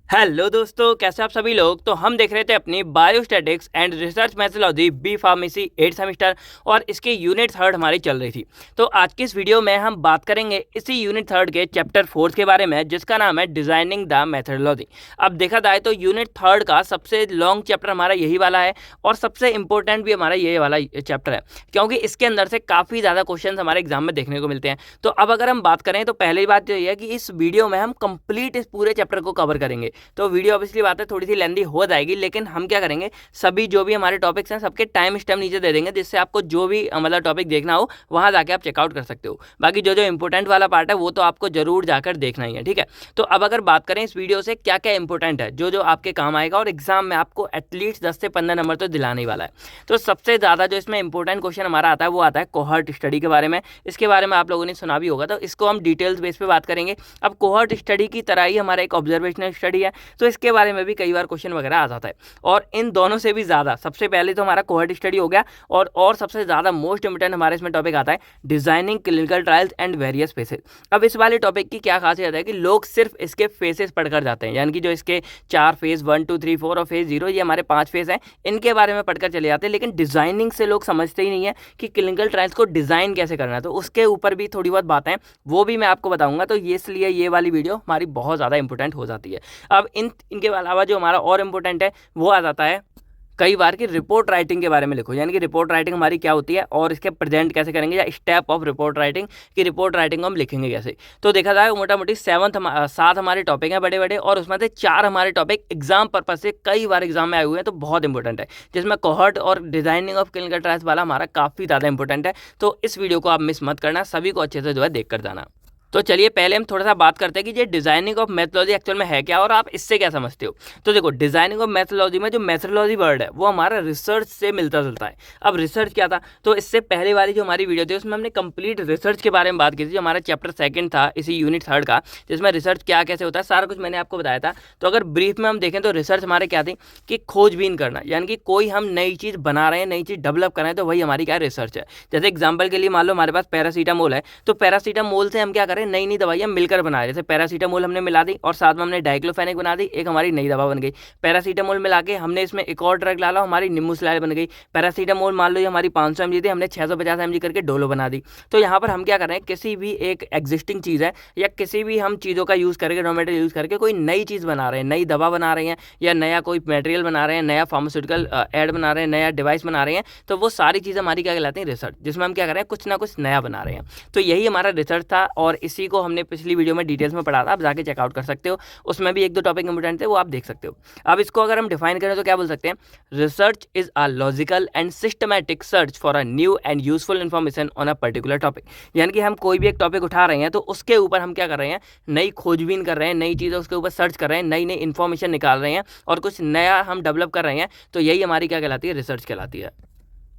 Hello दोस्तों, कैसे आप सभी लोग। तो हम देख रहे थे अपनी biostatistics and research methodology B pharmacy 8 semester और इसकी यूनिट थर्ड हमारी चल रही थी। तो आज की इस वीडियो में हम बात करेंगे इसी यूनिट थर्ड के चैप्टर 4 के बारे में, जिसका नाम है डिजाइनिंग द मैथोलॉजी। अब देखा जाए तो यूनिट थर्ड का सबसे लॉन्ग चैप्टर हमारा यही वाला है और सबसे इंपॉर्टेंट भी हमारा ये वाला चैप्टर है, क्योंकि इसके अंदर से काफ़ी ज़्यादा क्वेश्चन हमारे एग्जाम में देखने को मिलते हैं। तो अब अगर हम बात करें तो पहली बात तो ये है कि इस वीडियो में हम कंप्लीट इस पूरे चैप्टर को कवर करेंगे। तो वीडियो ऑब्वियसली बात है थोड़ी सी लेंदी हो जाएगी, लेकिन हम क्या करेंगे, सभी जो भी हमारे टॉपिक्स हैं सबके टाइम स्टैम्प नीचे दे देंगे, जिससे आपको जो भी मतलब टॉपिक देखना हो वहां जाके आप चेकआउट कर सकते हो। बाकी जो जो इंपॉर्टेंट वाला पार्ट है वो तो आपको जरूर जाकर देखना ही है, ठीक है। तो अब अगर बात करें इस वीडियो से क्या क्या इंपॉर्टेंट है, जो जो आपके काम आएगा और एग्जाम में आपको एटलीस्ट 10 से 15 नंबर तो दिलाने ही वाला है। तो सबसे ज़्यादा जो इसमें इंपॉर्टेंट क्वेश्चन हमारा आता है वो आता है कोहॉर्ट स्टडी के बारे में। इसके बारे में आप लोगों ने सुना भी होगा, तो इसको हम डिटेल्स बेस पे बात करेंगे। अब कोहॉर्ट स्टडी की तरह ही हमारा एक ऑब्जर्वेशनल स्टडी है, तो इसके बारे में भी कई बार क्वेश्चन वगैरह आ जाता है। और इन दोनों से भी ज़्यादा सबसे पहले तो हमारा कोहॉर्ट स्टडी हो गया, और सबसे ज़्यादा मोस्ट इंपोर्टेंट हमारे इसमें टॉपिक आता है designing clinical trials and various faces. अब इस वाले टॉपिक की क्या खासियत है कि लोग सिर्फ इसके फेसेस पढ़कर जाते हैं, यानी कि जो इसके 4 फेज 1 2 3 4 और फेज 0, ये हमारे 5 फेज हैं, इनके बारे में पढ़कर चले जाते हैं। लेकिन डिजाइनिंग से लोग समझते ही नहीं है कि क्लिनिकल ट्रायल्स को डिजाइन कैसे करना है। तो उसके ऊपर भी थोड़ी बहुत बातें वो भी मैं आपको बताऊंगा, तो ये इसलिए ये वाली वीडियो हमारी बहुत ज़्यादा इंपॉर्टेंट हो जाती है। अब इनके अलावा जो हमारा और इम्पोर्टेंट है वो आ जाता है कई बार की रिपोर्ट राइटिंग के बारे में लिखो, यानी कि रिपोर्ट राइटिंग हमारी क्या होती है और इसके प्रेजेंट कैसे करेंगे, या स्टेप ऑफ रिपोर्ट राइटिंग की रिपोर्ट राइटिंग को हम लिखेंगे कैसे। तो देखा जाए मोटा मोटी 7 हमारे टॉपिक हैं बड़े बड़े, और उसमें से 4 हमारे टॉपिक एग्जाम पर्पज से कई बार एग्जाम में आए हुए हैं, तो बहुत इंपॉर्टेंट है, जिसमें कोहॉर्ट और डिजाइनिंग ऑफ क्लिनिकल ट्रायल्स वाला हमारा काफ़ी ज़्यादा इंपॉर्टेंट है। तो इस वीडियो को आप मिस मत करना, सभी को अच्छे से जो है देख कर जाना। तो चलिए पहले हम थोड़ा सा बात करते हैं कि ये डिजाइनिंग ऑफ मैथोलॉजी एक्चुअल में है क्या और आप इससे क्या समझते हो। तो देखो, डिजाइनिंग ऑफ मैथोलॉजी में जो मैथोलॉजी वर्ड है वो हमारा रिसर्च से मिलता जुलता है। अब रिसर्च क्या था, तो इससे पहले वाली जो हमारी वीडियो थी उसमें हमने कंप्लीट रिसर्च के बारे में बात की थी, जो हमारा चैप्टर 2 था इसी यूनिट 3 का, जिसमें रिसर्च क्या कैसे होता है सारा कुछ मैंने आपको बताया था। तो अगर ब्रीफ में हम देखें तो रिसर्च हमारे क्या थी कि खोजबीन करना, यानी कि कोई हम नई चीज़ बना रहे हैं, नई चीज़ डेवलप कर रहे हैं, तो वही हमारी क्या रिसर्च है। जैसे एग्जाम्पल के लिए मान लो हमारे पास पैरासीटामोल है, तो पैरासीटामोल से हम क्या करें, नई नई दवाइयाँ मिलकर बना रहे। जैसे पैरासीटामोल हमने मिला दी और साथ में हमने डाइक्लोफेनिक बना दी, एक हमारी नई दवा बन गई। पैरासीटामोल मिला के हमने इसमें एक और ड्रग डाला, हमारी निमोसिलाइड बन गई। पैरासीटामोल मान लो ये हमारी 500 mg थी, हमने 650 mg करके डोलो बना दी। तो यहाँ पर हम क्या कर रहे हैं, किसी भी एक एग्जिस्टिंग चीज़ है या किसी भी हम चीज़ों का यूज़ करके, रॉ मटेरियल यूज़ करके कोई नई चीज़ बना रहे हैं, नई दवा बना रहे हैं, या नया कोई मटेरियल बना रहे हैं, नया फार्मास्यूटिकल एड बना रहे हैं, नया डिवाइस बना रहे हैं। तो वो सारी चीज़ें हमारी क्या कहलाती हैं, रिसर्च, जिसमें हम क्या कर रहे हैं, कुछ ना कुछ नया बना रहे हैं। तो यही हमारा रिसर्च था और इसी को हमने पिछली वीडियो में डिटेल्स में पढ़ा था, आप जाके चेकआउट कर सकते हो। उसमें भी 1-2 टॉपिक इंपोर्टेंट थे, वो आप देख सकते हो। अब इसको अगर हम डिफाइन करें तो क्या बोल सकते हैं, research is a logical and systematic search for a new and useful information on a particular topic. यानी कि हम कोई भी एक टॉपिक उठा रहे हैं तो उसके ऊपर हम क्या कर रहे हैं, नई खोजबीन कर रहे हैं, नई चीज़ें उसके ऊपर सर्च कर रहे हैं, नई नई इन्फॉर्मेशन निकाल रहे हैं और कुछ नया हम डेवलप कर रहे हैं। तो यही हमारी क्या कहलाती है, रिसर्च कहलाती है।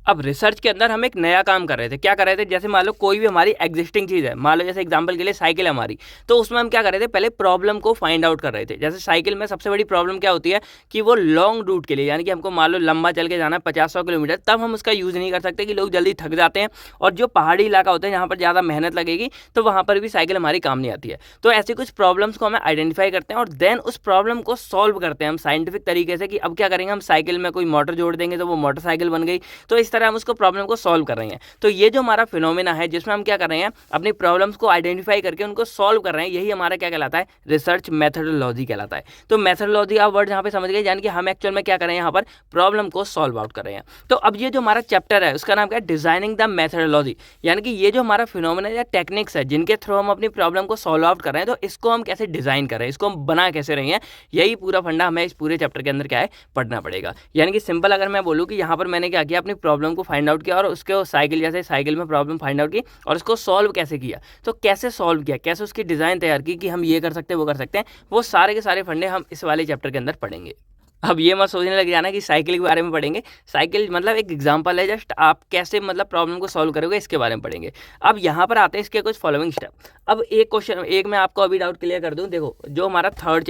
अब रिसर्च के अंदर हम एक नया काम कर रहे थे, क्या कर रहे थे, जैसे मान लो कोई भी हमारी एग्जिस्टिंग चीज़ है, मान लो जैसे एग्जांपल के लिए साइकिल हमारी, तो उसमें हम क्या कर रहे थे, पहले प्रॉब्लम को फाइंड आउट कर रहे थे। जैसे साइकिल में सबसे बड़ी प्रॉब्लम क्या होती है कि वो लॉन्ग रूट के लिए, यानी कि हमको मान लो लंबा चल के जाना है 50-100 किलोमीटर, तब हम उसका यूज़ नहीं कर सकते कि लोग जल्दी थक जाते हैं, और जो पहाड़ी इलाका होता है जहाँ पर ज़्यादा मेहनत लगेगी तो वहाँ पर भी साइकिल हमारी काम नहीं आती है। तो ऐसी कुछ प्रॉब्लम्स को हमें आइडेंटिफाई करते हैं और देन उस प्रॉब्लम को सॉल्व करते हैं हम साइंटिफिक तरीके से, कि अब क्या करेंगे, हम साइकिल में कोई मोटर जोड़ देंगे तो वो मोटरसाइकिल बन गई। तो इस तरह हम उसको प्रॉब्लम को सॉल्व कर रहे हैं। तो ये जो हमारा फिनोमेना है जिसमें हम क्या कर रहे हैं, अपनी प्रॉब्लम्स को आइडेंटिफाई करके उनको सॉल्व कर रहे हैं, यही हमारा क्या कहलाता है, रिसर्च मेथोडोलॉजी कहलाता है। तो मेथोडोलॉजी आप वर्ड यहाँ पे समझ गए, यानी कि हम एक्चुअल में क्या कर रहे हैं, यहाँ पर प्रॉब्लम को सॉल्व आउट कर रहे हैं। तो अब ये जो हमारा चैप्टर है उसका नाम क्या है, डिजाइनिंग द मेथोडोलॉजी, यानी कि ये जो हमारा फिनोमेना या टेक्निक्स है जिनके थ्रू हम अपनी प्रॉब्लम को सॉल्व आउट कर रहे हैं, तो इसको हम कैसे डिजाइन कर रहे हैं, इसको हम बना कैसे रहे हैं, यही पूरा फंडा हमें इस पूरे चैप्टर के अंदर क्या है, पढ़ना पड़ेगा। यानी कि सिंपल अगर मैं बोलूँ कि यहाँ पर मैंने क्या किया, अपनी प्रॉब्लम को फाइंड आउट किया और उसके साइकिल जैसे साइकिल में प्रॉब्लम फाइंड आउट की और उसको सॉल्व कैसे किया, तो कैसे सॉल्व किया, कैसे उसकी डिज़ाइन तैयार की कि हम ये कर सकते हैं वो कर सकते हैं, वो सारे के सारे फंडे हम इस वाले चैप्टर के अंदर पढ़ेंगे। अब ये मत सोचने लग जाना कि साइकिल के बारे में पढ़ेंगे। साइकिल मतलब एक एग्जांपल है, जस्ट आप कैसे मतलब प्रॉब्लम को सॉल्व करोगे इसके बारे में पढ़ेंगे। अब यहाँ पर आते हैं इसके कुछ फॉलोइंग स्टेप। अब एक क्वेश्चन, एक मैं आपको अभी डाउट क्लियर कर दूं। देखो, जो हमारा थर्ड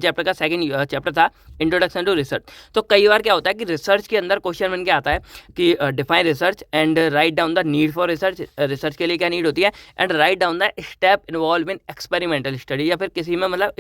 चैप्टर का सेकंड चैप्टर था, इंट्रोडक्शन टू रिसर्च। तो कई बार क्या होता है कि रिसर्च के अंदर क्वेश्चन बन के आता है कि define research and write down the need for research. Research के लिए क्या नीड होती है, and write down the step involve in experimental study, या फिर किसी में मतलब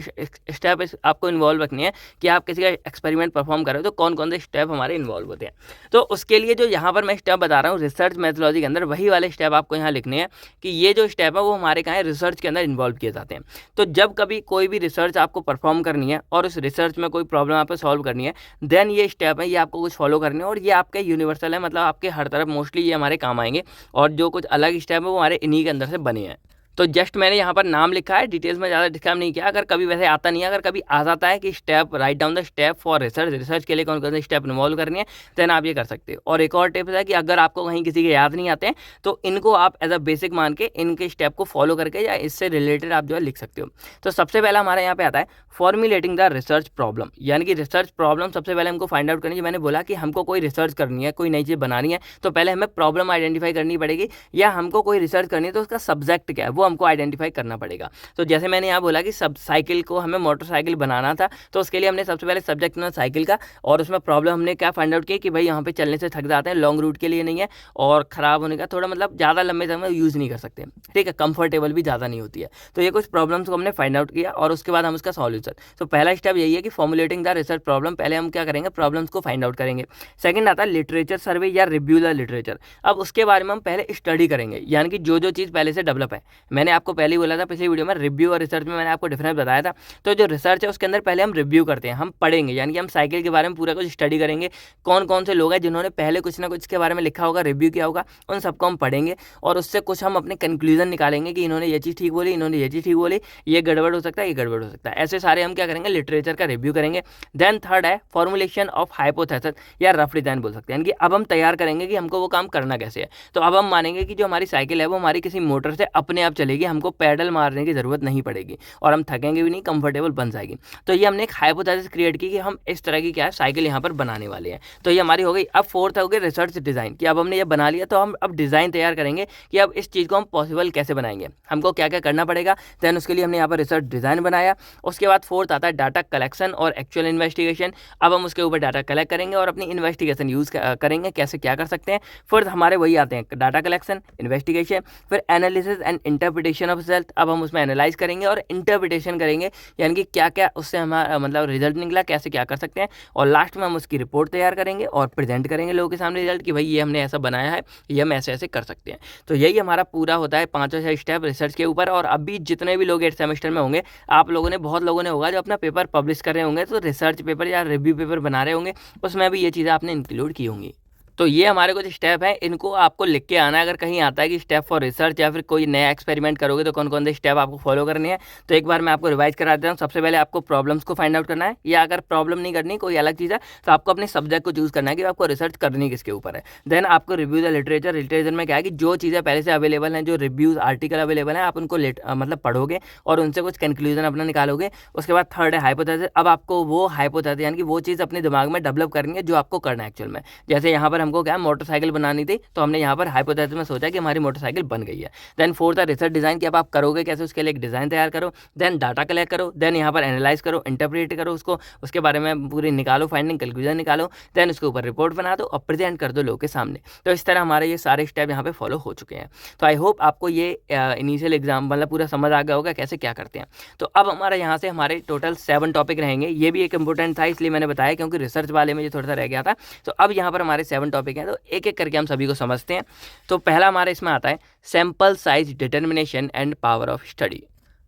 स्टेप आपको इन्वॉल्व रखनी है कि आप किसी का एक्सपेरिमेंट परफॉर्म कर रहे हो तो कौन कौन से स्टेप हमारे इन्वॉल्व होते हैं। तो उसके लिए जो यहाँ पर मैं स्टेप बता रहा हूँ रिसर्च मेथोलॉजी के अंदर, वही वाले स्टेप आपको यहाँ लिखने हैं कि ये जो स्टेप है वो हमारे कहाँ है, रिसर्च के अंदर इन्वॉल्व किए जाते हैं। तो जब कभी कोई भी रिसर्च आपको परफॉर्म करनी है और उस रिसर्च में कोई प्रॉब्लम आपको सॉल्व करनी है, देन ये स्टेप है, ये आपको कुछ फॉलो करने हैं और ये आपके यूनिवर्सल है, मतलब आपके हर तरफ मोस्टली ये हमारे काम आएंगे। और जो कुछ अलग स्टेप है वो हमारे इन्हीं के अंदर से बने हैं। तो जस्ट मैंने यहाँ पर नाम लिखा है, डिटेल्स में ज़्यादा डिस्क्राइब नहीं किया। अगर कभी वैसे आता नहीं है, अगर कभी आ जाता है कि step write down the step for research, research के लिए कौन कौन से स्टेप इन्वॉल्व करनी है, देन आप ये कर सकते हो। और एक और टिप्स है कि अगर आपको कहीं किसी के याद नहीं आते हैं तो इनको आप एज अ बेसिक मान के इनके स्टेप को फॉलो करके या इससे रिलेटेड आप जो है लिख सकते हो। तो सबसे पहला हमारे यहाँ पे आता है फॉर्मुलेटिंग द रिसर्च प्रॉब्लम, यानी कि रिसर्च प्रॉब्लम सबसे पहले हमको फाइंड आउट करनी है। मैंने बोला कि हमको कोई रिसर्च करनी है, कोई नई चीज़ बनानी है, तो पहले हमें प्रॉब्लम आइडेंटिफाई करनी पड़ेगी, या हमको कोई रिसर्च करनी है तो उसका सब्जेक्ट क्या है वो हमको आइडेंटिफाई करना पड़ेगा। तो जैसे मैंने यहाँ बोला कि सब साइकिल को हमें मोटरसाइकिल बनाना था, तो उसके लिए हमने सबसे पहले सब्जेक्ट चुना साइकिल का, और उसमें प्रॉब्लम हमने क्या फाइंड आउट की कि भाई यहाँ पे चलने से थक जाते हैं, लॉन्ग रूट के लिए नहीं है, और ख़राब होने का थोड़ा मतलब ज़्यादा लंबे समय यूज़ नहीं कर सकते, ठीक है, कंफर्टेबल भी ज़्यादा नहीं होती है। तो ये कुछ प्रॉब्लम्स को हमने फाइंड आउट किया और उसके बाद हम उसका सॉल्यूशन। तो पहला स्टेप यही है कि फॉर्मुलेटिंग द रिसर्च प्रॉब्लम, पहले हम क्या करेंगे, प्रॉब्लम्स को फाइंड आउट करेंगे। सेकंड आता है लिटरेचर सर्वे या रिव्यू द लिटरेचर। अब उसके बारे में हम पहले स्टडी करेंगे, यानी कि जो चीज़ पहले से डेवलप है। मैंने आपको पहले ही बोला था पिछली वीडियो में, रिव्यू और रिसर्च में मैंने आपको डिफरेंस बताया था। तो जो रिसर्च है उसके अंदर पहले हम रिव्यू करते हैं, हम पढ़ेंगे, यानी कि हम साइकिल के बारे में पूरा कुछ स्टडी करेंगे। कौन कौन से लोग हैं जिन्होंने पहले कुछ ना कुछ के बारे में लिखा होगा, रिव्यू किया होगा, उन सबको हम पढ़ेंगे और उससे कुछ हम अपने कंक्लूजन निकालेंगे कि इन्होंने ये चीज़ ठीक बोली, इन्होंने ये चीज़ ठीक बोली, ये गड़बड़ हो सकता है, ये गड़बड़ हो सकता है। ऐसे सारे हम क्या करेंगे, लिटरेचर का रिव्यू करेंगे। देन थर्ड है फॉर्मुलेशन ऑफ हाइपोथेसिस या रफ डिजाइन बोल सकते हैं, यानी कि अब हम तैयार करेंगे कि हमको वो काम करना कैसे है। तो अब हम मानेंगे कि जो हमारी साइकिल है वो हमारी किसी मोटर से अपने आप चलेगी, हमको पैडल मारने की जरूरत नहीं पड़ेगी और हम थकेंगे भी नहीं, कंफर्टेबल बन जाएगी। तो ये हमने एक हाइपोथेसिस क्रिएट की कि हम इस तरह की क्या है साइकिल यहाँ पर बनाने वाले हैं। तो ये हमारी हो गई। अब फोर्थ हो गई रिसर्च डिज़ाइन, कि अब हमने ये बना लिया तो हम अब डिज़ाइन तैयार करेंगे कि अब इस चीज़ को हम पॉसिबल कैसे बनाएंगे, हमको क्या क्या करना पड़ेगा। देन उसके लिए हमने यहाँ पर रिसर्च डिज़ाइन बनाया। उसके बाद फोर्थ आता है डाटा कलेक्शन और एक्चुअल इन्वेस्टिगेशन। अब हम उसके ऊपर डाटा कलेक्ट करेंगे और अपनी इन्वेस्टिगेशन यूज़ करेंगे, कैसे क्या कर सकते हैं। फिर हमारे वही आते हैं डाटा कलेक्शन, इन्वेस्टिगेशन, फिर analysis and interpretation of result. अब हम उसमें एनालाइज करेंगे और इंटरप्रिटेशन करेंगे, यानी कि क्या क्या उससे हमारा मतलब रिजल्ट निकला, कैसे क्या कर सकते हैं। और लास्ट में हम उसकी रिपोर्ट तैयार करेंगे और प्रेजेंट करेंगे लोगों के सामने रिजल्ट कि भाई ये हमने ऐसा बनाया है, ये हम ऐसे ऐसे कर सकते हैं। तो यही हमारा पूरा होता है 5 स्टेप रिसर्च के ऊपर। और अभी जितने भी लोग 8 सेमेस्टर में होंगे, आप लोगों ने बहुत लोगों ने होगा जो अपना पेपर पब्लिश कर रहे होंगे, तो रिसर्च पेपर या रिव्यू पेपर बना रहे होंगे, उसमें भी ये चीज़ें आपने इंक्लूड की होंगी। तो ये हमारे कुछ स्टेप हैं, इनको आपको लिख के आना है। अगर कहीं आता है कि स्टेप फॉर रिसर्च या फिर कोई नया एक्सपेरिमेंट करोगे तो कौन कौन से स्टेप आपको फॉलो करने हैं, तो एक बार मैं आपको रिवाइज करा देता हूँ। सबसे पहले आपको प्रॉब्लम्स को फाइंड आउट करना है, या अगर प्रॉब्लम नहीं करनी कोई अलग चीज़ है तो आपको अपने सब्जेक्ट को चूज़ करना है कि आपको रिसर्च करनी किसके ऊपर है। देन आपको रिव्यू द लिटरेचर। लिटरेचर में क्या है कि जो चीज़ें पहले से अवेलेबल हैं, जो रिव्यूज़ आर्टिकल अवेलेबल हैं, आप उनको मतलब पढ़ोगे और उनसे कुछ कंक्लूजन अपना निकालोगे। उसके बाद थर्ड है हाइपोथेसिस। अब आपको वो हाइपोथेसिस यानी कि वो चीज़ अपने दिमाग में डेवलप करनी है जो आपको करना है एक्चुअल में। जैसे यहाँ पर हमको क्या है, मोटरसाइकिल बनानी थी, तो हमने यहाँ पर हाइपोथेसिस में सोचा कि हमारी मोटरसाइकिल बन गई है। देन फोर्थ है रिसर्च डिजाइन, कि अब आप करोगे कैसे, उसके लिए एक डिजाइन तैयार करो। देन डाटा कलेक्ट करो, देन यहाँ पर एनालाइज करो, इंटरप्रेट करो उसको, उसके बारे में पूरी निकालो, फाइंडिंग कंक्लूजन निकालो। देन उसके ऊपर रिपोर्ट बना दो और प्रेजेंट कर दो लोगों के सामने। तो इस तरह हमारे ये सारे स्टेप यहाँ पे फॉलो हो चुके हैं। तो आई होप आपको ये इनिशियल एग्जाम मतलब पूरा समझ आ गया होगा कैसे क्या करते हैं। तो अब हमारा यहाँ से हमारे टोटल 7 टॉपिक रहेंगे। ये भी एक इंपॉर्टेंट था इसलिए मैंने बताया, क्योंकि रिसर्च वाले में ये थोड़ा सा रह गया था। तो अब यहाँ पर हमारे 7 टॉपिक हैं, तो एक एक करके हम सभी को समझते हैं। तो पहला हमारे इसमें आता है sample size determination and power of study.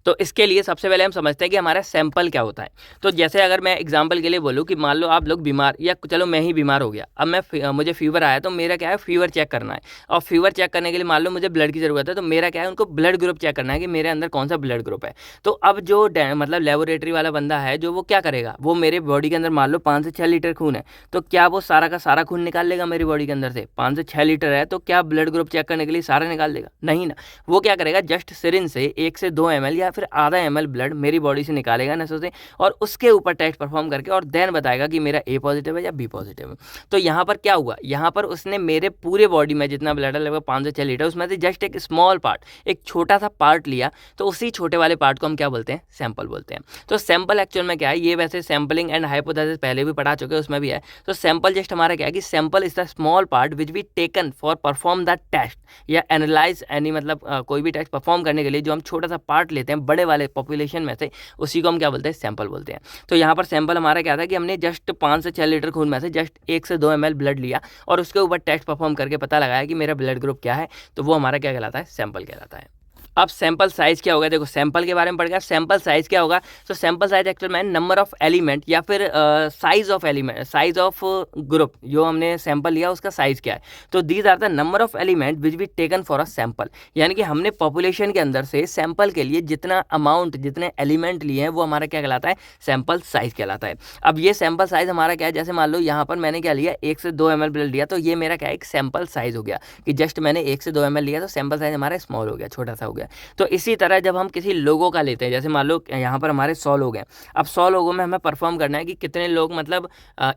तो इसके लिए सबसे पहले हम समझते हैं कि हमारा सैंपल क्या होता है। तो जैसे अगर मैं एग्जांपल के लिए बोलूँ कि मान लो आप लोग बीमार, या चलो मैं ही बीमार हो गया, अब मुझे फीवर आया, तो मेरा क्या है, फीवर चेक करना है। और फीवर चेक करने के लिए मान लो मुझे ब्लड की ज़रूरत है, तो मेरा क्या है, उनको ब्लड ग्रुप चेक करना है कि मेरे अंदर कौन सा ब्लड ग्रुप है। तो अब जो मतलब लेबोरेटरी वाला बंदा है जो वो क्या करेगा, वो मेरे बॉडी के अंदर मान लो 5 से 6 लीटर खून है, तो क्या वो सारा का सारा खून निकाल लेगा मेरी बॉडी के अंदर से? 5 से 6 लीटर है तो क्या ब्लड ग्रुप चेक करने के लिए सारा निकाल लेगा? नहीं ना। वो क्या करेगा, जस्ट सिरिंज से 1 से 2 ml या या फिर आधा ml ब्लड मेरी बॉडी से निकालेगा नसों से और उसके ऊपर टेस्ट परफॉर्म करके और देन बताएगा कि मेरा ए पॉजिटिव है या बी पॉजिटिव है। तो यहाँ पर क्या हुआ, यहाँ पर उसने मेरे पूरे बॉडी में जितना ब्लड है लगभग 5 से 6 लीटर, उसमें से जस्ट एक स्मॉल पार्ट, एक छोटा सा पार्ट लिया। तो उसी छोटे वाले पार्ट को हम क्या बोलते हैं, सैंपल बोलते हैं। तो सैंपल एक्चुअल में क्या है, ये वैसे सैंपलिंग एंड हाइपोथेसिस पहले भी पढ़ा चुके हैं, उसमें भी है। तो सैंपल जस्ट हमारा क्या है कि sample is the small part which be taken for perform the test या एनालाइज एनी, मतलब कोई भी टेस्ट परफॉर्म करने के लिए जो हम छोटा सा पार्ट लेते हैं बड़े वाले पॉपुलेशन में से, उसी को हम क्या बोलते हैं, सैंपल बोलते हैं। तो यहाँ पर सैंपल हमारा क्या था कि हमने जस्ट 5 से 6 लीटर खून में से जस्ट 1 से 2 ml ब्लड लिया और उसके ऊपर टेस्ट परफॉर्म करके पता लगाया कि मेरा ब्लड ग्रुप क्या है। तो वो हमारा क्या कहलाता है, सैंपल कहलाता है। अब सैंपल साइज क्या होगा, देखो सैंपल के बारे में पढ़ गया। सैंपल साइज क्या होगा, तो सैंपल साइज एक्चुअल में नंबर ऑफ एलिमेंट या फिर size of element, size of group, जो हमने सैंपल लिया उसका साइज क्या है। तो these are the number of element which be taken for a sample, यानी कि हमने पॉपुलेशन के अंदर से सैंपल के लिए जितना अमाउंट, जितने एलिमेंट लिए हैं वो हमारा क्या कहलाता है, सैंपल साइज कहलाता है। अब ये सैंपल साइज हमारा क्या है, जैसे मान लो यहाँ पर मैंने क्या लिया, 1 से 2 ml ब्लड लिया, तो ये मेरा क्या है, एक सैंपल साइज हो गया कि जस्ट मैंने 1 से 2 ml लिया तो सैंपल साइज हमारा स्मॉल हो गया, छोटा सा हो गया। तो इसी तरह जब हम किसी लोगों का लेते हैं, जैसे मान लो यहाँ पर हमारे 100 लोग हैं, अब 100 लोगों में हमें परफॉर्म करना है कि कितने लोग मतलब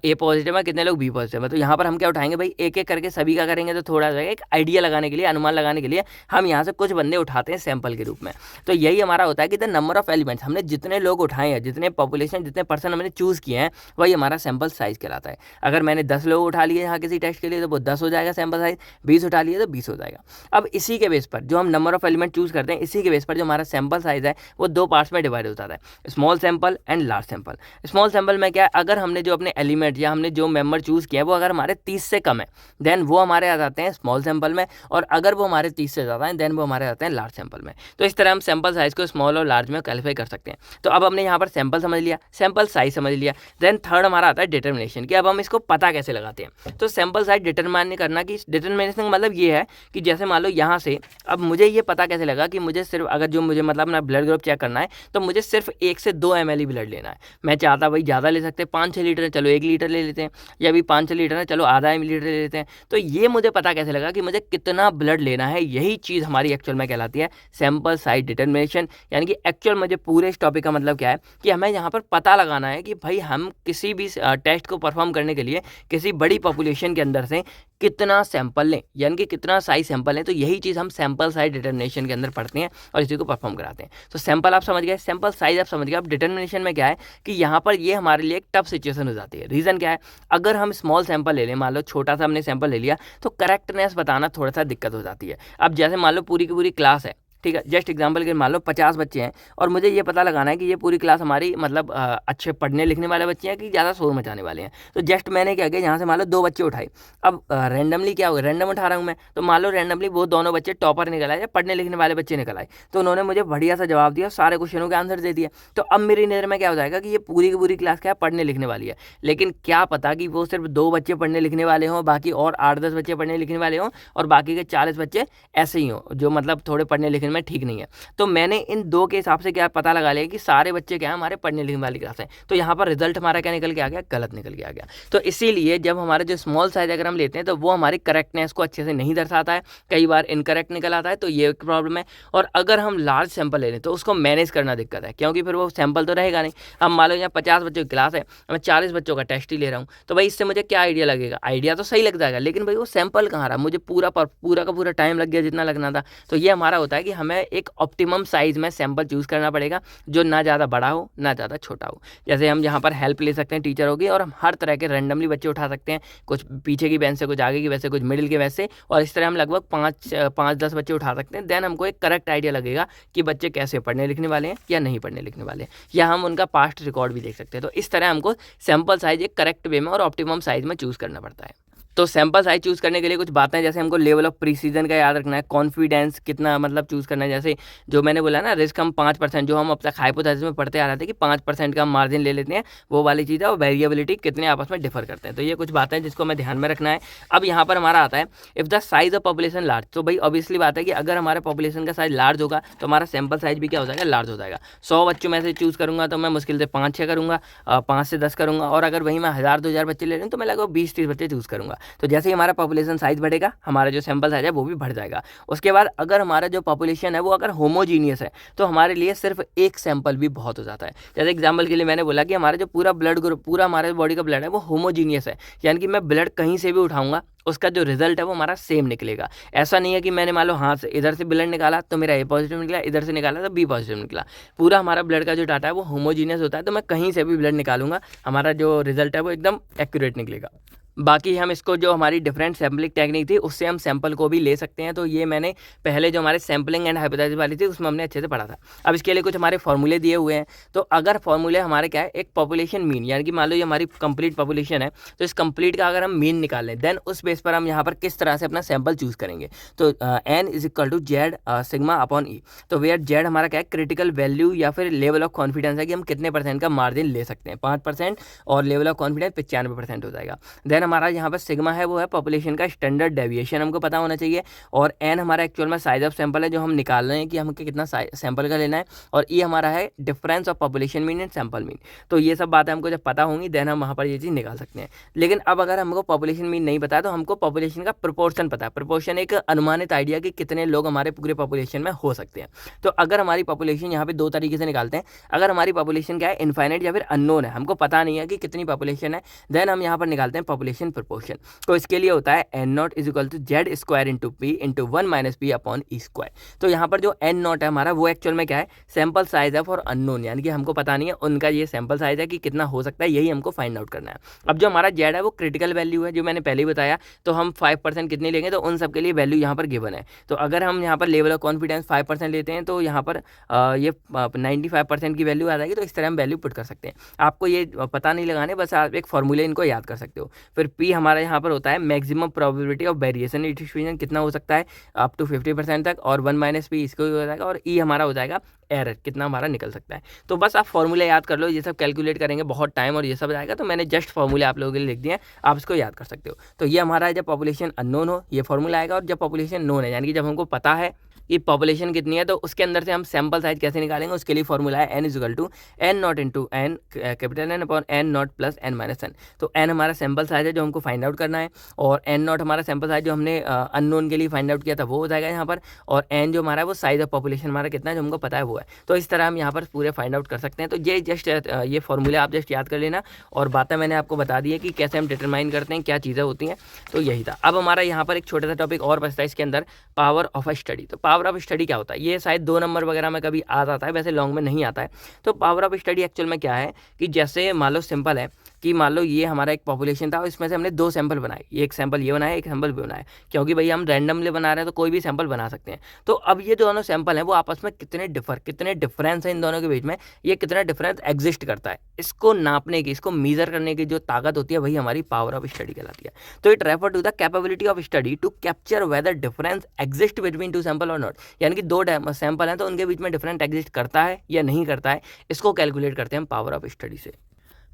ए पॉजिटिव है, कितने लोग बी पॉजिटिव है। तो यहाँ पर हम क्या उठाएंगे भाई, एक एक करके सभी का करेंगे। तो थोड़ा सा एक आइडिया लगाने के लिए, अनुमान लगाने के लिए हम यहाँ से कुछ बंदे उठाते हैं सैंपल के रूप में। तो यही हमारा होता है कि द नंबर ऑफ एलिमेंट्स, हमने जितने लोग उठाए हैं, जितने पॉपुलेशन, जितने पर्सन हमने चूज़ किए हैं, वही हमारा सैंपल साइज कहलाता है। अगर मैंने 10 लोग उठा लिए यहाँ किसी टेस्ट के लिए तो वो 10 हो जाएगा सैंपल साइज, 20 उठा लिए तो 20 हो जाएगा। अब इसी के बेस पर जो हम नंबर ऑफ एलिमेंट चूज़ करते हैं, इसी के बेस पर जो हमारा सैंपल साइज है वो 2 पार्ट्स में डिवाइड होता है, small sample and large sample. Small sample में क्या है, अगर हमने जो अपने एलिमेंट या हमने जो मेंबर चूज़ किया है वो अगर हमारे 30 से कम है देन वो हमारे आ जाते हैं स्मॉल सैंपल में, और अगर वो हमारे 30 से ज़्यादा है देन वो हमारे आते हैं लार्ज सैंपल में। तो इस तरह हम सैंपल साइज को स्मॉल और लार्ज में क्वालिफाई कर सकते हैं। तो अब हमने यहाँ पर सैंपल समझ लिया, सैंपल साइज समझ लिया, देन थर्ड हमारा आता है डिटर्मिनेशन, कि अब हम इसको पता कैसे लगाते हैं। तो सैंपल साइज डिटरमाइन करना, कि डिटर्मिनेशन का मतलब ये है कि जैसे मान लो यहाँ से अब मुझे ये पता कैसे लगा कि मुझे सिर्फ अगर जो मुझे मतलब अपना ब्लड ग्रुप चेक करना है तो मुझे सिर्फ 1 से 2 ml ही ब्लड लेना है। मैं चाहता भाई ज़्यादा ले सकते हैं, 5-6 लीटर है चलो 1 लीटर ले लेते हैं, या अभी 5-6 लीटर है चलो आधा लीटर ले लेते हैं। तो ये मुझे पता कैसे लगा कि मुझे कितना ब्लड लेना है, यही चीज़ हमारी एक्चुअल में कहलाती है सैंपल साइज डिटर्मिनेशन। यानी कि एक्चुअल मुझे पूरे इस टॉपिक का मतलब क्या है कि हमें यहाँ पर पता लगाना है कि भाई हम किसी भी टेस्ट को परफॉर्म करने के लिए किसी बड़ी पॉपुलेशन के अंदर से कितना सैंपल लें, यानी कि कितना साइज सैंपल लें। तो यही चीज़ हम सैंपल साइज डिटर्मिनेशन के अंदर पढ़ते हैं और इसी को परफॉर्म कराते हैं। तो सैंपल आप समझ गए, सैंपल साइज आप समझ गए। अब डिटर्मिनेशन में क्या है कि यहाँ पर ये हमारे लिए एक टफ सिचुएशन हो जाती है। रीज़न क्या है, अगर हम स्मॉल सैंपल ले लें, मान लो छोटा सा हमने सैंपल ले लिया, तो करेक्टनेस बताना थोड़ा सा दिक्कत हो जाती है। अब जैसे मान लो पूरी की पूरी क्लास है, ठीक है, जस्ट एग्जांपल के मान लो 50 बच्चे हैं और मुझे ये पता लगाना है कि ये पूरी क्लास हमारी मतलब अच्छे पढ़ने लिखने वाले बच्चे हैं कि ज़्यादा शोर मचाने वाले हैं। तो जस्ट मैंने क्या किया, यहाँ से मान लो 2 बच्चे उठाए। अब रैंडमली क्या होगा, रैंडम उठा रहा हूँ मैं, तो मान लो रैंडमली वो दोनों बच्चे टॉपर निकल आए या पढ़ने लिखने वाले बच्चे निकल आए। तो उन्होंने मुझे बढ़िया सा जवाब दिया, सारे क्वेश्चनों के आंसर दे दिया। तो अब मेरी नज़र में क्या हो जाएगा कि ये पूरी की पूरी क्लास क्या है, पढ़ने लिखने वाली है। लेकिन क्या पता कि वो सिर्फ 2 बच्चे पढ़ने लिखने वाले हों, बाकी और 8-10 बच्चे पढ़ने लिखने वाले हों, और बाकी के 40 बच्चे ऐसे ही हों जो मतलब थोड़े पढ़ने लिखने में ठीक नहीं है। तो मैंने इन 2 के हिसाब से क्या पता लगा लिया कि सारे बच्चे क्या है हमारे पढ़ने लिखने वाली क्लास है। तो यहाँ पर रिजल्ट हमारा क्या निकल के आ गया, गलत निकल के आ गया। तो इसीलिए जब हमारे जो स्मॉल साइज अगर हम लेते हैं तो वो हमारी करेक्टनेस को अच्छे से नहीं दर्शाता है, कई बार इनकरेक्ट निकल आता है, तो ये एक प्रॉब्लम है। और अगर हम लार्ज सैंपल ले लें तो उसको मैनेज करना दिक्कत है, क्योंकि फिर वो सैंपल तो रहेगा नहीं। अब मान लो यहाँ 50 बच्चों की क्लास है, मैं 40 बच्चों का टेस्ट ही ले रहा हूँ, तो भाई इससे मुझे क्या आइडिया लगेगा, आइडिया तो सही लग जाएगा, लेकिन भाई वो सैंपल कहाँ रहा, मुझे पूरा का पूरा टाइम लग गया जितना लगना था। तो ये हमारा होता है कि हमें एक ऑप्टिमम साइज में सैंपल चूज़ करना पड़ेगा, जो ना ज़्यादा बड़ा हो ना ज़्यादा छोटा हो। जैसे हम यहाँ पर हेल्प ले सकते हैं टीचरों की, और हम हर तरह के रैंडमली बच्चे उठा सकते हैं, कुछ पीछे की बेंच से, कुछ आगे की बेंच से, कुछ मिडिल के बेंच से, और इस तरह हम लगभग 5-10 बच्चे उठा सकते हैं। देन हमको एक करेक्ट आइडिया लगेगा कि बच्चे कैसे पढ़ने लिखने वाले हैं या नहीं पढ़ने लिखने वाले हैं, या हम उनका पास्ट रिकॉर्ड भी देख सकते हैं। तो इस तरह हमको सैंपल साइज एक करेक्ट वे में और ऑप्टिमम साइज में चूज़ करना पड़ता है। तो सैंपल साइज चूज़ करने के लिए कुछ बातें, जैसे हमको लेवल ऑफ प्रीसीजन का याद रखना है, कॉन्फिडेंस कितना मतलब चूज़ करना है। जैसे जो मैंने बोला ना, रिस्क हम 5%, जो हम अब तक हाइपोथेसिस में पढ़ते आ रहे थे कि 5% का हम मार्जिन ले लेते हैं, वो वाली चीज़ है। और वेरिएबिलिटी कितने आपस में डिफर करते हैं। तो ये कुछ बातें हैं जिसको हमें ध्यान में रखना है। अब यहाँ पर हमारा आता है if the size of population large. तो भाई ऑब्वियसली बात है कि अगर हमारे पॉपुलेशन का साइज लार्ज होगा तो हमारा सैंपल साइज भी क्या हो जाएगा, लार्ज हो जाएगा। 100 बच्चों में से चूज़ करूँगा तो मैं मुश्किल से 5-6 करूँगा, 5 से 10 करूँगा। और अगर वहीं मैं 1000-2000 बच्चे ले रहा हूँ तो मैं लगभग 20-30 बच्चे चूज़ करूँगा। तो जैसे ही हमारा पॉपुलेशन साइज बढ़ेगा, हमारा जो सैंपल साइज है वो भी बढ़ जाएगा। उसके बाद अगर हमारा जो पॉपुलेशन है वो अगर होमोजीनियस है तो हमारे लिए सिर्फ एक सैंपल भी बहुत हो जाता है। जैसे एग्जाम्पल के लिए मैंने बोला कि हमारा जो पूरा ब्लड ग्रुप, पूरा हमारे बॉडी का ब्लड है वो होमोजीनियस है, यानी कि मैं ब्लड कहीं से भी उठाऊंगा उसका जो रिजल्ट है वो हमारा सेम निकलेगा। ऐसा नहीं है कि मैंने मान लो हाथ से इधर से ब्लड निकाला तो मेरा ए पॉजिटिव निकला, इधर से निकाला तो बी पॉजिटिव निकला। पूरा हमारा ब्लड का जो डाटा है वो होमोजीनियस होता है, तो मैं कहीं से भी ब्लड निकालूंगा, हमारा जो रिजल्ट है वो एकदम एक्यूरेट निकलेगा। बाकी हम इसको जो हमारी डिफरेंट सैम्पलिंग टेक्निक थी उससे हम सैंपल को भी ले सकते हैं। तो ये मैंने पहले जो हमारे सैम्पलिंग एंड हाइपोथेसिस वाली थी उसमें हमने अच्छे से पढ़ा था। अब इसके लिए कुछ हमारे फॉर्मूले दिए हुए हैं। तो अगर फॉर्मूले हमारे क्या है, एक पॉपुलेशन मीन, यानी कि मान लो ये हमारी कंप्लीट पॉपुलेशन है, तो इस कंप्लीट का अगर हम मीन निकाल लें देन उस बेस पर हम यहाँ पर किस तरह से अपना सैंपल चूज करेंगे। तो N is equal to Z sigma upon E. तो वेयर जेड हमारा क्या है, क्रिटिकल वैल्यू या फिर लेवल ऑफ कॉन्फिडेंस है कि हम कितने परसेंट का मार्जिन ले सकते हैं, 5%, और लेवल ऑफ कॉन्फिडेंस 95% हो जाएगा। देन हमारा यहाँ पर सिग्मा है वो है पॉपुलेशन का स्टैंडर्ड डेविएशन, हमको पता होना चाहिए। और एन हमारा एक्चुअल में साइज ऑफ सैंपल है जो हम निकाल रहे हैं कि हमको कितना सैंपल का लेना है। और ई हमारा है difference of population mean and sample mean. तो ये सब बातें हमको जब पता होंगी देन हम वहाँ पर ये चीज़ निकाल सकते हैं। लेकिन अब अगर हमको पॉपुलेशन मीन नहीं पता है तो हमको पॉपुलेशन का प्रोपोर्शन पता है। प्रोपोर्शन एक अनुमानित आइडिया कि कितने लोग हमारे पूरे पॉपुलेशन में हो सकते हैं। तो अगर हमारी पॉपुलेशन यहाँ पे दो तरीके से निकालते हैं। अगर हमारी पॉपुलेशन क्या है, इनफाइनाइट या फिर अननोन है, हमको पता नहीं है कि कितनी पॉपुलेशन है, देन हम यहाँ पर निकालते हैं पॉपुलेशन प्रोपोर्शन। तो इसके लिए होता है N naught is equal to Z square into P into 1 minus P upon E square. तो यहाँ पर जो एन नॉट है हमारा वो एक्चुअल में क्या है, सैंपल साइज है फॉर अननोन, यानी कि हमको पता नहीं है उनका ये सैंपल साइज है कि कितना हो सकता है, यही हमको फाइंड आउट करना है। अब जो हमारा जेड है वो क्रिटिकल वैल्यू है, जो मैंने पहले ही बताया। तो हम 5% कितनी लेंगे, तो उन सब के लिए वैल्यू यहाँ पर गिवन है। तो अगर हम यहाँ पर लेवल ऑफ कॉन्फिडेंस 5% लेते हैं तो यहाँ पर ये 95% की वैल्यू आ जाएगी। तो इस तरह हम वैल्यू पुट कर सकते हैं। आपको ये पता नहीं लगाने, बस आप एक फॉर्मूले इनको याद कर सकते हो। फिर पी हमारा यहाँ पर होता है maximum probability of variation distribution, कितना हो सकता है अप टू 50% तक, और 1 माइनस पी इसको हो जाएगा। और ई हमारा हो जाएगा एरर, कितना हमारा निकल सकता है। तो बस आप फॉर्मूले याद कर लो, ये सब कैलकुलेट करेंगे बहुत टाइम और ये सब जाएगा। तो मैंने जस्ट फॉर्मूले आप लोगों के लिए लिख दिए हैं, आप इसको याद कर सकते हो। तो ये हमारा जब पॉपुलेशन अननोन हो ये फॉर्मूला आएगा, और जब पॉपुलेशन नोन है यानी कि जब हमको पता है कि पॉपुलेशन कितनी है, तो उसके अंदर से हम सैंपल साइज कैसे निकालेंगे, उसके लिए फॉर्मूला है N is equal to N naught into N capital N upon N naught plus N minus N. तो एन हमारा सैंपल साइज है जो हमको फाइंड आउट करना है, और एन नॉट हमारा सैंपल साइज जो हमने अननोन के लिए फाइंड आउट किया था वो हो जाएगा यहाँ पर, और एन जो हमारा है वो साइज ऑफ पॉपुलेशन हमारा कितना है जो हमको पता है वो है। तो इस तरह हम यहाँ पर पूरे फाइंड आउट कर सकते हैं। तो ये जस्ट ये फॉर्मूले आप जस्ट याद कर लेना, और बातें मैंने आपको बता दी है कि कैसे हम डिटरमाइन करते हैं, क्या चीज़ें होती हैं। तो यही था। अब हमारा यहाँ पर एक छोटा सा टॉपिक और बचता है इसके अंदर, पावर ऑफ अ स्टडी। तो पावर ऑफ स्टडी क्या होता है, ये शायद 2 नंबर वगैरह में कभी आ जाता है, वैसे लॉन्ग में नहीं आता है। तो पावर ऑफ स्टडी एक्चुअल में क्या है कि जैसे मान लो सिंपल है कि मान लो ये हमारा एक पॉपुलेशन था, इसमें से हमने 2 सैंपल बनाए, एक सैंपल ये बनाया, एक सैंपल भी बनाया, क्योंकि भाई हम रैंडमली बना रहे हैं तो कोई भी सैंपल बना सकते हैं। तो अब ये दोनों सैंपल हैं वो आपस में कितने डिफरेंस है इन दोनों के बीच में, ये कितना डिफरेंस एग्जिस्ट करता है, इसको नापने की, इसको मेजर करने की जो ताकत होती है वही हमारी पावर ऑफ स्टडी कहलाती है। तो it refer to the capability of study to capture whether difference exist between 2 sample और नॉट, यानी कि 2 सैंपल हैं तो उनके बीच में डिफरेंट एग्जिस्ट करता है या नहीं करता है, इसको कैलकुलेट करते हैं हम पावर ऑफ स्टडी से।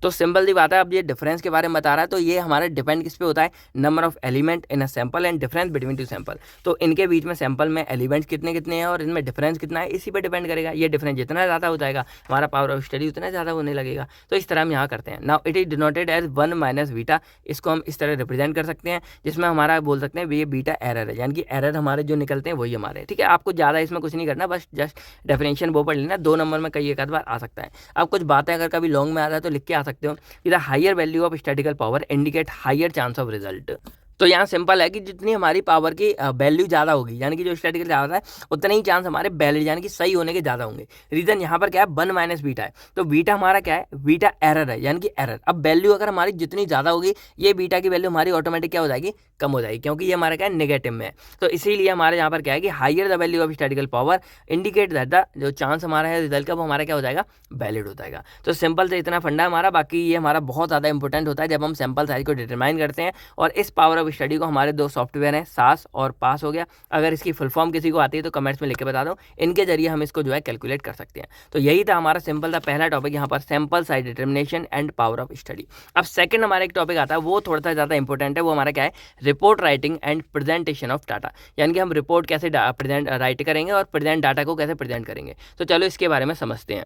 तो सिंपल सी बात है, अब ये डिफरेंस के बारे में बता रहा है तो ये हमारा डिपेंड किस पे होता है, number of element in a sample and difference between 2 sample. तो इनके बीच में सैंपल में एलिमेंट्स कितने कितने हैं और इनमें डिफरेंस कितना है, इसी पे डिपेंड करेगा। ये डिफरेंस जितना ज़्यादा हो जाएगा हमारा पावर ऑफ स्टडी उतना ज़्यादा होने लगेगा। तो इस तरह हम यहाँ करते हैं। Now it is denoted as 1 minus beta, इसको हम इस तरह रिप्रेजेंट कर सकते हैं, जिसमें हमारा बोल सकते हैं ये बीटा एरर है, यानी कि एरर हमारे जो निकलते हैं वही हमारे, ठीक है। आपको ज़्यादा इसमें कुछ नहीं करना, बस जस्ट डेफिनेशन वो पढ़ लेना, 2 नंबर में कई एक आध बार आ सकता है। अब कुछ बातें अगर कभी लॉन्ग में आ रहा है तो लिख के आ सकते हो कि higher value of statical power indicate higher chance of result. तो यहाँ सिंपल है कि जितनी हमारी पावर की वैल्यू ज़्यादा होगी, यानी कि जो स्टैटिकल ज़्यादा है उतने ही चांस हमारे वैलिड यानी कि सही होने के ज़्यादा होंगे। रीज़न यहाँ पर क्या है, 1 माइनस बीटा है। तो बीटा हमारा क्या है, बीटा एरर है, यानी कि एरर। अब वैल्यू अगर हमारी जितनी ज़्यादा होगी ये बीटा की वैल्यू हमारी ऑटोमेटिक क्या हो जाएगी, कम हो जाएगी, क्योंकि ये हमारा क्या है नेगेटिव में है। तो इसीलिए हमारे यहाँ पर क्या है कि higher the value of statical power indicate that the जो चांस हमारा है रिजल्ट का वो हमारा क्या हो जाएगा, वैलिड हो जाएगा। तो सिंपल से इतना फंडा हमारा, बाकी ये हमारा बहुत ज़्यादा इंपॉर्टेंट होता है जब हम सैंपल साइज को डिटरमाइन करते हैं। और इस पावर ऑफ स्टडी को हमारे 2 सॉफ्टवेयर हैं, सास और पास हो गया। अगर इसकी फुल फॉर्म किसी को आती है तो कमेंट्स में लिख के बता दो, इनके जरिए हम इसको जो है कैलकुलेट कर सकते हैं। तो यही था हमारा सिंपल था पहला टॉपिक यहाँ पर, sample size determination and power of study. अब सेकंड हमारा एक टॉपिक आता है वो थोड़ा सा ज़्यादा इंपॉर्टेंट है, वो हमारा क्या है, report writing and presentation of data, यानी कि हम रिपोर्ट कैसे प्रेजेंट राइट करेंगे और प्रेजेंट डाटा को कैसे प्रेजेंट करेंगे। तो चलो इसके बारे में समझते हैं।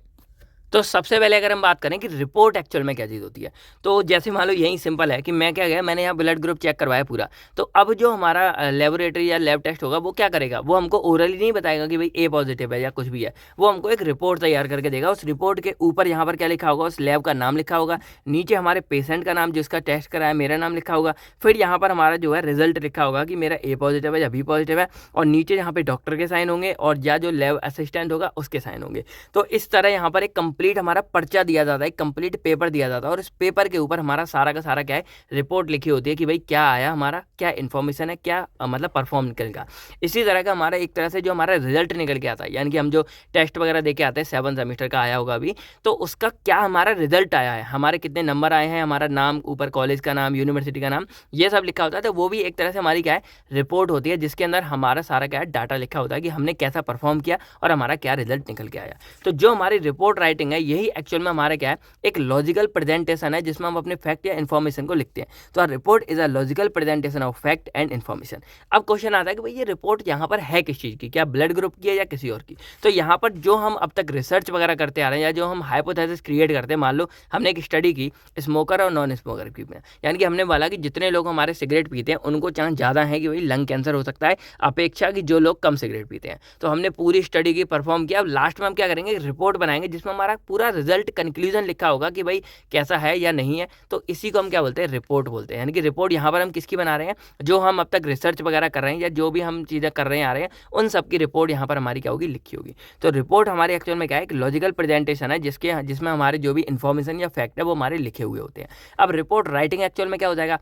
तो सबसे पहले अगर हम बात करें कि रिपोर्ट एक्चुअल में क्या चीज़ होती है, तो जैसे मान लो यही सिंपल है कि मैं क्या गया, मैंने यहाँ ब्लड ग्रुप चेक करवाया पूरा। तो अब जो हमारा लेबोरेटरी या लैब टेस्ट होगा वो क्या करेगा, वो हमको ओरली नहीं बताएगा कि भाई ए पॉजिटिव है या कुछ भी है, वो हमको एक रिपोर्ट तैयार करके देगा। उस रिपोर्ट के ऊपर यहाँ पर क्या लिखा होगा, उस लैब का नाम लिखा होगा, नीचे हमारे पेशेंट का नाम जिसका टेस्ट कराया, मेरा नाम लिखा होगा, फिर यहाँ पर हमारा जो है रिजल्ट लिखा होगा कि मेरा ए पॉजिटिव है या बी पॉजिटिव है, और नीचे यहाँ पे डॉक्टर के साइन होंगे और या जो लैब असिस्टेंट होगा उसके साइन होंगे। तो इस तरह यहाँ पर एक कंप्लीट हमारा पर्चा दिया जाता है, एक कंप्लीट पेपर दिया जाता है, और इस पेपर के ऊपर हमारा सारा का सारा क्या है, रिपोर्ट लिखी होती है कि भाई क्या आया, हमारा क्या इन्फॉर्मेशन है, क्या मतलब परफॉर्म निकलेगा। इसी तरह का हमारा एक तरह से जो हमारा रिजल्ट निकल के आता है, यानी कि हम जो टेस्ट वगैरह दे के आते हैं 7 सेमेस्टर का आया होगा अभी, तो उसका क्या हमारा रिजल्ट आया है, हमारे कितने नंबर आए हैं, हमारा नाम ऊपर कॉलेज का नाम, यूनिवर्सिटी का नाम, ये सब लिखा होता है। तो वो भी एक तरह से हमारी क्या है, रिपोर्ट होती है, जिसके अंदर हमारा सारा क्या है, डाटा लिखा होता है कि हमने कैसा परफॉर्म किया और हमारा क्या रिजल्ट निकल के आया। तो जो हमारी रिपोर्ट राइटिंग है, यही एक्चुअल में हमारा क्या है, एक लॉजिकल प्रेजेंटेशन है जिसमें हम अपने फैक्ट या इन्फॉर्मेशन को लिखते हैं। तो आ report is a logical presentation of fact and information. अब क्वेश्चन आता है कि भाई ये रिपोर्ट यहाँ पर है किस चीज़ की, क्या ब्लड ग्रुप की है या किसी और की। तो यहाँ पर जो हम अब तक रिसर्च वगैरह करते आ रहे हैं या जो हम हाइपोथेसिस क्रिएट करते हैं, मान लो हमने एक स्टडी की स्मोकर और नॉन स्मोकर की में, यानी कि हमने बोला कि जितने लोग हमारे सिगरेट पीते हैं उनको चांस ज़्यादा है कि भाई लंग कैंसर हो सकता है अपेक्षा कि जो लोग कम सिगरेट पीते हैं। तो हमने पूरी स्टडी की, परफॉर्म किया। अब लास्ट में हम क्या करेंगे, रिपोर्ट बनाएंगे जिसमें हमारा पूरा रिजल्ट कंक्लूजन लिखा होगा कि भाई कैसा है या नहीं है। तो इसी को हम क्या बोलते हैं, रिपोर्ट बोलते हैं। यानी कि रिपोर्ट यहाँ पर हम किसकी बना रहे हैं, जो हम अब तक रिसर्च वगैरह कर रहे हैं या जो भी हम चीज़ें कर रहे हैं आ रहे हैं, उन सब की रिपोर्ट यहाँ पर हमारी क्या होगी, लिखी होगी। तो रिपोर्ट हमारे एक्चुअल में क्या है, एक लॉजिकल प्रेजेंटेशन है जिसमें हमारे जो भी इन्फॉर्मेशन या फैक्ट है वो हमारे लिखे हुए होते हैं। अब रिपोर्ट राइटिंग एक्चुअल में क्या हो जाएगा,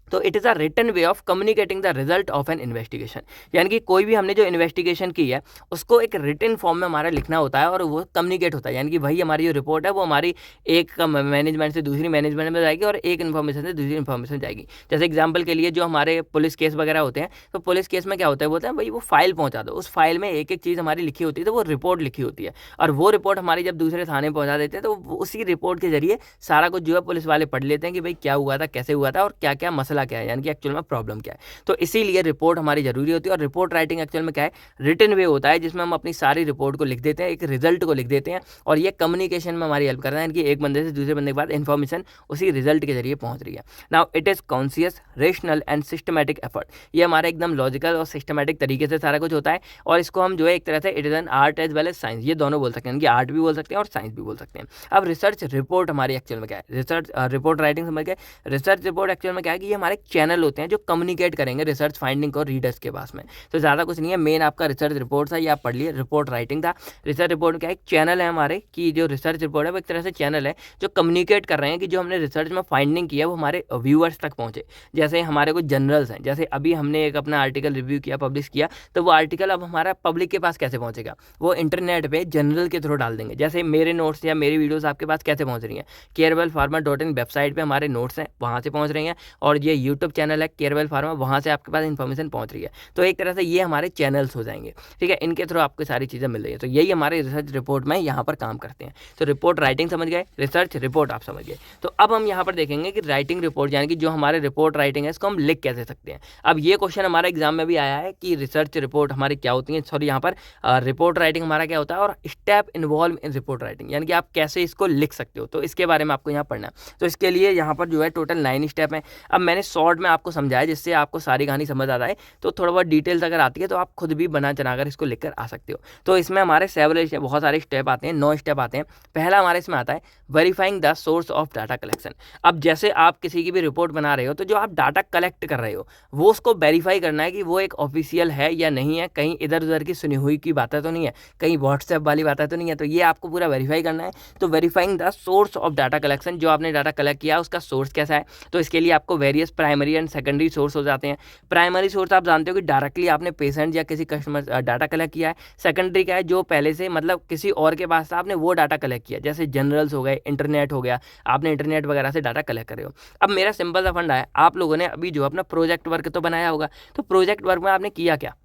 तो it is a written way of communicating the result of an investigation. यानी कि कोई भी हमने जो इन्वेस्टिगेशन की है उसको एक रिटन फॉर्म में हमारा लिखना होता है और वो कम्युनिकेट होता है। यानी कि वही हमारी जो रिपोर्ट है वो हमारी एक मैनेजमेंट से दूसरी मैनेजमेंट में जाएगी और एक इन्फॉर्मेशन से दूसरी इन्फॉर्मेशन जाएगी। जैसे एग्जाम्पल के लिए जो हमारे पुलिस केस वगैरह होते हैं, तो पुलिस केस में क्या होता है, बोलते हैं भाई वो फाइल पहुँचा दो, उस फाइल में एक एक चीज़ हमारी लिखी होती है, तो वो रिपोर्ट लिखी होती है। और वो रिपोर्ट हमारी जब दूसरे थाने पहुँचा देते हैं तो उसी रिपोर्ट के जरिए सारा कुछ जो है पुलिस वाले पढ़ लेते हैं कि भाई क्या हुआ था, कैसे हुआ था और क्या क्या मसला क्या है, यानी कि एक्चुअल प्रॉब्लम क्या है। तो इसीलिए रिपोर्ट हमारी जरूरी होती है। और रिपोर्ट राइटिंग एक्चुअल में क्या है, रिटन वे होता है जिसमें हम अपनी सारी रिपोर्ट को लिख देते हैं, एक रिजल्ट को लिख देते हैं, और ये कम्युनिकेशन में हमारी हेल्प करता है कि एक बंदे से दूसरे बंदे के बाद इन्फॉर्मेशन उसी रिजल्ट के जरिए पहुंच रही है। Now it is conscious, rational and systematic effort. ये हमारा एकदम लॉजिकल और सिस्टमैटिक तरीके से सारा कुछ होता है। और इसको हम जो है एक तरह से it is an art as well as science, ये दोनों बोल सकते हैं, आर्ट भी बोल सकते हैं और साइंस भी बोल सकते हैं। अब रिसर्च रिपोर्ट हमारी एक्चुअल में क्या है, रिसर्च रिपोर्ट राइटिंग समझ गए। रिसर्च रिपोर्ट एक्चुअल में क्या है कि ये हमारे चैनल होते हैं जो कम्युनिकेट करेंगे रिसर्च फाइंडिंग को रीडर्स के पास में। तो ज़्यादा कुछ नहीं है, मेन आपका रिसर्च रिपोर्ट था, ये आप पढ़ लिए। रिपोर्ट राइटिंग था। रिसर्च रिपोर्ट क्या एक चैनल है हमारे, कि जो रिसर्च रिपोर्ट है वो एक तरह से चैनल है जो कम्युनिकेट कर रहे हैं कि जो हमने रिसर्च में फाइंडिंग किया वो हमारे व्यूअर्स तक पहुंचे। जैसे हमारे कुछ जनरल्स हैं, जैसे अभी हमने एक अपना आर्टिकल रिव्यू किया, पब्लिश किया, तो वो आर्टिकल अब हमारा पब्लिक के पास कैसे पहुंचेगा, वो इंटरनेट पे जनरल के थ्रू डाल देंगे। जैसे मेरे नोट्स या मेरी वीडियोस आपके पास कैसे पहुंच रही हैं, carevelpharma.in वेबसाइट पे हमारे नोट्स हैं, वहाँ से पहुँच रही हैं। और ये यूट्यूब चैनल है केयरवेल फार्मा, वहाँ से आपके पास इन्फॉर्मेशन पहुंच रही है। तो एक तरह से ये हमारे चैनल्स हो जाएंगे, ठीक है, इनके थ्रू आपको सारी चीज़ें मिल रही है। तो यही हमारे रिसर्च रिपोर्ट में यहाँ पर काम करते हैं। तो रिपोर्ट राइटिंग समझ गए, रिसर्च रिपोर्ट आप समझ गए। तो अब हम यहाँ पर देखेंगे कि राइटिंग रिपोर्ट, यानी कि जो हमारे रिपोर्ट राइटिंग है, इसको हम लिख कैसे सकते हैं। अब ये क्वेश्चन हमारे एग्जाम में भी आया है कि रिसर्च रिपोर्ट हमारी क्या होती है, सॉरी यहाँ पर रिपोर्ट राइटिंग हमारा क्या होता है और step involve in report writing, यानी कि आप कैसे इसको लिख सकते हो। तो इसके बारे में आपको यहाँ पढ़ना है। तो इसके लिए यहाँ पर जो है टोटल 9 स्टेप है। अब मैंने शॉर्ट में आपको समझाया जिससे आपको सारी कहानी समझ आता है। तो थोड़ा बहुत डिटेल्स अगर आती है तो आप खुद भी बना चनाकर इसको लिखकर आ सकते हो। तो इसमें हमारे सेवरल बहुत सारे स्टेप आते हैं, 9 स्टेप आते हैं। पहला हमारे इसमें आता है verifying the source of data collection. अब जैसे आप किसी की भी रिपोर्ट बना रहे हो तो जो आप डाटा कलेक्ट कर रहे हो वो उसको वेरीफाई करना है कि वो एक ऑफिशियल है या नहीं है, कहीं इधर उधर की सुनी हुई की बातें तो नहीं है, कहीं व्हाट्सएप वाली बातें तो नहीं है। तो ये आपको पूरा वेरीफाई करना है। तो verifying the source of data collection, जो आपने डाटा कलेक्ट किया उसका सोर्स कैसा है। तो इसके लिए आपको various primary and secondary source हो जाते हैं। प्राइमरी सोर्स आप जानते हो कि डायरेक्टली आपने पेशेंट या किसी कस्टमर डाटा कलेक्ट किया है। सेकेंडरी क्या है, जो पहले से मतलब किसी और के पास था आपने वो डाटा कलेक्ट किया, जैसे जनरल्स हो गए, इंटरनेट हो गया, आपने इंटरनेट वगैरह से डाटा कलेक्ट कर रहे हो। अब मेरा सिंपल सा फंडा है, आप लोगों ने अभी जो अपना प्रोजेक्ट वर्क तो बनाया होगा, तो प्रोजेक्ट वर्क में आपने किया क्या,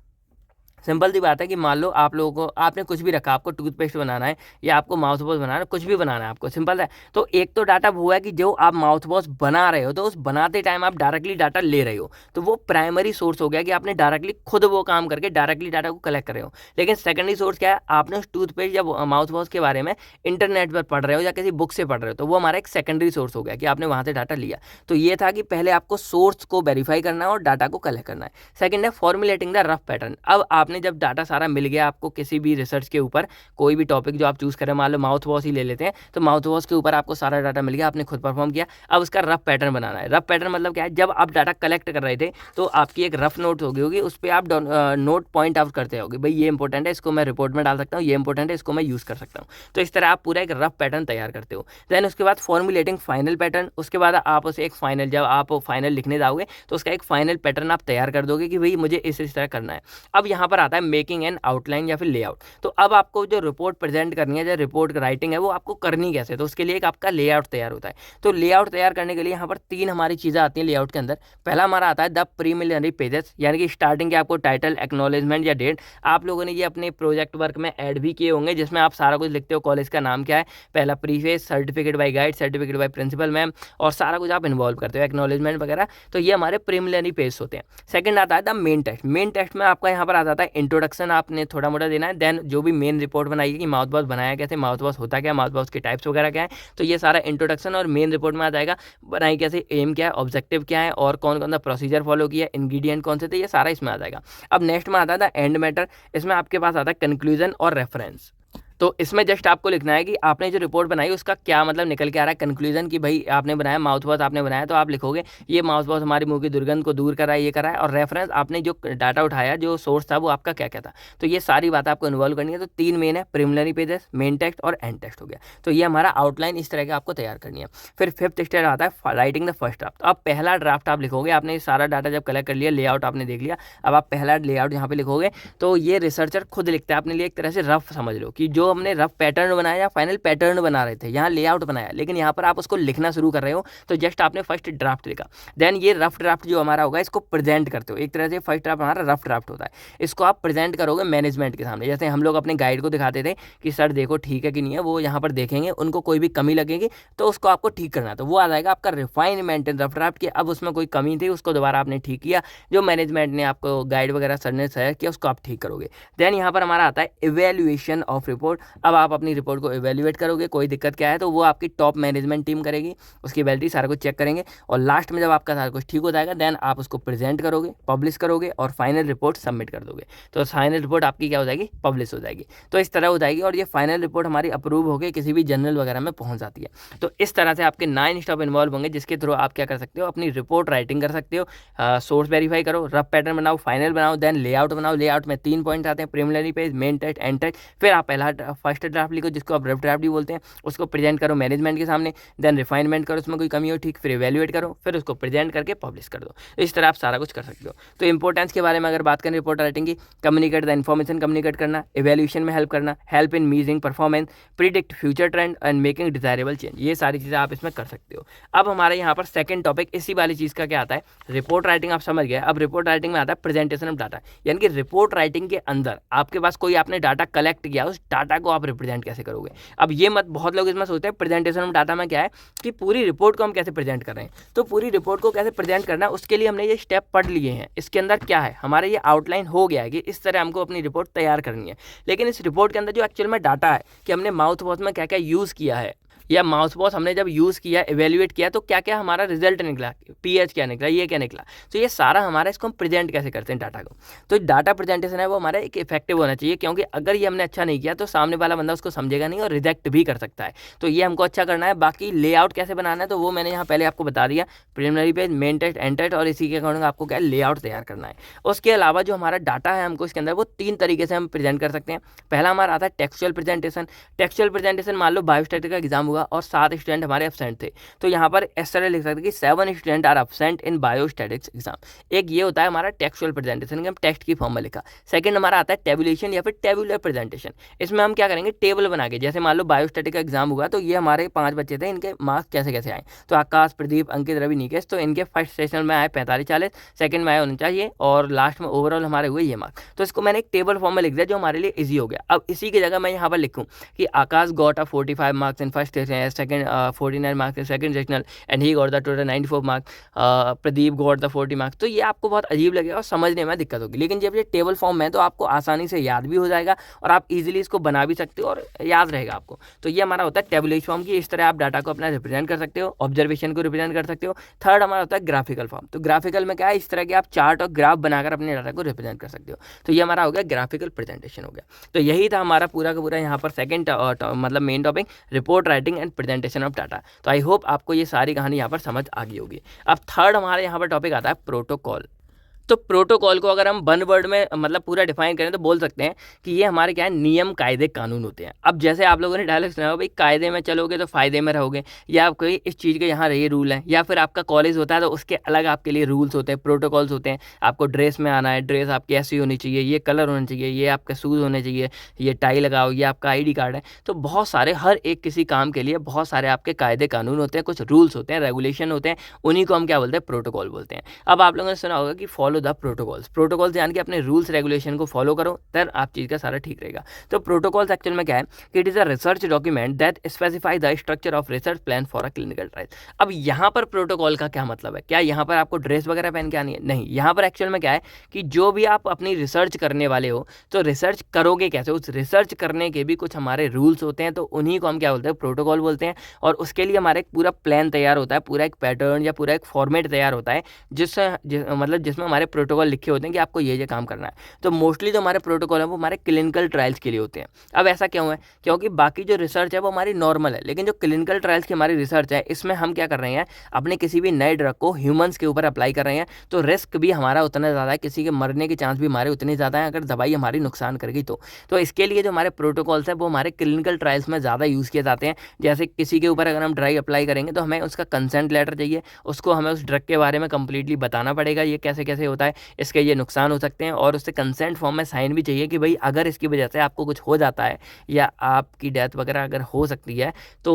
सिंपल सी बात है कि मान लो आप लोगों को आपने कुछ भी रखा, आपको टूथपेस्ट बनाना है या आपको माउथ वॉश बनाना है, कुछ भी बनाना है आपको, सिंपल है। तो एक तो डाटा वो है कि जो आप माउथ वॉश बना रहे हो तो उस बनाते टाइम आप डायरेक्टली डाटा ले रहे हो, तो वो प्राइमरी सोर्स हो गया कि आपने डायरेक्टली खुद वो काम करके डायरेक्टली डाटा को कलेक्ट कर रहे हो। लेकिन सेकेंडरी सोर्स क्या है, आपने उस टूथपेस्ट या माउथ वॉश के बारे में इंटरनेट पर पढ़ रहे हो या किसी बुक से पढ़ रहे हो, तो वो हमारा एक सेकेंडरी सोर्स हो गया कि आपने वहाँ से डाटा लिया। तो ये था कि पहले आपको सोर्स को वेरीफाई करना है और डाटा को कलेक्ट करना है। सेकंड है फॉर्मुलेटिंग द रफ पैटर्न। अब आपने जब डाटा सारा मिल गया आपको किसी भी रिसर्च के ऊपर, कोई भी टॉपिक जो आप चूज करें, मान लो माउथ वॉश ही ले लेते हैं, तो माउथ वॉश के ऊपर आपको सारा डाटा मिल गया, आपने खुद परफॉर्म किया। अब उसका रफ पैटर्न बनाना है। रफ पैटर्न मतलब क्या है, जब आप डाटा कलेक्ट कर रहे थे तो आपकी एक रफ नोट होगी, उस पर आप नोट पॉइंट आउट करते होगे, भाई ये इंपॉर्टेंट है, इसको मैं रिपोर्ट में डाल सकता हूँ, ये इंपॉर्टेंट है, इसको मैं यूज कर सकता हूँ। तो इस तरह आप पूरा एक रफ पैटर्न तैयार करते हो। देन उसके बाद फॉर्मुलेटिंग फाइनल पैटर्न, उसके बाद आप उसे एक फाइनल, जब आप फाइनल लिखने जाओगे तो उसका एक फाइनल पैटर्न आप तैयार कर दोगे कि भाई मुझे इस तरह करना है। अब यहाँ पर आता है मेकिंग एन आउटलाइन या फिर लेआउट। तो अब आपको जो रिपोर्ट प्रेजेंट करनी है, जो रिपोर्ट राइटिंग है, वो आपको करनी कैसे, तो उसके लिए एक आपका लेआउट तैयार होता है। तो लेआउट तैयार करने के लिए यहाँ पर तीन हमारी चीज़ें आती हैं लेआउट के अंदर। पहला हमारा आता है द प्रीलिमिनरी पेजेस, यानी कि स्टार्टिंग के आपको टाइटल, एक्नॉलेजमेंट या डेट। आप लोगों ने ये अपने प्रोजेक्ट वर्क में ऐड भी किए होंगे, जिसमें आप सारा कुछ लिखते हो, कॉलेज का नाम क्या है, पहला preface, certificate by guide, certificate by principal ma'am, और सारा कुछ आप इन्वॉल्व करते हो, एक्नॉलेजमेंट वगैरह। तो ये हमारे प्रीलिमिनरी पेज होते हैं। सेकंड आता है the main text. Main text में आपका यहाँ पर आ जाता है इंट्रोडक्शन, आपने थोड़ा मोटा देना है। देन जो भी मेन रिपोर्ट बनाई कि माउथ वॉश बनाया कैसे, माउथ वॉश होता क्या, माउथ वॉश के टाइप्स वगैरह क्या है, तो ये सारा इंट्रोडक्शन और मेन रिपोर्ट में आ जाएगा। बनाई कैसे, एम क्या है, ऑब्जेक्टिव क्या है, और कौन कौन सा प्रोसीजर फॉलो किया, इंग्रेडिएंट कौन से थे, ये सारा इसमें आ जाएगा। अब नेक्स्ट में आता है द एंड मैटर। इसमें आपके पास आता है कंक्लूजन और रेफरेंस। तो इसमें जस्ट आपको लिखना है कि आपने जो रिपोर्ट बनाई उसका क्या मतलब निकल के आ रहा है। कंक्लूजन कि भाई आपने बनाया माउथ वॉश, आपने बनाया तो आप लिखोगे ये माउथ वॉश हमारी मुंह की दुर्गंध को दूर कर रहा है, ये कर रहा है। और रेफरेंस, आपने जो डाटा उठाया, जो सोर्स था वो आपका क्या क्या था, तो ये सारी बात आपको इन्वॉल्व करनी है। तो तीन मेन है, प्रीलिमिनरी पेजेस, मेन टेक्स्ट और एंड टेक्स्ट हो गया। तो ये हमारा आउटलाइन इस तरह के आपको तैयार करनी है। फिर फिफ्थ स्टेप आता है राइटिंग द फर्स्ट ड्राफ्ट। अब पहला ड्राफ्ट आप लिखोगे, आपने सारा डाटा जब कलेक्ट कर लिया, लेआउट आपने देख लिया, अब आप पहला लेआउट यहाँ पे लिखोगे। तो ये रिसर्चर खुद लिखता है अपने लिए, एक तरह से रफ समझ लो कि जो हमने रफ पैटर्न बनाया या फाइनल पैटर्न बना रहे थे, यहाँ लेआउट बनाया, लेकिन यहाँ पर आप उसको लिखना शुरू कर रहे हो, तो जस्ट आपने फर्स्ट ड्राफ्ट लिखा। देन ये रफ ड्राफ्ट जो हमारा होगा, इसको प्रेजेंट करते हो। एक तरह से फर्स्ट ड्राफ्ट हमारा रफ ड्राफ्ट होता है, इसको आप प्रेजेंट करोगे मैनेजमेंट के सामने। जैसे हम लोग अपने गाइड को दिखाते थे कि सर देखो ठीक है कि नहीं है, वो यहाँ पर देखेंगे, उनको कोई भी कमी लगेगी तो उसको आपको ठीक करना है, तो वो आ जाएगा आपका रिफाइनमेंट रफ ड्राफ्ट की। अब उसमें कोई कमी थी, उसको दोबारा आपने ठीक किया, जो मैनेजमेंट ने आपको गाइड वगैरह सर ने सजेस्ट किया, उसको आप ठीक करोगे। देन यहाँ पर हमारा आता है इवेल्युएशन ऑफ रिपोर्ट। अब आप अपनी रिपोर्ट को इवेल्युएट करोगे, कोई दिक्कत क्या है तो वो आपकी टॉप मैनेजमेंट टीम करेगी, उसकी वैलिडिटी सारा कुछ चेक करेंगे, और लास्ट में जब आपका सारा कुछ ठीक हो जाएगा, देन आप उसको प्रेजेंट करोगे, पब्लिश करोगे और फाइनल रिपोर्ट सबमिट कर दोगे। तो फाइनल रिपोर्ट आपकी क्या हो जाएगी, पब्लिश हो जाएगी। तो इस तरह हो जाएगी, और ये फाइनल रिपोर्ट हमारी अप्रूव होकर किसी भी जर्नल वगैरह में पहुंच जाती है। तो इस तरह से आपके 9 स्टेप इन्वॉल्व होंगे, जिसके थ्रू आप क्या कर सकते हो, अपनी रिपोर्ट राइटिंग कर सकते हो। सोर्स वेरीफाई करो, रफ पैटर्न बनाओ, फाइनल बनाओ, देन लेआउट बनाओ। लेआउट में 3 पॉइंट आते हैं, preliminary page, main text, and text. फिर आप पहला फर्स्ट ड्राफ्ट लिखो, जिसको आप रफ ड्राफ्ट भी बोलते हैं, उसको प्रेजेंट करो मैनेजमेंट के सामने। देन रिफाइनमेंट करो, उसमें कोई कमी हो ठीक, फिर इवेल्युएट करो, फिर उसको प्रेजेंट करके पब्लिश कर दो। तो इस तरह आप सारा कुछ कर सकते हो। तो इंपॉर्टेंस के बारे में अगर बात करें रिपोर्ट राइटिंग की, कम्युनिकेट द इन्फॉर्मेशन, कम्युनिकेट करना, इवेल्यूशन में हेल्प करना, help in measuring performance, predict future trend and making desirable change, ये सारी चीज़ें आप इसमें कर सकते हो। अब हमारे यहाँ पर सेकंड टॉपिक इसी वाली चीज़ का क्या आता है, रिपोर्ट राइटिंग आप समझ गए। अब रिपोर्ट राइटिंग में आता है प्रेजेंटेशन ऑफ डाटा, यानी कि रिपोर्ट राइटिंग के अंदर आपके पास कोई आपने डाटा कलेक्ट किया, उस डाटा को आप रिप्रेजेंट कैसे करोगे। अब ये मत बहुत लोग इसमें सोचते हैं प्रेजेंटेशन ऑफ डाटा में क्या है कि पूरी रिपोर्ट को हम कैसे प्रेजेंट कर रहे हैं। तो पूरी रिपोर्ट को कैसे प्रेजेंट करना है, उसके लिए हमने ये स्टेप पढ़ लिए हैं। इसके अंदर क्या है, हमारे ये आउटलाइन हो गया है कि इस तरह हमको अपनी रिपोर्ट तैयार करनी है। लेकिन इस रिपोर्ट के अंदर जो एक्चुअल में डाटा है कि हमने माउथ वॉश में क्या क्या यूज़ किया है, या माउथ वॉश हमने जब यूज़ किया, इवेल्युएट किया, तो क्या क्या हमारा रिजल्ट निकला, पीएच क्या निकला, ये क्या निकला, तो ये सारा हमारा, इसको हम प्रेजेंट कैसे करते हैं डाटा को। तो डाटा प्रेजेंटेशन है वो हमारा एक इफेक्टिव होना चाहिए, क्योंकि अगर ये हमने अच्छा नहीं किया तो सामने वाला बंदा उसको समझेगा नहीं और रिजेक्ट भी कर सकता है। तो ये हमको अच्छा करना है। बाकी लेआउट कैसे बनाना है तो वो मैंने यहाँ पहले आपको बता दिया, preliminary page, main text, and text, और इसी के अकॉर्डिंग आपको क्या लेआउट तैयार करना है। उसके अलावा जो हमारा डाटा है हमको इसके अंदर वो 3 तरीके से हम प्रेजेंट कर सकते हैं। पहला हमारा आता है टेक्सचुअल प्रेजेंटेशन। टेक्सचुअल प्रेजेंटेशन मान लो बायोस्टैटिक्स का एग्जाम हुआ और 7 स्टूडेंट हमारे एब्सेंट थे, तो यहाँ पर इस तरह लिख सकते हैं कि 7 student are absent in biostatistics exam. एक ये होता है हमारा टेक्सुअल प्रेजेंटेशन कि हम टेक्स्ट की फॉर्म में लिखा। सेकंड हमारा आता है टेबुलेशन या फिर टेबुलर प्रेजेंटेशन। इसमें हम क्या करेंगे, टेबल बना के, जैसे मान लो बायोस्टैटिक का एग्जाम हुआ तो ये हमारे 5 बच्चे थे, इनके मार्क्स कैसे कैसे आए, तो आकाश, प्रदीप, अंकित, रवि, निकेश, तो इनके फर्स्ट सेशन में आए 45-40, सेकंड में आए 49 और लास्ट में ओवरऑल हमारे हुए ये मार्क्स। तो इसको मैंने एक टेबल फॉर्म में लिख दिया जो हमारे लिए ईजी हो गया। अब इसी की जगह मैं यहाँ पर लिखूँ कि Akash got a 45 marks in first session, second 49 marks in second sessional and he got the total 94 marks, Pradeep got the 40 marks, तो ये आपको बहुत अजीब लगेगा और समझने में दिक्कत होगी। लेकिन जब ये टेबल फॉर्म में है तो आपको आसानी से याद भी हो जाएगा और आप इजीली इसको बना भी सकते हो और याद रहेगा आपको। तो ये हमारा होता है टेबुलेशन फॉर्म की, इस तरह आप डाटा को अपना रिप्रेजेंट कर सकते हो, ऑब्जर्वेशन को रिप्रेजेंट कर सकते हो। थर्ड हमारा होता है ग्राफिकल फॉर्म। तो ग्राफिकल में क्या है, इस तरह के आप चार्ट और ग्राफ बनाकर अपने डाटा को रिप्रेजेंट कर सकते हो। तो ये हमारा हो गया ग्राफिकल प्रेजेंटेशन हो गया। तो यही था हमारा पूरा का पूरा यहाँ पर सेकंड मतलब main topic, report writing and presentation of data. तो आई होप आपको ये सारी कहानी यहाँ पर समझ आ गई होगी। अब थर्ड हमारे यहाँ पर टॉपिक आता है प्रोटोकॉल। तो प्रोटोकॉल को अगर हम वन वर्ड में मतलब पूरा डिफाइन करें तो बोल सकते हैं कि ये हमारे क्या है, नियम कायदे कानून होते हैं। अब जैसे आप लोगों ने डायलॉग सुना हो, भाई कायदे में चलोगे तो फ़ायदे में रहोगे, या कोई इस चीज़ के यहाँ ये रूल है, या फिर आपका कॉलेज होता है तो उसके अलग आपके लिए रूल्स होते हैं, प्रोटोकॉल्स होते हैं। आपको ड्रेस में आना है, ड्रेस आपकी ऐसी होनी चाहिए, ये कलर होना चाहिए, ये आपके शूज़ होने चाहिए, ये टाई लगाओ, ये आपका ID कार्ड है। तो बहुत सारे, हर एक किसी काम के लिए बहुत सारे आपके कायदे कानून होते हैं, कुछ रूल्स होते हैं, रेगुलेशन होते हैं, उन्हीं को हम क्या बोलते हैं, प्रोटोकॉल बोलते हैं। अब आप लोगों ने सुना होगा कि फॉलो द प्रोटोकॉल्स। प्रोटोकॉल्स यानी कि अपने रूल्स रेगुलेशन को फॉलो करो, तब आप चीज़ का सारा ठीक रहेगा। तो प्रोटोकॉल्स एक्चुअल में क्या है कि it is a research document that specify the structure of research plan for a clinical trial. अब यहाँ पर प्रोटोकॉल का क्या मतलब है, क्या यहाँ पर आपको ड्रेस वगैरह पहन के आनी है? नहीं, यहाँ पर एक्चुअल में क्या है कि जो भी आप अपनी रिसर्च करने वाले हो तो रिसर्च करोगे कैसे, उस रिसर्च करने के भी कुछ हमारे रूल्स होते हैं, तो उन्हीं को हम क्या बोलते हैं, प्रोटोकॉल बोलते हैं। और उसके लिए हमारा एक पूरा प्लान तैयार होता है, पूरा एक पैटर्न या पूरा एक फॉर्मेट तैयार होता है मतलब जिसमें हमारे प्रोटोकॉल लिखे होते हैं कि आपको ये काम करना है। तो मोस्टली जो हमारे प्रोटोकॉल है वो हमारे क्लिनिकल ट्रायल्स के लिए होते हैं। अब ऐसा क्यों है, क्योंकि बाकी जो रिसर्च है वो हमारी नॉर्मल है, लेकिन जो क्लिनिकल ट्रायल्स की हमारी रिसर्च है इसमें हम क्या कर रहे हैं, अपने किसी भी नए ड्रग को ह्यूमंस के ऊपर अप्लाई कर रहे हैं। तो रिस्क भी हमारा उतना ज़्यादा है, किसी के मरने के चांस भी हमारे उतने ज़्यादा हैं अगर दवाई हमारी नुकसान करेगी तो इसके लिए जो हमारे प्रोटोकॉल्स हैं वो हमारे क्लिनिकल ट्रायल्स में ज़्यादा यूज़ किए जाते हैं। जैसे किसी के ऊपर अगर हम ड्रग अप्लाई करेंगे तो हमें उसका कंसेंट लेटर चाहिए, उसको हमें उस ड्रग के बारे में कंप्लीटली बताना पड़ेगा, ये कैसे कैसे होता है, इसके ये नुकसान हो सकते हैं, और उससे कंसेंट फॉर्म में साइन भी चाहिए कि भाई अगर इसकी वजह से आपको कुछ हो जाता है या आपकी डेथ वगैरह अगर हो सकती है तो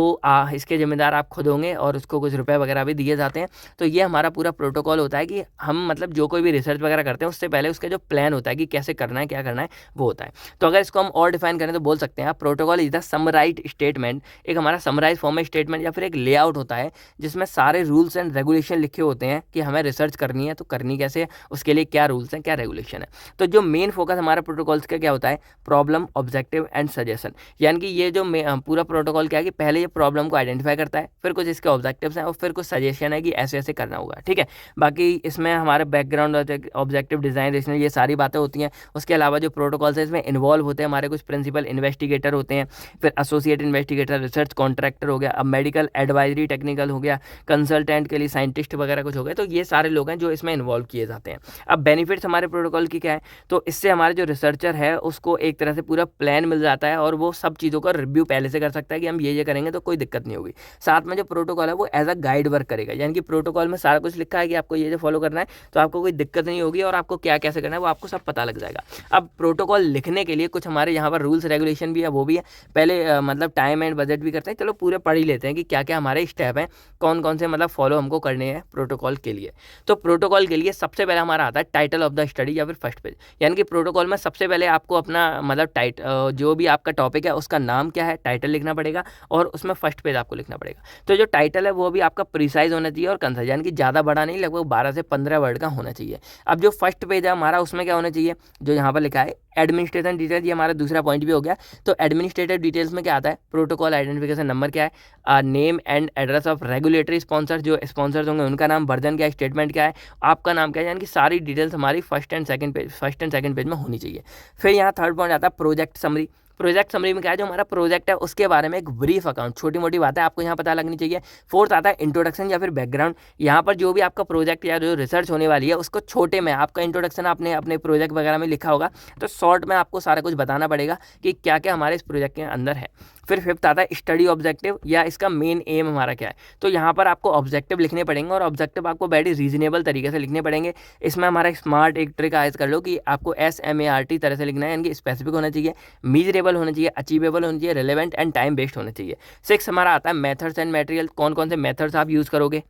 इसके जिम्मेदार आप खुद होंगे, और उसको कुछ रुपए वगैरह भी दिए जाते हैं। तो ये हमारा पूरा प्रोटोकॉल होता है कि हम मतलब जो कोई भी रिसर्च वगैरह करते हैं उससे पहले उसका जो प्लान होता है कि कैसे करना है, क्या करना है, वो होता है। तो अगर इसको हम और डिफाइन करें तो बोल सकते हैं protocol is the summarised statement, एक हमारा समराइज फॉर्म में स्टेटमेंट या फिर एक लेआउट होता है जिसमें सारे रूल्स एंड रेगुलेशन लिखे होते हैं कि हमें रिसर्च करनी है तो करनी कैसे है, उसके लिए क्या रूल्स हैं, क्या रेगुलेशन है। तो जो मेन फोकस हमारा प्रोटोकॉल्स का क्या होता है, प्रॉब्लम, ऑब्जेक्टिव एंड सजेशन। यानी कि ये जो पूरा प्रोटोकॉल क्या है कि पहले ये प्रॉब्लम को आइडेंटिफाई करता है, फिर कुछ इसके ऑब्जेक्टिव्स हैं और फिर कुछ सजेशन है कि ऐसे ऐसे करना होगा, ठीक है। बाकी इसमें हमारे बैकग्राउंड, ऑब्जेक्टिव, डिजाइन, रेशनल, ये सारी बातें होती हैं। उसके अलावा जो प्रोटोकॉल्स है इसमें इन्वॉल्व होते हैं हमारे कुछ प्रिंसिपल इन्वेस्टिगेटर होते हैं, फिर एसोसिएट इन्वेस्टिगेटर, रिसर्च कॉन्ट्रैक्टर हो गया, अब मेडिकल एडवाइजरी टेक्निकल हो गया, कंसल्टेंट के लिए साइंटिस्ट वगैरह कुछ हो गए। तो ये सारे लोग हैं जो इसमें इन्वॉल्व किए जाते हैं। अब बेनिफिट्स हमारे प्रोटोकॉल की क्या है, तो इससे हमारे जो रिसर्चर है उसको एक तरह से पूरा प्लान मिल जाता है और वो सब चीज़ों का रिव्यू पहले से कर सकता है कि हम ये करेंगे तो कोई दिक्कत नहीं होगी। साथ में जो प्रोटोकॉल है वो एज अ गाइड वर्क करेगा, यानी कि प्रोटोकॉल में सारा कुछ लिखा है कि आपको ये फॉलो करना है तो आपको कोई दिक्कत नहीं होगी और आपको क्या कैसे करना है वो आपको सब पता लग जाएगा। अब प्रोटोकॉल लिखने के लिए कुछ हमारे यहाँ पर रूल्स रेगुलेशन भी है, वो भी है। पहले मतलब टाइम एंड बजट भी करते हैं, चलो पूरे पढ़ ही लेते हैं कि क्या क्या हमारे स्टेप हैं, कौन कौन से मतलब फॉलो हमको करने हैं प्रोटोकॉल के लिए। तो प्रोटोकॉल के लिए सबसे पहले हमारा आता है टाइटल ऑफ द स्टडी या फिर फर्स्ट पेज, यानी कि प्रोटोकॉल में सबसे पहले आपको अपना मतलब जो भी आपका टॉपिक है उसका नाम क्या है, टाइटल लिखना पड़ेगा और उसमें फर्स्ट पेज आपको लिखना पड़ेगा। तो जो टाइटल है वो भी आपका प्रिसाइज होना चाहिए और कंसाइज, यानी कि ज़्यादा बड़ा नहीं, लगभग 12 से 15 वर्ड का होना चाहिए। अब जो फर्स्ट पेज है हमारा उसमें क्या होना चाहिए, जो यहाँ पर लिखा है एडमिनिस्ट्रेशन डिटेल्स, ये हमारा दूसरा पॉइंट भी हो गया। तो एडमिनिस्ट्रेटिव डिटेल्स में क्या आता है, प्रोटोकॉल आइडेंटिफिकेशन नंबर क्या है, name and address of regulatory sponsor, जो स्पॉन्सर्स होंगे उनका नाम, वर्जन क्या है, स्टेटमेंट क्या है, आपका नाम क्या है, यानी कि सारी डिटेल्स हमारी फर्स्ट एंड सेकंड पेज में होनी चाहिए। फिर यहाँ थर्ड पॉइंट आता है प्रोजेक्ट समरी। प्रोजेक्ट समरी में क्या है, जो हमारा प्रोजेक्ट है उसके बारे में एक ब्रीफ अकाउंट, छोटी मोटी बातें आपको यहाँ पता लगनी चाहिए। फोर्थ आता है इंट्रोडक्शन या फिर बैकग्राउंड। यहाँ पर जो भी आपका प्रोजेक्ट या जो रिसर्च होने वाली है उसको छोटे में, आपका इंट्रोडक्शन आपने अपने प्रोजेक्ट वगैरह में लिखा होगा, तो शॉर्ट में आपको सारा कुछ बताना पड़ेगा कि क्या क्या हमारे इस प्रोजेक्ट के अंदर है। फिर फिफ्थ आता है स्टडी ऑब्जेक्टिव या इसका मेन एम हमारा क्या है। तो यहाँ पर आपको ऑब्जेक्टिव लिखने पड़ेंगे और ऑब्जेक्टिव आपको वेरी रीजनेबल तरीके से लिखने पड़ेंगे। इसमें हमारा स्मार्ट एक ट्रिक आयज कर लो कि आपको SMART तरह से लिखना है, यानी कि स्पेसिफिक होना चाहिए, मीजरेबल होना चाहिए, अचीवेबल होना चाहिए, रिलेवेंट एंड टाइम बेस्ड होना चाहिए। सिक्स हमारा आता है मेथड्स एंड मटेरियल, कौन कौन से मेथड्स आप यूज़ करोगे।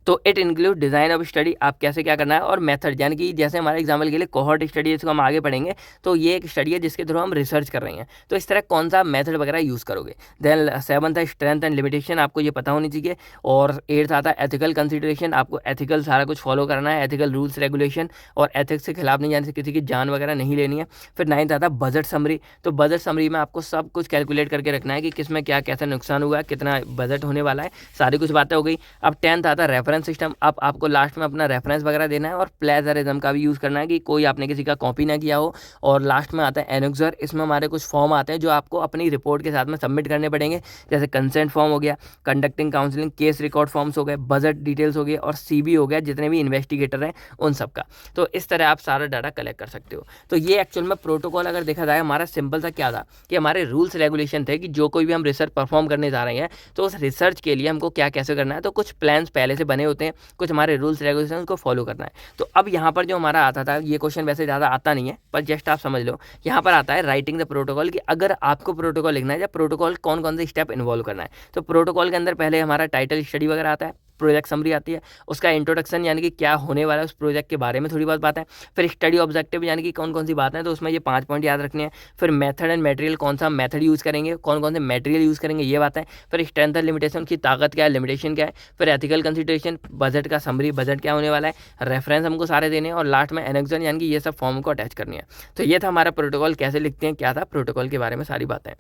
तो it include design of study, आप कैसे क्या करना है, और मेथड, यानी कि जैसे हमारे एग्जाम्पल के लिए कोहॉर्ट स्टडी, इसको हम आगे पढ़ेंगे, तो ये एक स्टडी है जिसके थ्रू हम रिसर्च कर रहे हैं, तो इस तरह कौन सा मेथड वगैरह यूज़ करोगे। देन सेवंथ है स्ट्रेंथ एंड लिमिटेशन, आपको ये पता होनी चाहिए। और एट्थ आता है एथिकल कंसिडरेशन, आपको एथिकल सारा कुछ फॉलो करना है, एथिकल रूल्स रेगुलेशन, और एथिक्स के खिलाफ नहीं जाने से किसी की जान वगैरह नहीं लेनी है। फिर नाइन्थ आता है बजट समरी, तो बजट समरी में आपको सब कुछ कैलकुलेट करके रखना है कि किसमें क्या कैसा नुकसान हुआ है, कितना बजट होने वाला है, सारी कुछ बातें हो गई। अब टेंथ आता है रेफरेंस सिस्टम, आपको लास्ट में अपना रेफरेंस वगैरह देना है, और प्लेजरिज्म का भी यूज़ करना है कि कोई आपने किसी का कॉपी ना किया हो। और लास्ट में आता है एनेक्सर, इसमें हमारे कुछ फॉर्म आते हैं जो आपको अपनी रिपोर्ट के साथ में सबमिट करने पड़ेंगे, जैसे कंसेंट फॉर्म हो गया, conducting counselling, case record forms हो गए, बजट डिटेल्स हो गए, और CB हो गया, जितने भी इन्वेस्टिगेटर हैं उन सब का। तो इस तरह आप सारा डाटा कलेक्ट कर सकते हो। तो ये एक्चुअल में प्रोटोकॉल अगर देखा जाए हमारा सिंपल सा क्या था कि हमारे रूल्स रेगुलेशन थे कि जो कोई भी हम रिसर्च परफॉर्म करने जा रहे हैं तो उस रिसर्च के लिए हमको क्या कैसे करना है, तो कुछ प्लान्स पहले से बने होते हैं, कुछ हमारे रूल्स रेगुलेशन को फॉलो करना है। तो अब यहाँ पर जो हमारा आता था, ये क्वेश्चन वैसे ज़्यादा आता नहीं है पर जस्ट आप समझ लो, यहाँ पर आता है राइटिंग द प्रोटोकॉल, कि अगर आपको प्रोटोकॉल लिखना है या प्रोटोकॉल कौन कौन से स्टेप इन्वॉल्व करना है। तो प्रोटोकॉल के अंदर पहले हमारा टाइटल स्टडी वगैरह आता है, प्रोजेक्ट समरी आती है, उसका इंट्रोडक्शन यानी कि क्या होने वाला है उस प्रोजेक्ट के बारे में थोड़ी बहुत बात है। फिर स्टडी ऑब्जेक्टिव यानी कि कौन कौन सी बातें हैं, तो उसमें ये 5 पॉइंट याद रखने हैं। फिर मेथड एंड मटेरियल, कौन सा मेथड यूज़ करेंगे, कौन कौन से मटेरियल यूज़ करेंगे, ये बात है। फिर स्ट्रेंथ एंड लिमिटेशन की ताकत क्या है, लिमिटेशन क्या है। फिर एथिकल कंसिडरेशन, बजट का समरी, बजट क्या होने वाला है, रेफरेंस हमको सारे देने हैं, और लास्ट में एनेक्सर यानी कि ये सब फॉर्म को अटैच करनी है। तो ये था हमारा प्रोटोकॉल कैसे लिखते हैं, क्या था प्रोटोकॉल के बारे में सारी बातें।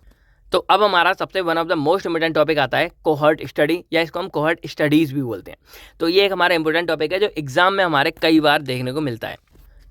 तो अब हमारा सबसे one of the most important topic आता है कोहॉर्ट स्टडी, या इसको हम कोहॉर्ट स्टडीज़ भी बोलते हैं। तो ये एक हमारा इंपोर्टेंट टॉपिक है जो एग्जाम में हमारे कई बार देखने को मिलता है।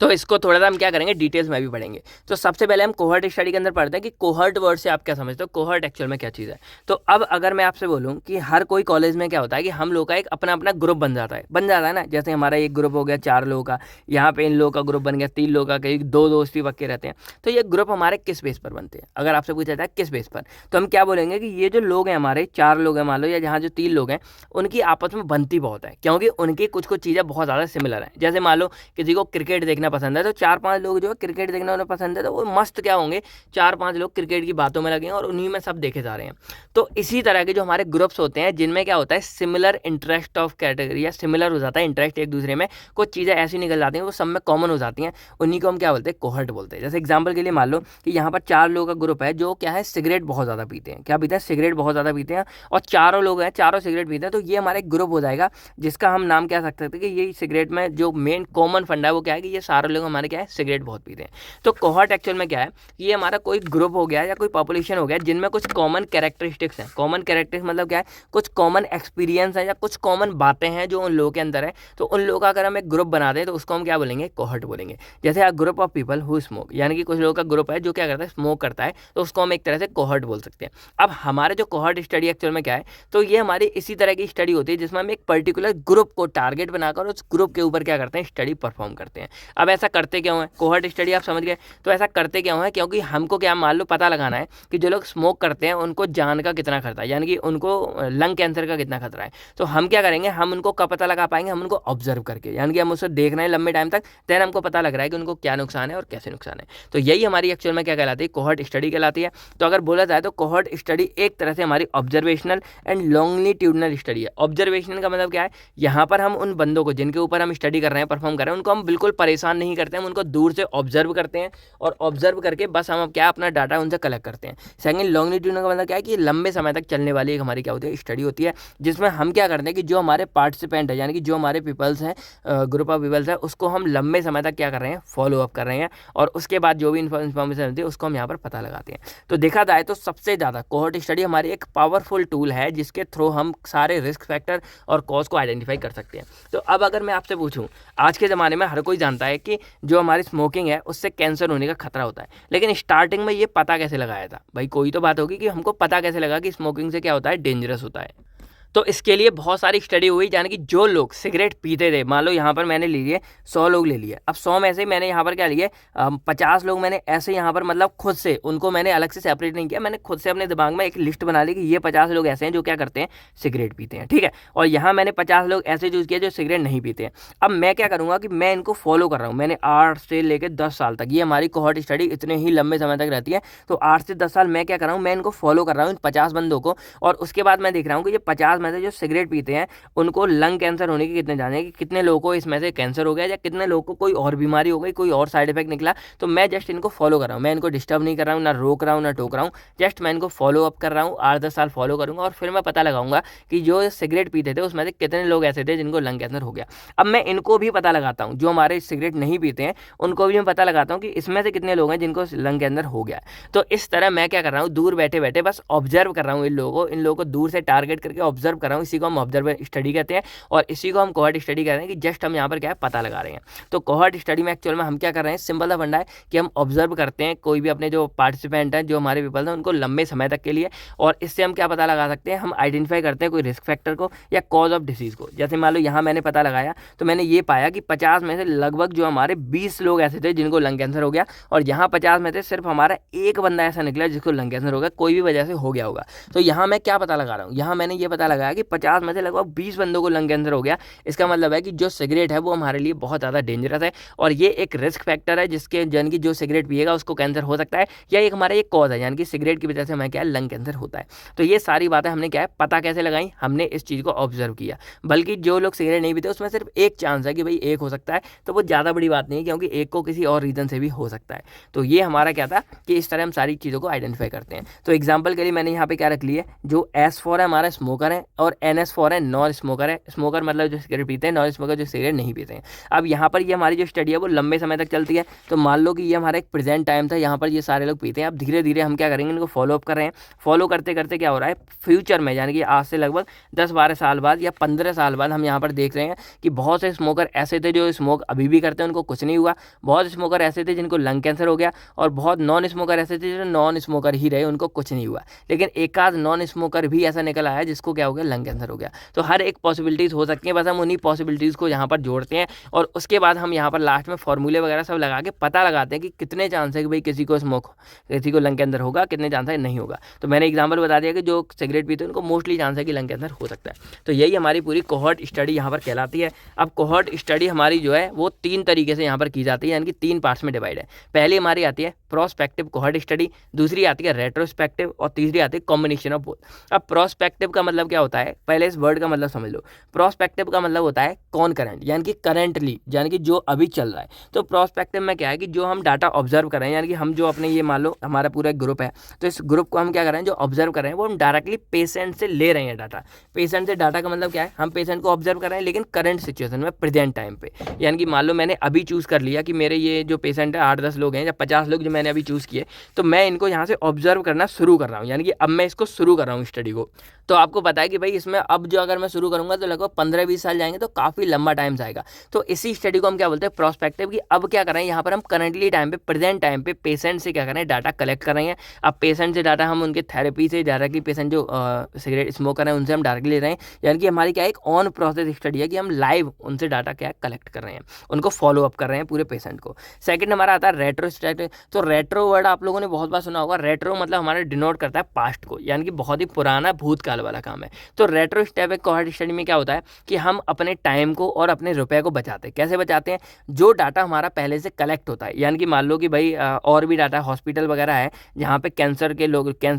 तो इसको थोड़ा सा हम क्या करेंगे, डिटेल्स में भी पढ़ेंगे। तो सबसे पहले हम कोहॉर्ट स्टडी के अंदर पढ़ते हैं कि कोहॉर्ट वर्ड से आप क्या समझते हो, कोहॉर्ट एक्चुअल में क्या चीज़ है। तो अब अगर मैं आपसे बोलूं कि हर कोई कॉलेज में क्या होता है कि हम लोग का एक अपना अपना ग्रुप बन जाता है ना, जैसे हमारा एक ग्रुप हो गया 4 लोगों का, यहाँ पे इन लोगों का ग्रुप बन गया 3 लोगों का, कहीं 2 दोस्त भी पक्के रहते हैं। तो ये ग्रुप हमारे किस बेस पर बनते हैं, अगर आपसे पूछा जाता है किस बेस पर, तो हम क्या बोलेंगे कि ये जो लोग हैं हमारे 4 लोग हैं मान लो, या जहाँ जो 3 लोग हैं उनकी आपस में बनती बहुत है, क्योंकि उनकी कुछ कुछ चीज़ें बहुत ज़्यादा सिमिलर हैं। जैसे मान लो किसी को क्रिकेट देखना पसंद है, तो 4-5 लोग जो क्रिकेट देखना उन्हें पसंद है, तो वो मस्त क्या होंगे, 4-5 लोग क्रिकेट की बातों में लगे हैं और उन्हीं में सब देखे जा रहे हैं। तो इसी तरह के जो हमारे ग्रुप्स होते हैं जिनमें क्या होता है, सिमिलर इंटरेस्ट ऑफ कैटेगरी, या सिमिलर हो जाता है इंटरेस्ट एक दूसरे में, कुछ चीज़ें ऐसी निकल जाती हैं वो सब में कॉमन हो जाती हैं, उन्हीं को हम क्या बोलते हैं, कोहॉर्ट बोलते हैं। जैसे एग्जाम्पल के लिए मान लो कि यहाँ पर 4 लोगों का ग्रुप है जो क्या है, सिगरेट बहुत ज़्यादा पीते हैं, क्या पीते हैं, सिगरेट बहुत ज़्यादा पीते हैं, और 4 लोग हैं, चारों सिगरेट पीते हैं। तो ये हमारा एक ग्रुप हो जाएगा जिसका हम नाम क्या सकते हैं कि ये सिगरेट में जो मेन कॉमन फंडा है वो क्या है कि ये सारे लोग हमारे क्या है, सिगरेट बहुत पीते हैं। तो कोहॉर्ट एक्चुअल में क्या है, ये हमारा कोई ग्रुप हो गया या कोई पॉपुलेशन हो गया जिनमें कुछ कॉमन कैरेक्टरिस्टिक्स हैं। कॉमन कैरेक्टरिस्टिक्स मतलब क्या है, कुछ कॉमन एक्सपीरियंस है या कुछ कॉमन बातें हैं जो उन लोगों के अंदर है। तो उन लोगों का अगर हम एक ग्रुप बना दें तो उसको हम क्या बोलेंगे, कोहॉर्ट बोलेंगे। जैसे a group of people who smoke, यानी कि कुछ लोगों का ग्रुप है जो क्या करता है, स्मोक करता है, तो उसको हम एक तरह से कोहॉर्ट बोल सकते हैं। अब हमारे जो कोहॉर्ट स्टडी एक्चुअल में क्या है, तो ये हमारी इसी तरह की स्टडी होती है जिसमें हम एक पर्टिकुलर ग्रुप को टारगेट बनाकर उस ग्रुप के ऊपर क्या करते हैं, स्टडी परफॉर्म करते हैं। अब ऐसा करते क्यों है, कोहॉर्ट स्टडी आप समझ गए। तो ऐसा करते क्यों है, क्योंकि हमको क्या मान लो पता लगाना है कि जो लोग स्मोक करते हैं उनको जान का कितना खतरा है, यानी कि उनको लंग कैंसर का कितना खतरा है। तो हम क्या करेंगे, हम उनको कब पता लगा पाएंगे, हम उनको ऑब्जर्व करके, यानी कि हम उसको देख रहे हैं लंबे टाइम तक, देन हमको पता लग रहा है कि उनको क्या नुकसान है और कैसे नुकसान है। तो यही हमारी एक्चुअल में क्या कहलाती है, कोहॉर्ट स्टडी कहलाती है। तो अगर बोला जाए तो कोहॉर्ट स्टडी एक तरह से हमारी ऑब्जर्वेशनल एंड लॉन्गिट्यूडनल स्टडी है। ऑब्जर्वेशनल का मतलब क्या है, यहाँ पर हम उन बंदों को जिनके ऊपर हम स्टडी कर रहे हैं, परफॉर्म कर रहे हैं, उनको हम बिल्कुल परेशान नहीं करते हैं, हम उनको दूर से ऑब्जर्व करते हैं और ऑब्जर्व करके बस हम अब क्या अपना डाटा उनसे कलेक्ट करते हैं। सेकंड, लॉन्गिट्यूडनल का मतलब क्या है कि लंबे समय तक चलने वाली एक हमारी क्या होती है, स्टडी होती है, जिसमें हम क्या करते हैं कि जो हमारे पार्टिसिपेंट है, यानी कि जो हमारे पीपल्स हैं, ग्रुप ऑफ पीपल्स है, उसको हम लंबे समय तक क्या कर रहे हैं, फॉलो अप कर रहे हैं, और उसके बाद जो भी इन्फॉर्मेशन होती है उसको हम यहाँ पर पता लगाते हैं। तो देखा जाए तो सबसे ज़्यादा कोहॉर्ट स्टडी हमारी एक पावरफुल टूल है जिसके थ्रू हम सारे रिस्क फैक्टर और कॉज को आइडेंटिफाई कर सकते हैं। तो अब अगर मैं आपसे पूछूं, आज के ज़माने में हर कोई जानता है कि जो हमारी स्मोकिंग है उससे कैंसर होने का खतरा होता है। लेकिन स्टार्टिंग में ये पता कैसे लगाया था भाई, कोई तो बात होगी कि हमको पता कैसे लगा कि स्मोकिंग से क्या होता है, डेंजरस होता है। तो इसके लिए बहुत सारी स्टडी हुई, यानी कि जो लोग सिगरेट पीते थे, मान लो यहाँ पर मैंने ले लिए 100 लोग ले लिए, अब 100 में से मैंने यहाँ पर क्या लिए 50 लोग मैंने ऐसे यहाँ पर मतलब खुद से उनको मैंने अलग से सेपरेट नहीं किया, मैंने खुद से अपने दिमाग में एक लिस्ट बना ली कि ये 50 लोग ऐसे हैं जो क्या करते हैं, सिगरेट पीते हैं, ठीक है। और यहाँ मैंने 50 लोग ऐसे चूज़ किए जो सिगरेट नहीं पीते हैं। अब मैं क्या करूँगा कि मैं इनको फॉलो कर रहा हूँ, मैंने 8 से लेकर 10 साल तक, ये हमारी कोहॉर्ट स्टडी इतने ही लंबे समय तक रहती है, तो 8 से 10 साल मैं क्या कर रहा हूँ, मैं इनको फॉलो कर रहा हूँ इन 50 बंदों को। और उसके बाद मैं देख रहा हूँ कि ये 50 में से जो सिगरेट पीते हैं उनको लंग कैंसर होने के कितने जाने हैं, कि कितने लोगों को इसमें से कैंसर हो गया या कितने लोगों को कोई और बीमारी हो गई, कोई और साइड इफेक्ट निकला। तो मैं जस्ट इनको फॉलो कर रहा हूँ, मैं इनको डिस्टर्ब नहीं कर रहा हूँ, ना रोक रहा हूँ ना टोक रहा हूँ, जस्ट मैं इनको फॉलो अप कर रहा हूँ। 8-10 साल फॉलो करूँगा और फिर मैं पता लगाऊंगा कि जो सिगरेट पीते थे उसमें से कितने लोग ऐसे थे जिनको लंग कैंसर हो गया। अब मैं इनको भी पता लगाता हूँ, जो हमारे सिगरेट नहीं पीते हैं उनको भी मैं पता लगाता हूँ कि इसमें से कितने लोग हैं जिनको लंग कैंसर हो गया। तो इस तरह मैं क्या कर रहा हूँ, दूर बैठे बैठे बस ऑब्जर्व कर रहा हूँ इन लोगों को दूर से टारगेट करके ऑब्जर्व कर रहा हूँ। इसी को हम ऑब्जर्व स्टडी कहते हैं और इसी को हम कोहॉर्ट स्टडी कह रहे हैं कि जस्ट हम यहाँ पर क्या है, पता लगा रहे हैं। तो कोहॉर्ट स्टडी में एक्चुअल में हम क्या कर रहे हैं, सिंपल सा फंडा है कि हम ऑब्जर्व करते हैं कोई भी अपने जो पार्टिसिपेंट हैं, जो हमारे पीपल हैं, उनको लंबे समय तक के लिए, और इससे हम क्या पता लगा सकते हैं, हम आइडेंटिफाई करते हैं कोई रिस्क फैक्टर को या कॉज ऑफ डिसीज़ को। जैसे मान लो यहाँ मैंने पता लगाया तो मैंने ये पाया कि 50 में से लगभग जो हमारे 20 लोग ऐसे थे जिनको लंग कैंसर हो गया, और यहाँ 50 में से सिर्फ हमारा एक बंदा ऐसा निकला जिसको लंग कैंसर हो गया, कोई भी वजह से हो गया होगा। तो यहाँ मैं क्या पता लगा रहा हूँ, यहाँ मैंने ये पता लगाया कि 50 में से लगभग 20 बंदों को लंग कैंसर हो गया। इसका मतलब है कि जो सिगरेट है वो हमारे लिए बहुत ज़्यादा डेंजरस है और ये एक रिस्क फैक्टर है जिसके यानी कि जो सिगरेट पिएगा उसको कैंसर हो सकता है, या एक हमारा एक कॉज है, यानी कि सिगरेट की वजह से हमें क्या है, लंग कैंसर होता है। तो ये सारी बातें हमने क्या है, पता कैसे लगाई, हमने इस चीज़ को ऑब्जर्व किया। बल्कि जो लोग सिगरेट नहीं पीते उसमें सिर्फ एक चांस है कि भाई एक हो सकता है, तो वो ज़्यादा बड़ी बात नहीं है क्योंकि एक को किसी और रीज़न से भी हो सकता है। तो ये हमारा क्या था कि इस तरह हम सारी चीज़ों को आइडेंटिफाई करते हैं। तो एग्जाम्पल के लिए मैंने यहाँ पे क्या रख लिया, जो S4 है हमारा स्मोकर है और NS4 है नॉन स्मोकर है। स्मोकर मतलब जो सिगरेट पीते हैं, नॉन स्मोकर जो सिगरेट नहीं पीते हैं। अब यहाँ पर ये हमारी जो स्टडी है वो लंबे समय तक चलती है। तो मान लो कि ये हमारा एक प्रेजेंट टाइम था, यहाँ पर ये सारे लोग पीते हैं। अब धीरे धीरे हम क्या करेंगे, इनको फॉलो अप कर रहे हैं। फॉलो करते करते क्या हो रहा है, फ्यूचर में यानी कि आज से लगभग 10-12 साल बाद या 15 साल बाद हम यहाँ पर देख रहे हैं कि बहुत से स्मोकर ऐसे थे जो स्मोक अभी भी करते हैं, उनको कुछ नहीं हुआ। बहुत स्मोकर ऐसे थे जिनको लंग कैंसर हो गया, और बहुत नॉन स्मोकर ऐसे थे जो नॉन स्मोकर ही रहे, उनको कुछ नहीं हुआ। लेकिन एक आध नॉन स्मोकर भी ऐसा निकल आया जिसको क्या हो गया, लंग कैंसर हो गया। तो हर एक पॉसिबिलिटीज़ हो सकती हैं, बस हम उन्हीं पॉसिबिलिटीज़ को यहाँ पर जोड़ते हैं और उसके बाद हम यहाँ पर लास्ट में फॉर्मूले वगैरह सब लगा के पता लगाते हैं कि कितने चांस है कि भाई किसी को लंग कैंसर होगा, कितने चांस है नहीं होगा। तो मैंने एग्जांपल बता दिया कि जो सिगरेट पीते हैं उनको मोस्टली चांस है कि लंग कैंसर हो सकता है। तो यही हमारी पूरी कोहॉर्ट स्टडी यहाँ पर कहलाती है। अब कोहॉर्ट स्टडी हमारी जो है वो 3 तरीके से यहाँ पर की जाती है, यानी कि 3 पार्ट्स में डिवाइड है। पहली हमारी आती है प्रोस्पेक्टिव कोहॉर्ट स्टडी, दूसरी आती है रेट्रोस्पेक्टिव और तीसरी आती है कॉम्बिनेशन ऑफ बोथ। अब प्रोस्पेक्टिव का मतलब क्या होता है, पहले इस वर्ड का मतलब समझ लो। प्रोस्पेक्टिव का मतलब होता है कॉनकरेंट, यानी कि करेंटली, यानी कि जो अभी चल रहा है। तो प्रोस्पेक्टिव में क्या है कि जो हम डाटा ऑब्जर्व कर रहे हैं, यानी कि हम जो अपने ये मान लो हमारा पूरा ग्रुप है, तो इस ग्रुप को हम क्या कर रहे हैं, जो ऑब्जर्व कर रहे हैं वो हम डायरेक्टली पेशेंट से ले रहे हैं डाटा। पेशेंट से डाटा का मतलब क्या है, हम पेशेंट को ऑब्जर्व कर रहे हैं लेकिन करंट सिचुएशन में, प्रेजेंट टाइम पे। यानी कि मान लो मैंने अभी चूज़ कर लिया कि मेरे ये जो पेशेंट है 8-10 लोग हैं या 50 लोग जो मैंने अभी चूज़ किए, तो मैं इनको यहाँ से ऑब्जर्व करना शुरू कर रहा हूँ, यानी कि अब मैं इसको शुरू कर रहा हूँ स्टडी को। तो आपको पता है कि भाई इसमें अब जो अगर मैं शुरू करूँगा तो लगभग 15-20 साल जाएंगे, तो काफ़ी लंबा टाइम जाएगा। तो इसी स्टडी को हम क्या बोलते हैं, प्रोस्पेक्टिव। की अब क्या कर रहे हैं, यहाँ पर हम करंटली टाइम पे, प्रेजेंट टाइम पे पेशेंट से क्या कर रहे हैं, डाटा कलेक्ट कर रहे हैं। अब पेशेंट से डाटा हम उनके थेरेपी से डायरेक्टली, पेशेंट जो सिगरेट स्मोकर हैं उनसे हम डायरेक्टली ले रहे हैं, यानी कि हमारी क्या एक ऑन प्रोसेस स्टडी है कि हम लाइव उनसे डाटा क्या कलेक्ट कर रहे हैं, उनको फॉलो अप कर रहे हैं पूरे पेशेंट को। सेकंड हमारा आता है रेट्रोस्पेक्टिव। तो रेट्रो वर्ड आप लोगों ने बहुत बार सुना होगा। रेट्रो मतलब हमारा डिनोट करता है पास्ट को, यानी कि बहुत ही पुराना भूतकाल वाला काम है। तो रेट्रोस्पेक्टिव कोहॉर्ट स्टडी में क्या होता है कि हम अपने टाइम को और अपने रुपए को बचाते हैं। कैसे बचाते हैं, जो डाटा हमारा पहले से कलेक्ट होता है, यानी कि मान लो कि भाई और भी डाटा हॉस्पिटल वगैरह है जहाँ पे कैंसर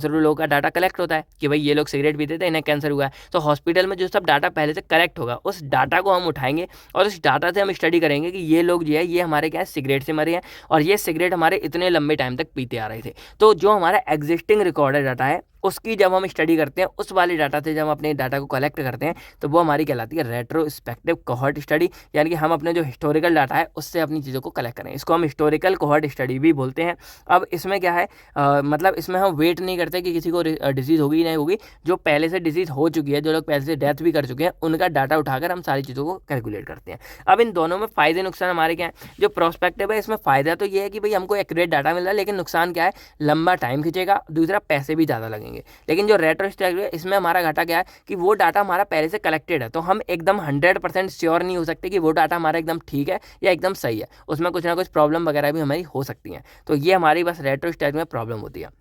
लोगों का डाटा कलेक्ट होता है कि भाई ये लोग सिगरेट पीते थे, इन्हें कैंसर हुआ है। तो हॉस्पिटल में जो सब डाटा पहले से कलेक्ट होगा, उस डाटा को हम उठाएंगे और उस डाटा से हम स्टडी करेंगे कि ये लोग जो है ये हमारे क्या है, सिगरेट से मरे हैं और ये सिगरेट हमारे इतने लंबे टाइम तक पीते आ रहे थे। तो जो हमारा एग्जिस्टिंग रिकॉर्डेड डाटा है उसकी जब हम स्टडी करते हैं, उस वाले डाटा से जब हम अपने डाटा को कलेक्ट करते हैं, तो वो हमारी कहलाती है रेट्रोस्पेक्टिव कोहॉर्ट स्टडी। यानी कि हम अपने जो हिस्टोरिकल डाटा है उससे अपनी चीज़ों को कलेक्ट करें, इसको हम हिस्टोरिकल कोहॉर्ट स्टडी भी बोलते हैं। अब इसमें क्या है, मतलब इसमें हम वेट नहीं करते कि किसी को डिजीज़ होगी नहीं होगी, जो पहले से डिजीज़ हो चुकी है, जो लोग पहले से डेथ भी कर चुके हैं, उनका डाटा उठाकर हम सारी चीज़ों को कैलकुलेट करते हैं। अब इन दोनों में फ़ायदे नुकसान हमारे क्या है। जो प्रोस्पेक्टिव है इसमें फ़ायदा तो ये है कि भाई हमको एक्यूरेट डाटा मिल रहा है, लेकिन नुकसान क्या है, लंबा टाइम खींचेगा, दूसरा पैसे भी ज़्यादा लगेंगे। लेकिन जो रेट्रोस्पेक्टिव है इसमें हमारा घाटा क्या है कि वो डाटा हमारा पहले से कलेक्टेड है, तो हम एकदम 100% श्योर नहीं हो सकते कि वो डाटा हमारा एकदम ठीक है या एकदम सही है, उसमें कुछ ना कुछ प्रॉब्लम वगैरह भी हमारी हो सकती हैं। तो ये हमारी बस रेट्रोस्पेक्टिव में प्रॉब्लम होती है।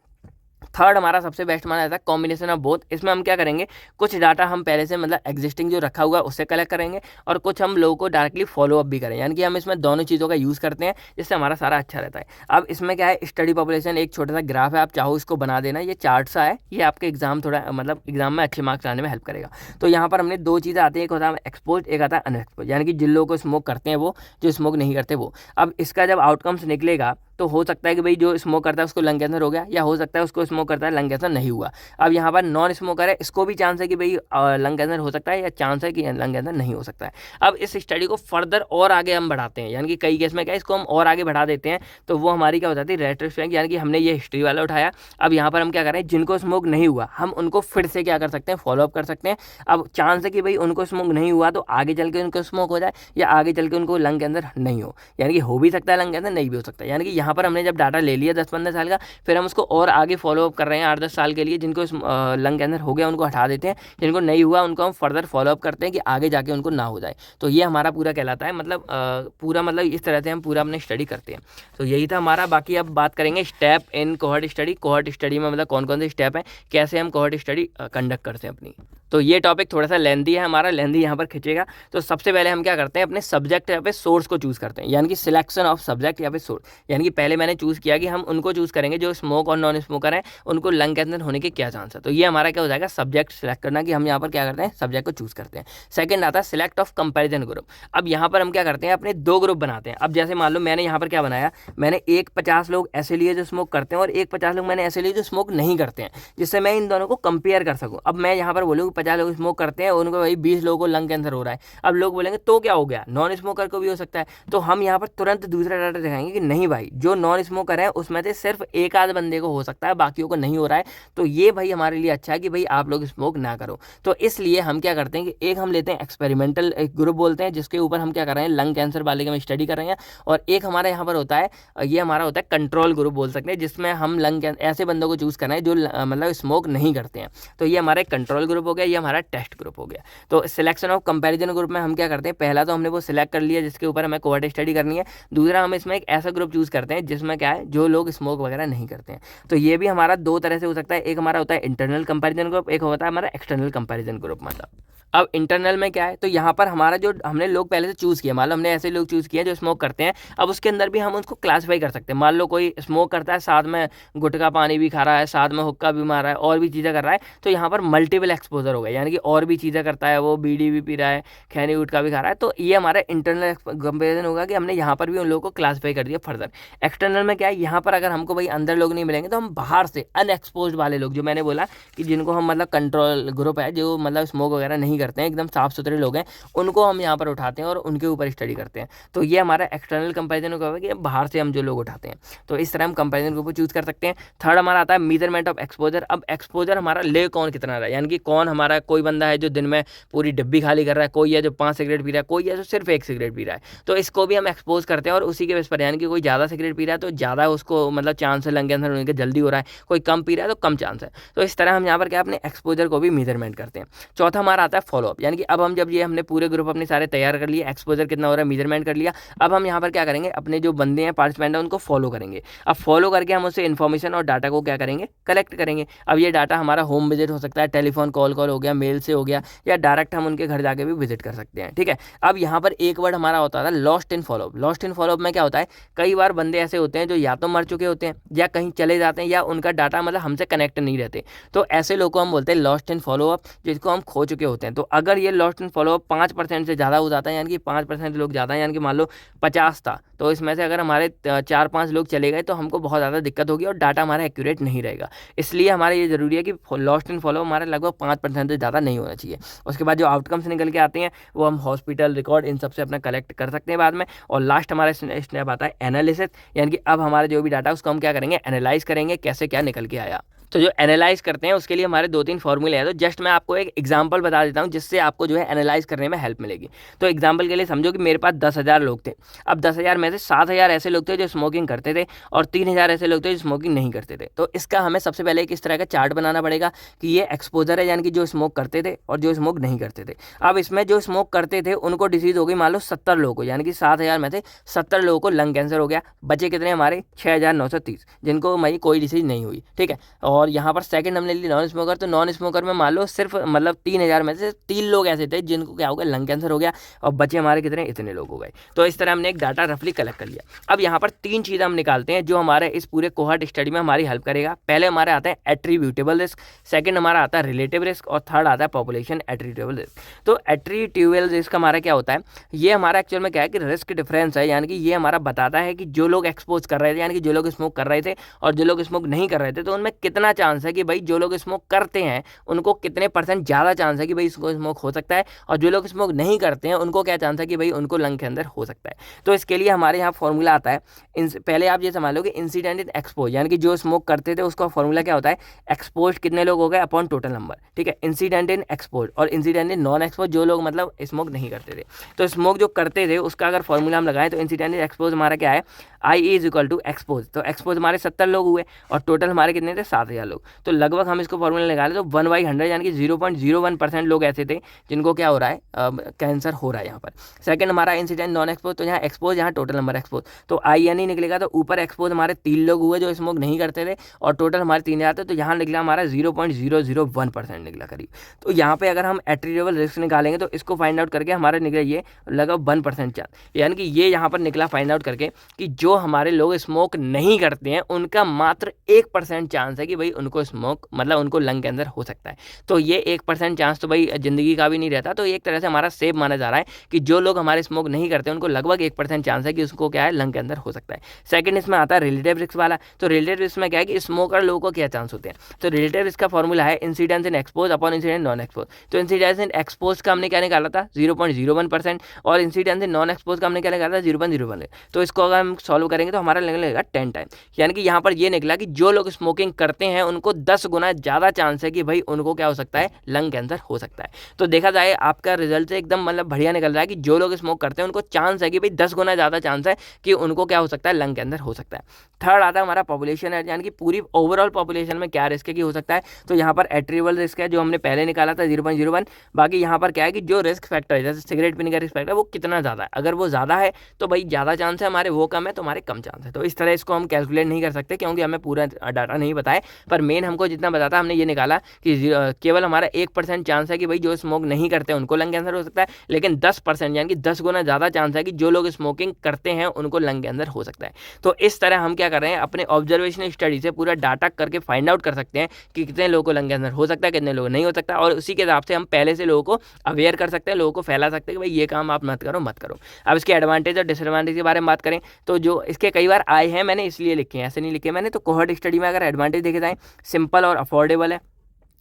थर्ड हमारा सबसे बेस्ट माना जाता है कॉम्बिनेशन ऑफ बोथ। इसमें हम क्या करेंगे, कुछ डाटा हम पहले से मतलब एग्जिस्टिंग जो रखा हुआ है उससे कलेक्ट करेंगे, और कुछ हम लोगों को डायरेक्टली फॉलो अप भी करें, यानी कि हम इसमें दोनों चीज़ों का यूज़ करते हैं, जिससे हमारा सारा अच्छा रहता है। अब इसमें क्या है, स्टडी पॉपुलेशन एक छोटा सा ग्राफ है, आप चाहो इसको बना देना, ये चार्ट सा है, ये आपके एग्जाम थोड़ा मतलब एग्जाम में अच्छे मार्क्स लाने में हेल्प करेगा। तो यहाँ पर हमने दो चीज़ें आती है, एक होता है एक्सपोज, एक आता है अनएक्सपोज, यानी कि जिन लोगों को स्मोक करते हैं वो, जो स्मोक नहीं करते वो। अब इसका जब आउटकम्स निकलेगा तो हो सकता है कि भाई जो स्मोक करता है उसको लंग कैंसर हो गया, या हो सकता है उसको स्मोक करता है लंग कैंसर नहीं हुआ। अब यहाँ पर नॉन स्मोकर है, इसको भी चांस है कि भाई लंग कैंसर हो सकता है, या चांस है कि लंग कैंसर नहीं हो सकता है। अब इस स्टडी को फर्दर और आगे हम बढ़ाते हैं, यानी कि कई केस में क्या है, इसको हम और आगे बढ़ा देते हैं, तो वो हमारी क्या हो जाती है रेट्रोस्पेक्टिव, यानी कि हमने ये हिस्ट्री वाला उठाया। अब यहाँ पर हम क्या करें, जिनको स्मोक नहीं हुआ हम उनको फिर से क्या कर सकते हैं, फॉलोअप कर सकते हैं। अब चांस है कि भाई उनको स्मोक नहीं हुआ तो आगे चल के उनको स्मोक हो जाए, या आगे चल के उनको लंग कैंसर नहीं हो, यानी कि हो भी सकता है लंग कैंसर, नहीं भी हो सकता है। यानी कि यहाँ पर हमने जब डाटा ले लिया 10-15 साल का, फिर हम उसको और आगे फॉलोअप कर रहे हैं 8-10 साल के लिए। जिनको लंग कैंसर हो गया उनको हटा देते हैं, जिनको नहीं हुआ उनको हम फर्दर फॉलोअप करते हैं कि आगे जाके उनको ना हो जाए। तो ये हमारा पूरा कहलाता है, मतलब पूरा मतलब इस तरह से हम पूरा अपने स्टडी करते हैं। तो यही था हमारा। बाकी अब बात करेंगे step in cohort study. Cohort study में मतलब कौन कौन से स्टेप हैं, कैसे हम कोहॉर्ट स्टडी कंडक्ट करते हैं अपनी। तो ये टॉपिक थोड़ा सा लेंदी है हमारा, लेंदी यहाँ पर खींचेगा। तो सबसे पहले हम क्या करते हैं, अपने सब्जेक्ट या फिर सोर्स को चूज़ करते हैं, यानी कि सिलेक्शन ऑफ सब्जेक्ट या फिर सोर्स। यानी कि पहले मैंने चूज़ किया कि हम उनको चूज़ करेंगे जो स्मोक और नॉन स्मोकर हैं, उनको लंग कैंसर होने के क्या चांस है। तो ये हमारा क्या हो जाएगा, सब्जेक्ट सिलेक्ट करना, कि हम यहाँ पर क्या करते हैं, सब्जेक्ट को चूज़ करते हैं। सेकंड आता है सिलेक्ट ऑफ कंपेरिजन ग्रुप। अब यहाँ पर हम क्या करते हैं, अपने दो ग्रुप बनाते हैं। अब जैसे मान लो मैंने यहाँ पर क्या बनाया, मैंने 50 लोग ऐसे लिए जो स्मोक करते हैं, और 50 लोग मैंने ऐसे लिए जो स्मोक नहीं करते हैं, जिससे मैं इन दोनों को कंपेयर कर सकूँ। अब मैं यहाँ पर बोलूँ 50 लोग स्मोक करते हैं, उनको भाई 20 लोगों को लंग कैंसर हो रहा है। अब लोग बोलेंगे तो क्या हो गया, नॉन स्मोकर को भी हो सकता है। तो हम यहाँ पर तुरंत दूसरा डाटा दिखाएंगे कि नहीं भाई, जो नॉन स्मोकर है उसमें से सिर्फ एक आध बंदे को हो सकता है, बाकियों को नहीं हो रहा है। तो ये भाई हमारे लिए अच्छा है कि भाई आप लोग स्मोक ना करो। तो इसलिए हम क्या करते हैं कि एक हम लेते हैं एक्सपेरिमेंटल एक ग्रुप बोलते हैं, जिसके ऊपर हम क्या कर रहे हैं, लंग कैंसर वाले की हम स्टडी कर रहे हैं। और एक हमारा यहाँ पर होता है, ये हमारा होता है कंट्रोल ग्रुप बोल सकते हैं, जिसमें हम लंग ऐसे बंदों को चूज़ करना है जो मतलब स्मोक नहीं करते हैं। तो ये हमारा कंट्रोल ग्रुप हो गया, ये हमारा टेस्ट ग्रुप हो गया। तो सिलेक्शन ऑफ कंपैरिजन ग्रुप में हम क्या करते हैं, पहला तो हमने वो सिलेक्ट कर लिया जिसके ऊपर हमें कोहॉर्ट स्टडी करनी है। दूसरा हम इसमें एक ऐसा ग्रुप चूज़ करते हैं जिसमें क्या है, जो लोग स्मोक वगैरह नहीं करते हैं। तो ये भी हमारा दो तरह से हो सकता है, एक हमारा होता है इंटरनल कंपैरिजन ग्रुप, एक होता है हमारा एक्सटर्नल कंपैरिजन ग्रुप। मतलब अब इंटरनल में क्या है, तो यहाँ पर हमारा जो हमने लोग पहले से चूज़ किया, मान लो हमने ऐसे लोग चूज़ किए जो स्मोक करते हैं। अब उसके अंदर भी हम उसको क्लासीफाई कर सकते हैं। मान लो कोई स्मोक करता है, साथ में गुटखा पानी भी खा रहा है, साथ में हुक्का भी मार रहा है, और भी चीज़ें कर रहा है, तो यहाँ पर मल्टीपल एक्सपोजर हो गया, यानी कि और भी चीज़ें करता है, वो बीड़ी भी पी रहा है, खैनी गुटखा भी खा रहा है। तो ये हमारा इंटरनल कंपेरिजन होगा कि हमने यहाँ पर भी उन लोगों को क्लासीफाई कर दिया फर्दर। एक्सटर्नल में क्या है, यहाँ पर अगर हमको भाई अंदर लोग नहीं मिलेंगे, तो हम बाहर से अनएक्सपोज वाले लोग, जो मैंने बोला कि जिनको हम मतलब कंट्रोल ग्रुप है, जो मतलब स्मोक वगैरह नहीं करते हैं, एकदम साफ सुथरे लोग हैं, उनको हम यहाँ पर उठाते हैं और उनके ऊपर स्टडी करते हैं। तो ये हमारा एक्सटर्नल कंपैरिजन होगा कि बाहर से हम जो लोग उठाते हैं। तो इस तरह हम कंपैरिजन ग्रुप को चूज़ कर सकते हैं। थर्ड हमारा आता है मेजरमेंट ऑफ एक्सपोजर। अब एक्सपोजर हमारा ले कौन कितना रहा है, यानी कि कौन हमारा, कोई बंदा है जो दिन में पूरी डिब्बी खाली कर रहा है, कोई है जो 5 सिगरेट पी रहा है, कोई है जो सिर्फ 1 सिगरेट पी रहा है। तो इसको भी हम एक्सपोज करते हैं, और उसी के बेस पर, यानी कि कोई ज़्यादा सिगरेट पी रहा है तो ज़्यादा उसको मतलब चांस है लंग कैंसर होने के जल्दी हो रहा है, कोई कम पी रहा है तो कम चांस है। तो इस तरह हम यहाँ पर क्या अपने एक्सपोजर को भी मेजरमेंट करते हैं। चौथा हमारा आता है फॉलोअप, यानी कि अब हम जब ये हमने पूरे ग्रुप अपने सारे तैयार कर लिए, एक्सपोजर कितना हो रहा है मेजरमेंट कर लिया, अब हम यहाँ पर क्या करेंगे, अपने जो बंदे हैं पार्टिसिपेंट हैं उनको फॉलो करेंगे। अब फॉलो करके हम उससे इन्फॉर्मेशन और डाटा को क्या करेंगे, कलेक्ट करेंगे। अब ये डाटा हमारा होम विजिट हो सकता है, टेलीफोन कॉल हो गया, मेल से हो गया, या डायरेक्ट हम उनके घर जाके भी विजिट कर सकते हैं। ठीक है। अब यहाँ पर एक वर्ड हमारा होता था lost in follow up. Lost in follow up में क्या होता है, कई बार बंदे ऐसे होते हैं जो या तो मर चुके होते हैं, या कहीं चले जाते हैं, या उनका डाटा मतलब हमसे कनेक्ट नहीं रहते। तो ऐसे लोगों को हम बोलते हैं लॉस्ट इन फॉलोअप, जिसको हम खो चुके होते हैं। तो अगर ये लॉस्ट इन फॉलो 5% से ज़्यादा हो जाता है, यानी कि 5% लोग ज़्यादा, यानी कि मान लो 50 था, तो इसमें से अगर हमारे 4-5 लोग चले गए तो हमको बहुत ज़्यादा दिक्कत होगी और डाटा हमारा एक्यूरेट नहीं रहेगा। इसलिए हमारे ये ज़रूरी है कि लॉस्ट इन फॉलो हमारा लगभग 5% से ज़्यादा नहीं होना चाहिए। उसके बाद जो आउटकम्स निकल के आते हैं वो हम हॉस्पिटल रिकॉर्ड इन सब से अपना कलेक्ट कर सकते हैं बाद में। और लास्ट हमारा स्टेप आता है एनालिसिस, यानी कि अब हमारा जो भी डाटा उसको हम क्या करेंगे, एनालाइज करेंगे कैसे क्या निकल के आया। तो जो एनालाइज करते हैं उसके लिए हमारे 2-3 फॉर्मूले हैं। तो जस्ट मैं आपको एक एग्जांपल बता देता हूँ जिससे आपको जो है एनालाइज करने में हेल्प मिलेगी। तो एग्जांपल के लिए समझो कि मेरे पास 10,000 लोग थे। अब 10,000 में से 7,000 ऐसे लोग थे जो स्मोकिंग करते थे और 3,000 ऐसे लोग थे जो स्मोकिंग नहीं करते थे। तो इसका हमें सबसे पहले एक इस तरह का चार्ट बनाना पड़ेगा कि ये एक्सपोजर है, यानी कि जो स्मोक करते थे और जो स्मोक नहीं करते थे। अब इसमें जो स्मोक करते थे उनको डिसीज़ हो गई मान लो 70 लोगों को, यानी कि 7,000 में से 70 लोगों को लंग कैंसर हो गया। बचे कितने हमारे 6,930 जिनको भाई कोई डिसीज नहीं हुई, ठीक है। और यहाँ पर सेकंड हमने ली नॉन स्मोकर, तो नॉन स्मोकर में मान लो सिर्फ मतलब 3,000 में से 3 लोग ऐसे थे जिनको क्या हो गया, लंग कैंसर हो गया। और बचे हमारे कितने, इतने लोग हो गए। तो इस तरह हमने एक डाटा रफली कलेक्ट कर लिया। अब यहाँ पर 3 चीज़ें हम निकालते हैं जो हमारे इस पूरे कोहॉर्ट स्टडी में हमारी हेल्प करेगा। पहले हमारे आता है एट्रीब्यूटेबल रिस्क, सेकंड हमारा आता है रिलेटिव रिस्क और थर्ड आता है पॉपुलेशन एट्रीब्यूटेबल रिस्क। तो एट्रीब्यूटेबल रिस्क हमारा क्या होता है, ये हमारा एक्चुअल में क्या है कि रिस्क डिफरेंस है, यानी कि ये हमारा बताता है कि जो लोग एक्सपोज कर रहे थे, यानी कि जो लोग स्मोक कर रहे थे और जो लोग स्मोक नहीं कर रहे थे, तो उनमें कितना चांस है कि भाई जो लोग स्मोक करते हैं उनको कितने % ज़्यादा चांस है कि भाई इसको स्मोक हो सकता है, और जो लोग स्मोक नहीं करते हैं उनको क्या चांस है कि भाई उनको लंग के अंदर हो सकता है। तो इसके लिए हमारे यहाँ फॉर्मूला आता है, पहले आप ये समझ लो कि इंसिडेंट इन एक्सपोज, यानी कि जो स्मोक करते थे उसका फॉर्मूला क्या होता है, एक्सपोज कितने लोग हो गए अपॉन टोटल नंबर, ठीक है। इंसिडेंट इन एक्सपोज और इंसिडेंट इन नॉन एक्सपोज, जो लोग मतलब स्मोक नहीं करते थे। तो स्मोक जो करते थे उसका अगर फॉर्मूला हम लगाएं तो इंसिडेंट इन एक्सपोज हमारा क्या है, I is equal to expose. तो एक्सपोज हमारे 70 लोग हुए और टोटल हमारे कितने थे, 7,000 लोग। तो लगभग हम इसको फॉर्मूला निकालें तो 1/100, यानी कि 0.01% लोग ऐसे थे जिनको क्या हो रहा है, कैंसर हो रहा है यहाँ पर। सेकंड हमारा इंसिडेंट नॉन एक्सपोज, तो यहाँ एक्सपोज, यहाँ टोटल नंबर एक्सपोज, तो आई एन ही निकलेगा। तो ऊपर एक्सपोज हमारे 3 लोग हुए जो स्मोक नहीं करते थे और टोटल हमारे 3,000 थे, तो यहाँ निकला हमारा 0.001% निकला करीब। तो यहाँ पे अगर हम एट्रीब्यूटेबल रिस्क निकालेंगे तो इसको फाइंड आउट करके हमारे निकला ये लगभग 1% चांस, यानी कि ये यहाँ पर निकला फाइंड आउट करके कि जो हमारे लोग स्मोक नहीं करते हैं उनका मात्र 1% चांस है कि भाई उनको स्मोक मतलब उनको लंग के अंदर हो सकता है। तो ये 1% चांस तो भाई ज़िंदगी का भी नहीं रहता। तो एक तरह से हमारा सेफ माना जा रहा है कि जो लोग हमारे स्मोक नहीं करते उनको लगभग 1% चांस है कि उसको क्या है, लंग के अंदर हो सकता है। सेकंड इसमें आता है रिलेटिव रिस्क वाला। तो रिलेटिव रिस्क में क्या है कि स्मोकर लोगों को क्या चांस होते हैं। तो रिलेटिव रिस्क का फॉर्मूला है incidence in expose upon incidence non expose. तो इंसिडेंस इन एक्सपोज का हमने क्या निकाला था, 0.01%, और इंसिडेंस इन नॉन एक्सपोज का हमने क्या निकाला था, 0.01। तो इसको अगर हम सॉल्व करेंगे तो हमारा निकलेगा 10 टाइम, यानी कि यहाँ पर ये निकला कि जो लोग स्मोकिंग करते हैं उनको 10 गुना ज़्यादा चांस है कि भाई उनको क्या हो सकता है, लंग कैंसर हो सकता है। तो देखा जाए आपका रिजल्ट से एकदम मतलब बढ़िया निकल रहा है कि जो लोग स्मोक करते हैं उनको चांस है कि भाई 10 गुना ज़्यादा चांस है कि उनको क्या हो सकता है, लंग कैंसर हो सकता है। थर्ड आता है हमारा पॉपुलेशन है, यानी कि पूरी ओवरऑल पॉपुलेशन में क्या रिस्क है कि हो सकता है। तो यहाँ पर एट्रीब्यूटेबल रिस्क है जो हमने पहले निकाला था 0.01। बाकी यहाँ पर क्या है कि जो रिस्क फैक्टर है जैसे सिगरेट पीने का रिस्क फैक्टर है वो कितना ज़्यादा है, अगर वो ज़्यादा है तो भाई ज़्यादा चांस है हमारे, वो कम है तो हमारे कम चांस है। तो इस तरह इसको हम कैलकुलेट नहीं कर सकते क्योंकि हमें पूरा डाटा नहीं बताए, पर मेन हमको जितना बताता हमने ये निकाला कि केवल हमारा 1% चांस है कि भाई जो स्मोक नहीं करते उनको लंग कैंसर हो सकता है, लेकिन 10% यानी कि 10 गुना ज़्यादा चांस है कि जो लोग स्मोकिंग करते हैं उनको लंग कैंसर हो सकता है। तो इस तरह हम क्या कर रहे हैं, अपने ऑब्जर्वेशनल स्टडी से पूरा डाटा करके फाइंड आउट कर सकते हैं कि कितने लोगों को लंग कैंसर हो सकता है, कितने लोगों नहीं हो सकता, और उसी के हिसाब से हम पहले से लोगों को अवेयर कर सकते हैं, लोगों को फैला सकते हैं कि भाई ये काम आप मत करो मत करो। अब इसके एडवांटेज और डिसएडवांटेज के बारे में बात करें तो जो इसके कई बार आए हैं, मैंने इसलिए लिखे हैं, ऐसे नहीं लिखे मैंने। तो कोहॉर्ट स्टडी में अगर एडवांटेज देखे जाए, सिंपल और अफोर्डेबल है,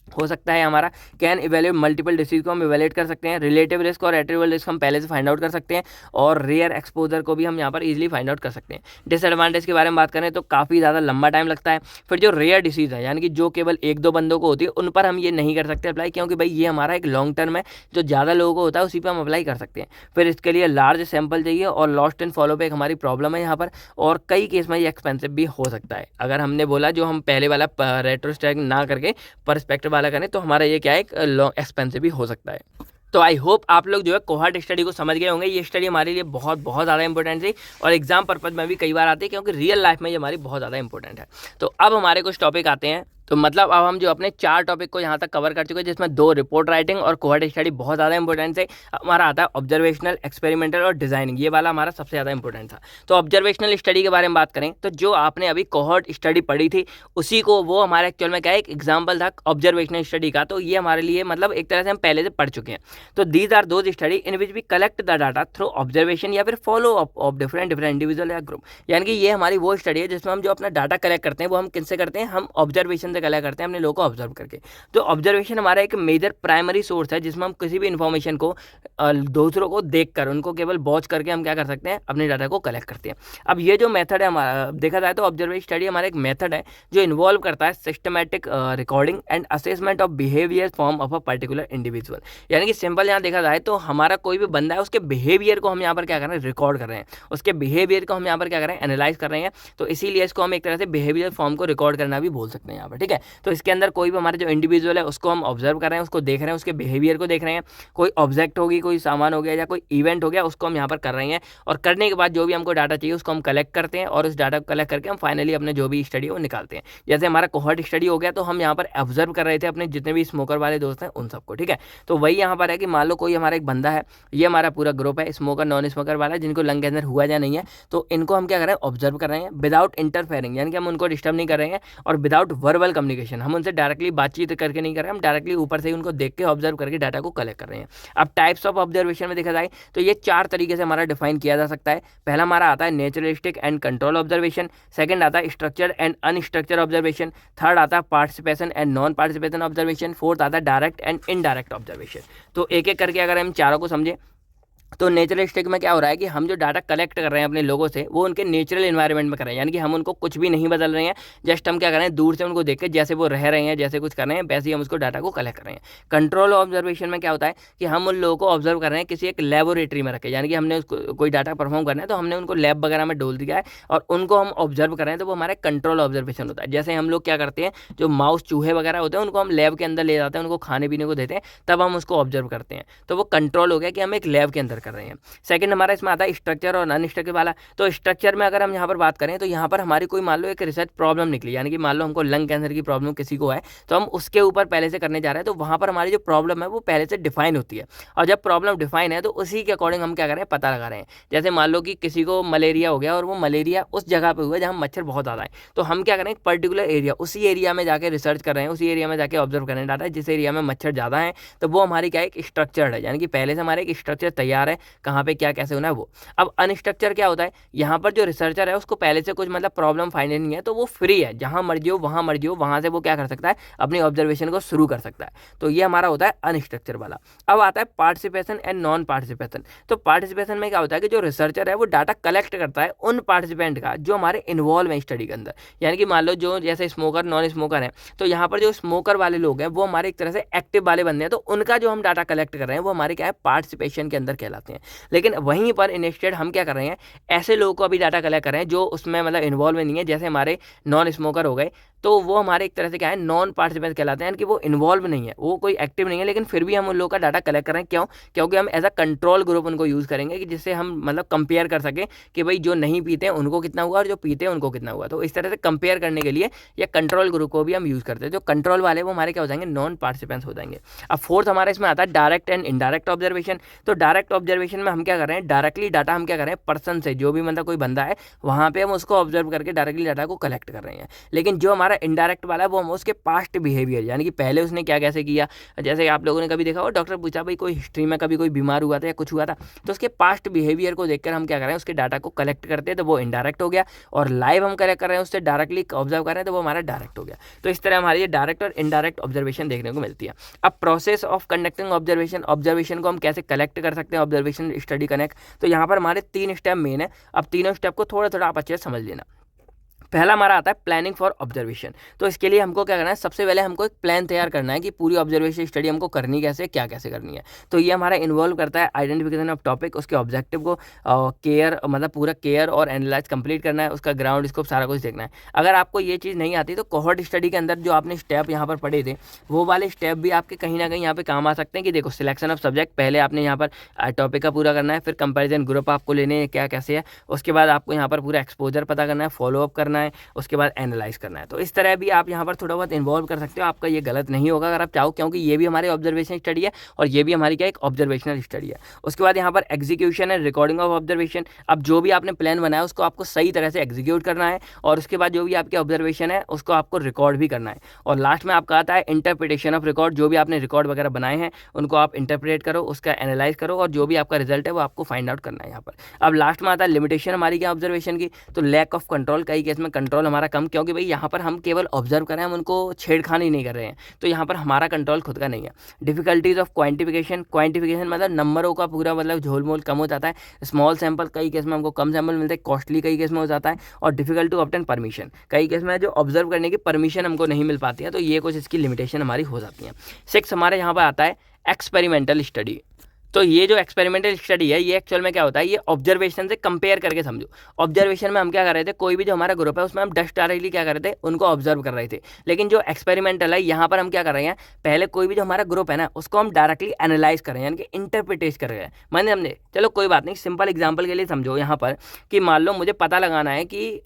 हो सकता है हमारा, कैन इवेल्यूएट मल्टीपल डिसीज को हम इवेल्यूएट कर सकते हैं, रिलेटिव रिस्क और एट्रीब्यूटेबल रिस्क हम पहले से फाइंड आउट कर सकते हैं, और रेयर एक्सपोजर को भी हम यहाँ पर इजीली फाइंड आउट कर सकते हैं। डिसएडवांटेज के बारे में बात करें तो काफ़ी ज़्यादा लंबा टाइम लगता है। फिर जो रेयर डिसीज़ है यानी कि जो केवल 1-2 बंदों को होती है उन पर हम ये नहीं कर सकते अप्लाई, क्योंकि भाई ये हमारा एक लॉन्ग टर्म है, जो ज़्यादा लोगों को होता है उसी पर हम अप्लाई कर सकते हैं। फिर इसके लिए लार्ज सैंपल चाहिए और लॉस्ट इन फॉलो पे एक हमारी प्रॉब्लम है यहाँ पर, और कई केस में ये एक्सपेंसिव भी हो सकता है। अगर हमने बोला जो हम पहले वाला रेट्रोस्पेक्ट ना करके परस्पेक्टिव वाला करें तो हमारा क्या है, लॉन्ग एक्सपेंसिव भी हो सकता है। तो आई होप आप लोग जो है कोहॉर्ट स्टडी को समझ गए होंगे। ये स्टडी हमारे लिए बहुत ज़्यादा इंपॉर्टेंट थी और एग्जाम पर्पज में भी कई बार आती है, क्योंकि रियल लाइफ में ये हमारी बहुत ज़्यादा इंपॉर्टेंट है। तो अब हमारे कुछ टॉपिक आते हैं तो मतलब अब हम जो अपने 4 टॉपिक को यहाँ तक कवर कर चुके हैं, जिसमें 2 रिपोर्ट राइटिंग और कोहॉर्ट स्टडी बहुत ज़्यादा इंपॉर्टेंट है। हमारा आता है ऑब्जर्वेशनल, एक्सपेरिमेंटल और डिजाइनिंग, ये वाला हमारा सबसे ज़्यादा इंपॉर्टेंट था। तो ऑब्जर्वेशनल स्टडी के बारे में बात करें तो जो आपने अभी कोहॉर्ट स्टडी पढ़ी थी उसी को, वो हमारा एक्चुअल में क्या है, एक एग्जाम्पल था ऑब्जर्वेशनल स्टडी का। तो ये हमारे लिए मतलब एक तरह से हम पहले से पढ़ चुके हैं। तो these are those study in which we collect the data through observation या फिर follow up of different individual या ग्रुप। यानी कि ये हमारी वो स्टडी है जिसमें हम जो अपना डाटा कलेक्ट करते हैं वो हम किनसे करते हैं, हम ऑब्जर्वेशन से कलेक्ट करते हैं, अपने लोगों को ऑब्जर्व करके। तो ऑब्जर्वेशन हमारा एक मेजर प्राइमरी सोर्स है जिसमें हम किसी भी इन्फॉर्मेशन को दूसरों को देखकर, उनको केवल वॉच करके हम क्या कर सकते हैं, अपने डाटा को कलेक्ट करते हैं। अब ये जो मेथड है हमारा, देखा जाए तो ऑब्जर्वेशन स्टडी हमारा एक मेथड है जो इन्वॉल्व करता है systematic recording and assessment of behaviour form of a particular individual. यानी कि सिंपल यहाँ देखा जाए तो हमारा कोई भी बंदा है, उसके बिहेवियर को हम यहाँ पर क्या कर रहे हैं, रिकॉर्ड कर रहे हैं, उसके बिहेवियर को हम यहाँ पर क्या कर रहे हैं, एनालाइज कर रहे हैं। तो इसीलिए इसको हम एक तरह से बिहेवियर फॉर्म को रिकॉर्ड करना भी बोल सकते हैं यहाँ पर, ठीक है। तो इसके अंदर कोई भी हमारे जो इंडिविजुअल है उसको हम ऑब्जर्व कर रहे हैं, उसको देख रहे हैं, उसके बिहेवियर को देख रहे हैं। कोई ऑब्जेक्ट होगी, कोई सामान हो गया या कोई इवेंट हो गया, उसको हम यहाँ पर कर रहे हैं। और करने के बाद जो भी हमको डाटा चाहिए उसको हम कलेक्ट करते हैं और उस डाटा को कलेक्ट करके हम फाइनली अपने जो भी स्टडी है वो निकालते हैं। जैसे हमारा कोहॉर्ट स्टडी हो गया तो हम यहाँ पर ऑब्जर्व कर रहे थे अपने जितने भी स्मोकर वाले दोस्त हैं उन सबको, ठीक है। तो वही यहाँ पर है कि मान लो कोई हमारा एक बंदा है, ये हमारा पूरा ग्रुप है स्मोकर नॉन स्मोकर वाला, जिनको लंग कैंसर हुआ या नहीं है, तो इनको हम क्या कर रहे हैं, ऑब्जर्व कर रहे हैं विदाउट इंटरफेयरिंग, यानी कि हम उनको डिस्टर्ब नहीं कर रहे हैं। और विदाउट वर्बल कम्युनिकेशन, हम उनसे डायरेक्टली बातचीत करके नहीं कर रहे हैं, हम डायरेक्टली ऊपर से ही उनको देख के ऑब्जर्व करके डाटा को कलेक्ट कर रहे हैं। अब टाइप्स ऑफ ऑब्जर्वेशन में देखा जाए तो ये 4 तरीके से हमारा डिफाइन किया जा सकता है। पहला हमारा आता है naturalistic and control observation, second आता है structure and unstructured observation, third आता है participation and non participation observation, fourth आता है डायरेक्ट एंड इनडायरेक्ट ऑब्जर्वेशन। तो एक एक करके अगर हम चारों को समझें तो नेचुरलिस्टिक में क्या हो रहा है कि हम जो डाटा कलेक्ट कर रहे हैं अपने लोगों से वो उनके नेचुरल एनवायरनमेंट में कर रहे हैं, यानी कि हम उनको कुछ भी नहीं बदल रहे हैं, जस्ट हम क्या कर रहे हैं, दूर से उनको देख के जैसे वो रह रहे हैं, जैसे कुछ कर रहे हैं वैसे ही हम उसको डाटा को कलेक्ट कर रहे हैं। कंट्रोल ऑब्जर्वेशन में क्या होता है कि हम उन लोगों को ऑब्जर्व कर रहे हैं किसी एक लेबोरेटरी में रखे, यानी कि हमने उसको कोई डाटा परफॉर्म करना है तो हमने उनको लैब वगैरह में डोल दिया है और उनको हम ऑब्जर्व कर रहे हैं, तो वो हमारा कंट्रोल ऑब्जर्वेशन होता है। जैसे हम लोग क्या करते हैं, जो माउस चूहे वगैरह होते हैं उनको हम लैब के अंदर ले जाते हैं, उनको खाने पीने को देते हैं, तब हम उसको ऑब्जर्व करते हैं, तो वो कंट्रोल हो गया कि हम एक लैब के अंदर कर रहे हैं। सेकंड हमारा इसमें आता है स्ट्रक्चर और अनस्ट्रक्चर वाला। तो स्ट्रक्चर में अगर हम यहाँ पर बात करें तो यहाँ पर हमारी कोई मान लो एक रिसर्च प्रॉब्लम निकली, यानी कि मान लो हमको लंग कैंसर की प्रॉब्लम किसी को है तो हम उसके ऊपर पहले से करने जा रहे हैं, तो वहाँ पर हमारी जो प्रॉब्लम है वो पहले से डिफाइन होती है। और जब प्रॉब्लम डिफाइन है तो उसी के अकॉर्डिंग हम क्या करें, पता लगा रहे हैं। जैसे मान लो कि किसी को मलेरिया हो गया और वो मलेरिया उस जगह पर हुआ है जहाँ मच्छर बहुत ज़्यादा है, तो हम क्या करें, एक पर्टिकुलर एरिया, उसी एरिया में जाके रिसर्च कर रहे हैं, उसी एरिया में जाके ऑब्जर्व कर रहे हैं डाटा जिस एरिया में मच्छर ज़्यादा है, तो वो हमारी क्या एक स्ट्रक्चर है, यानी कि पहले से हमारे एक स्ट्रक्चर तैयार है कहाँ पे क्या कैसे होना है वो। अब अनस्ट्रक्चर क्या होता है, यहाँ पर जो रिसर्चर है उसको पहले से कुछ मतलब प्रॉब्लम फाइंड नहीं है, तो वो फ्री है, जहाँ मर्जी हो वहाँ से वो क्या कर सकता है, अपनी ऑब्जर्वेशन को शुरू कर सकता है। तो ये हमारा होता है अनस्ट्रक्चर वाला। अब आता है पार्टिसिपेशन एंड नॉन पार्टिसिपेशन। तो पार्टिसिपेशन में क्या होता है कि जो रिसर्चर है वो डाटा कलेक्ट करता है उन पार्टिसिपेंट का जो हमारे इन्वॉल्व है स्टडी के अंदर, यानी कि मान लो जो जैसे स्मोकर नॉन स्मोकर है, तो यहाँ पर जो स्मोकर वाले लोग हैं वो हमारे एक तरह से एक्टिव वाले बंदे हैं, तो उनका जो हम डाटा कलेक्ट कर रहे हैं वो हमारे क्या है, पार्टिसिपेशन के अंदर कहलाते हैं। लेकिन वहीं पर इंस्टेड हम क्या कर रहे हैं, ऐसे लोगों को अभी डाटा कलेक्ट कर रहे हैं जो उसमें मतलब इन्वॉल्व नहीं है, जैसे हमारे नॉन स्मोकर हो गए, तो वो हमारे एक तरह से क्या है, नॉन पार्टिसिपेंट कहलाते हैं, यानी कि वो इन्वॉल्व नहीं है, वो कोई एक्टिव नहीं है, लेकिन फिर भी हम उन लोगों का डाटा कलेक्ट कर रहे हैं। क्यों? क्योंकि हम एज अ कंट्रोल ग्रुप उनको यूज़ करेंगे कि जिससे हम मतलब कंपेयर कर सकें कि भाई जो नहीं पीते हैं उनको कितना हुआ और जो पीते हैं उनको कितना हुआ। तो इस तरह से कंपेयर करने के लिए या कंट्रोल ग्रुप को भी हम यूज़ करते हैं। जो कंट्रोल वाले वो हमारे क्या हो जाएंगे, नॉन पार्टिसिपेंट्स हो जाएंगे। अब फोर्थ हमारे इसमें आता है डायरेक्ट एंड इनडायरेक्ट ऑब्जर्वेशन। तो डायरेक्ट ऑब्जर्वेशन में हम क्या कर रहे हैं, डायरेक्टली डाटा हम क्या कर रहे हैं, पर्सन से, जो भी मतलब कोई बंदा है वहाँ पे हम उसको ऑब्जर्व करके डायरेक्टली डाटा को कलेक्ट कर रहे हैं। लेकिन जो हमारा इनडायरेक्ट वाला है वो हम उसके पास्ट बिहेवियर, यानी कि पहले उसने क्या कैसे किया, जैसे आप लोगों ने कभी देखा हो डॉक्टर पूछा भाई कोई हिस्ट्री में कभी कोई बीमार हुआ था या कुछ हुआ था, तो उसके पास्ट बिहेवियर को देखकर हम क्या कर रहे हैं, उसके डाटा को कलेक्ट करते हैं, तो वो इनडायरेक्ट हो गया। और लाइव हम कलेक्ट कर रहे हैं, उससे डायरेक्टली ऑब्जर्व कर रहे हैं, तो वो हमारा डायरेक्ट हो गया। तो इस तरह हमारी ये डायरेक्ट और इनडायरेक्ट ऑब्जर्वेशन देखने को मिलती है। अब process of conducting observation, observation को हम कैसे कलेक्ट कर सकते हैं, ऑब्जर्वेशन स्टडी कनेक्ट, तो यहाँ पर हमारे 3 स्टेप मेन है। अब तीनों स्टेप को थोड़ा थोड़ा आप अच्छे से समझ लेना। पहला हमारा आता है प्लानिंग फॉर ऑब्जर्वेशन। तो इसके लिए हमको क्या करना है, सबसे पहले हमको एक प्लान तैयार करना है कि पूरी ऑब्जर्वेशन स्टडी हमको करनी कैसे, क्या कैसे करनी है। तो ये हमारा इन्वॉल्व करता है आइडेंटिफिकेशन ऑफ टॉपिक, उसके ऑब्जेक्टिव को केयर मतलब पूरा केयर और एनालाइज कंप्लीट करना है, उसका ग्राउंड स्कोप सारा कुछ देखना है। अगर आपको ये चीज़ नहीं आती तो कोहॉर्ट स्टडी के अंदर जो आपने स्टेप यहाँ पर पढ़े थे वो वाले स्टेप भी आपके कहीं ना कहीं यहाँ पे काम आ सकते हैं। कि देखो सिलेक्शन ऑफ सब्जेक्ट, पहले आपने यहाँ पर टॉपिक का पूरा करना है, फिर कंपेरिजन ग्रुप आपको लेने हैं क्या कैसे है, उसके बाद आपको यहाँ पर पूरा एक्सपोजर पता करना है, फॉलोअप करना करना है, उसके बाद एनालाइज करना है। तो इस तरह भी आप यहाँ पर थोड़ा बहुत इन्वॉल्व कर सकते हो, आपका ये गलत नहीं होगा अगर आप चाहो, क्योंकि ये भी हमारी ऑब्जर्वेशन स्टडी है और ये भी हमारी क्या एक ऑब्जर्वेशनल स्टडी है। उसके बाद यहाँ पर एग्जीक्यूशन है, रिकॉर्डिंग ऑफ ऑब्जर्वेशन। अब जो भी आपने प्लान बनाया उसको आपको सही तरह से एग्जीक्यूट करना है और उसके बाद जो भी आपकी ऑब्जर्वेशन है उसको आपको रिकॉर्ड भी करना है। और लास्ट में आपका आता है इंटरप्रिटेशन ऑफ रिकॉर्ड। जो भी आपने रिकॉर्ड वगैरह बनाए हैं उनको आप इंटरप्रेट करो, उसका एनालाइज करो और जो भी आपका रिजल्ट है वो आपको फाइंड आउट करना है यहाँ पर। अब लास्ट में आता है लिमिटेशन हमारी क्या ऑब्जर्वेशन की, तो लैक ऑफ कंट्रोल। कई केस में कंट्रोल हमारा कम, क्योंकि भाई यहाँ पर हम केवल ऑब्जर्व कर रहे हैं, हम उनको छेड़खानी नहीं कर रहे हैं, तो यहाँ पर हमारा कंट्रोल खुद का नहीं है। डिफिकल्टीज ऑफ क्वांटिफिकेशन, क्वांटिफिकेशन मतलब नंबरों का पूरा मतलब झोलमोल कम हो जाता है। स्मॉल सैंपल, कई केस में हमको कम सैंपल मिलते हैं, कॉस्टली कई केस में हो जाता है। और डिफिकल्ट टू ऑब्टेन परमिशन, कई केस में जो ऑब्जर्व करने की परमिशन हमको नहीं मिल पाती है, तो ये कुछ इसकी लिमिटेशन हमारी हो जाती है। 6 हमारे यहाँ पर आता है एक्सपेरिमेंटल स्टडी। तो ये जो एक्सपेरिमेंटल स्टडी है ये एक्चुअल में क्या होता है, ये ऑब्जर्वेशन से कंपेयर करके समझो। ऑब्जर्वेशन में हम क्या कर रहे थे, कोई भी जो हमारा ग्रुप है उसमें हम डस्ट डायरेक्टली क्या कर रहे थे, उनको ऑब्जर्व कर रहे थे। लेकिन जो एक्सपेरिमेंटल है यहाँ पर हम क्या कर रहे हैं, पहले कोई भी जो हमारा ग्रुप है ना उसको हम डायरेक्टली एनालाइज कर रहे हैं, यानी कि इंटरप्रिटेट कर रहे हैं। मैंने हमने चलो कोई बात नहीं, सिंपल एग्जाम्पल के लिए समझो यहाँ पर कि मान लो मुझे पता लगाना है कि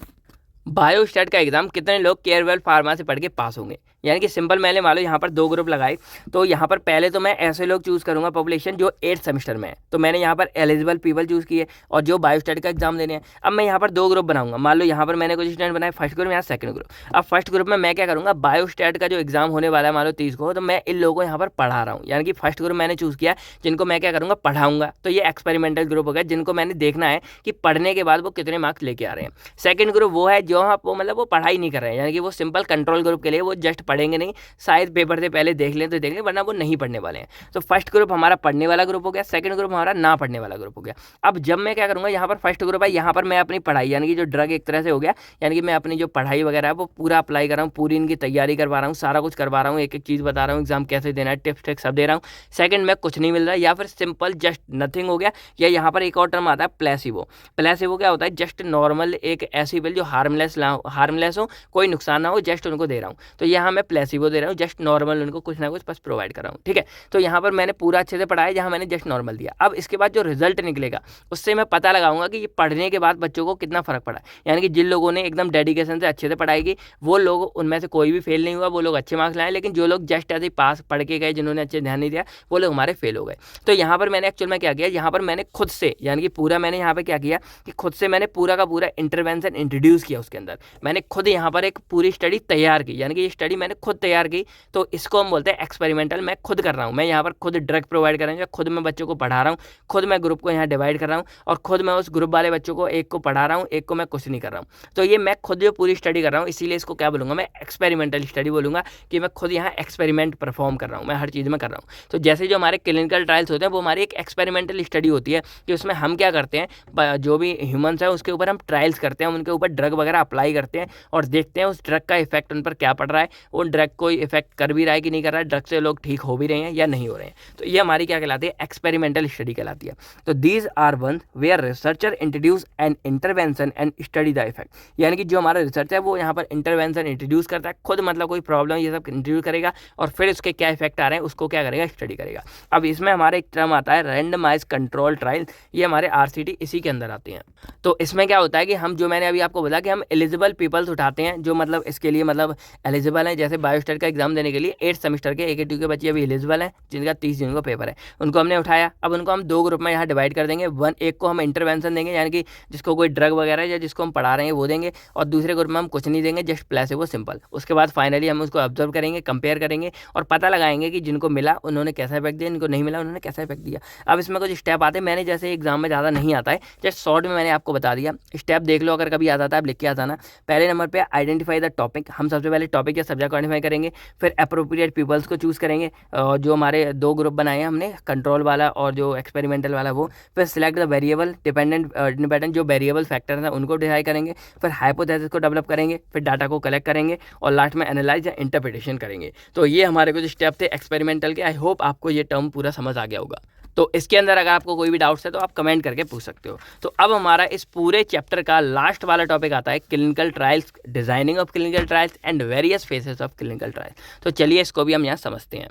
बायोस्टैट का एग्जाम कितने लोग केयरवेल फार्मा से पढ़ के पास होंगे। यानी कि सिंपल मैंने मान लो यहाँ पर 2 ग्रुप लगाए, तो यहाँ पर पहले तो मैं ऐसे लोग चूज़ करूँगा पॉपुलेशन जो 8th सेमेस्टर में है, तो मैंने यहाँ पर एलिजिबल पीपल चूज़ किए और जो बायोस्टैट का एग्जाम देने हैं। अब मैं यहाँ पर 2 ग्रुप बनाऊंगा, मान लो यहाँ पर मैंने कुछ स्टूडेंट बनाए, फर्स्ट ग्रुप यहाँ सेकंड ग्रुप। अब फर्स्ट ग्रुप में मैं क्या करूँगा, बायोस्टैट का जो एग्जाम होने वाला है मान लो 30 को, तो मैं इन लोगों को यहाँ पर पढ़ा रहा हूँ। यानी कि फर्स्ट ग्रुप मैंने चूज़ किया जिनको मैं क्या करूँगा, पढ़ाऊंगा। तो ये एक्सपेरिमेंटल ग्रुप हो गया, जिनको मैंने देखना है कि पढ़ने के बाद वो कितने मार्क्स लेके आ रहे हैं। सेकंड ग्रुप वो है जो वो मतलब वो पढ़ाई नहीं कर रहे हैं, यानी कि वो सिंपल कंट्रोल ग्रुप के लिए, वो जस्ट पढ़ेंगे नहीं, शायद पेपर से पहले देख लें तो देख लें, वरना वो नहीं पढ़ने वाले हैं। तो फर्स्ट ग्रुप हमारा पढ़ने वाला ग्रुप हो गया, सेकंड ग्रुप हमारा ना पढ़ने वाला ग्रुप हो गया। अब जब मैं क्या करूँगा, यहाँ पर फर्स्ट ग्रुप है, यहाँ पर मैं अपनी पढ़ाई यानी कि जो ड्रग एक तरह से हो गया, यानी कि मैं अपनी जो पढ़ाई वगैरह है वो पूरा अप्लाई कर रहा हूँ, पूरी इनकी तैयारी करवा रहा हूँ, सारा कुछ करवा रहा हूँ, एक एक चीज़ बता रहा हूँ, एग्जाम कैसे देना है, टिप्स ट्रिक्स सब दे रहा हूँ। सेकंड में कुछ नहीं मिल रहा है, या फिर सिंपल जस्ट नथिंग हो गया। या यहाँ पर एक और टर्म आता है प्लेसिबो। प्लेसिबो क्या होता है, जस्ट नॉर्मल एक ऐसी पिल जो हार्मलेस हो, कोई नुकसान ना हो, जस्ट उनको दे रहा हूँ। तो यहाँ मैं प्लेसिबो दे रहा हूँ, जस्ट नॉर्मल उनको कुछ ना कुछ बस प्रोवाइड कर रहा हूँ, ठीक है। तो यहाँ पर मैंने पूरा अच्छे से पढ़ाया, जहाँ मैंने जस्ट नॉर्मल दिया। अब इसके बाद जो रिजल्ट निकलेगा उससे मैं पता लगाऊंगा कि ये पढ़ने के बाद बच्चों को कितना फर्क पड़ा। यानी कि जिन लोगों ने एकदम डेडिकेशन से अच्छे से पढ़ाई की, वो लोग, उनमें से कोई भी फेल नहीं हुआ, वो लोग अच्छे मार्क्स लाए। लेकिन जो लोग जस्ट ऐसे पास पढ़ के गए, जिन्होंने अच्छे ध्यान नहीं दिया, वो लोग हमारे फेल हो गए। तो यहाँ पर मैंने एक्चुअल में क्या किया, यहाँ पर मैंने खुद से, यानी कि पूरा मैंने यहाँ पर क्या किया कि खुद से मैंने पूरा का पूरा इंटरवेंशन इंट्रोड्यूस किया। उसके अंदर मैंने खुद यहाँ पर एक पूरी स्टडी तैयार की, यानी कि ये स्टडी मैंने खुद तैयार की। तो इसको हम बोलते हैं एक्सपेरिमेंटल। मैं खुद कर रहा हूँ, मैं यहाँ पर खुद ड्रग प्रोवाइड कर रहा हूँ, खुद मैं बच्चों को पढ़ा रहा हूँ, खुद मैं ग्रुप को यहाँ डिवाइड कर रहा हूँ और खुद मैं उस ग्रुप वाले बच्चों को एक को पढ़ा रहा हूँ, एक को मैं कुछ नहीं कर रहा हूँ। तो ये मैं खुद जो पूरी स्टडी कर रहा हूँ, इसीलिए इसको क्या बोलूँगा, मैं एक्सपेरिमेंटल स्टडी बोलूँगा कि मैं खुद यहाँ एक्सपेरिमेंट परफॉर्म कर रहा हूँ, मैं हर चीज़ में कर रहा हूँ। तो जैसे जो हमारे क्लिनिकल ट्रायल्स होते हैं वो हमारी एक एक्सपेरिमेंटल स्टडी होती है कि उसमें हम क्या करते हैं, जो भी ह्यूमन्स है उसके ऊपर हम ट्रायल्स करते हैं, उनके ऊपर ड्रग वगैरह अप्लाई करते हैं और देखते हैं उस ड्रग का इफेक्ट उन पर क्या पड़ रहा है, वो ड्रग कोई इफेक्ट कर भी रहा है कि नहीं कर रहा है, ड्रग से लोग ठीक हो भी रहे हैं या नहीं हो रहे हैं। तो ये हमारी क्या कहलाती है, एक्सपेरिमेंटल स्टडी कहलाती है। तो these are one where researcher introduce an intervention and study the effect. यानी कि जो हमारा रिसर्च है वो यहाँ पर इंटरवेंशन इंट्रोड्यूस करता है, खुद मतलब कोई प्रॉब्लम ये सब इंट्रोड्यूस करेगा और फिर उसके क्या इफेक्ट आ रहे हैं उसको क्या करेगा, स्टडी करेगा। अब इसमें हमारा एक टर्म आता है रैंडमाइज कंट्रोल ट्रायल, ये हमारे RCT इसी के अंदर आते हैं। तो इसमें क्या होता है कि हम, जो मैंने अभी आपको बोला कि हम एलिजिबल पीपल्स उठाते हैं जो मतलब इसके लिए मतलब एलिजिबल है, जैसे बायोस्टैट का एग्जाम देने के लिए 8th सेमेस्टर के AKTU के बच्चे अभी एलिजिबल हैं, जिनका 30 जून को पेपर है, उनको हमने उठाया। अब उनको हम 2 ग्रुप में यहाँ डिवाइड कर देंगे। एक को हम इंटरवेंशन देंगे, यानी कि जिसको कोई ड्रग वगैरह या जिसको हम पढ़ा रहे हैं वो देंगे, और दूसरे ग्रुप में हम कुछ नहीं देंगे, जस्ट प्लेसिबो सिंपल। उसके बाद फाइनली हम उसको ऑब्जर्व करेंगे, कंपेयर करेंगे और पता लगाएंगे कि जिनको मिला उन्होंने कैसा इफेक्ट दिया, इनको नहीं मिला उन्होंने कैसा इफेक्ट दिया। अब इसमें कुछ स्टेप आते हैं, मैंने जैसे एग्जाम में ज़्यादा नहीं आता है, जस्ट शॉर्ट में मैंने आपको बता दिया। स्टेप देख लो, अगर कभी याद आता है आप लिख के आ जाना। पहले नंबर पे आइडेंटिफाई द टॉपिक, हम सबसे पहले टॉपिक या सब्जेक्ट आइडेंटिफाई करेंगे, फिर अप्रोप्रिएट पीपल्स को चूज़ करेंगे, जो हमारे 2 ग्रुप बनाए हैं हमने, कंट्रोल वाला और जो एक्सपेरिमेंटल वाला वो। फिर सिलेक्ट द वेरिएबल डिपेंडेंट जो वेरिएबल फैक्टर हैं उनको डिसाइड करेंगे, फिर हाइपोथेसिस को डेवलप करेंगे, फिर डाटा को कलेक्ट करेंगे और लास्ट में एनालाइज या इंटरप्रिटेशन करेंगे। तो ये हमारे कुछ स्टेप थे एक्सपेरिमेंटल के। आई होप आपको ये टर्म पूरा समझ आ गया होगा। तो इसके अंदर अगर आपको कोई भी डाउट्स है तो आप कमेंट करके पूछ सकते हो। तो अब हमारा इस पूरे चैप्टर का लास्ट वाला टॉपिक आता है clinical trials, designing of clinical trials and various faces of clinical trials. तो चलिए इसको भी हम यहाँ समझते हैं।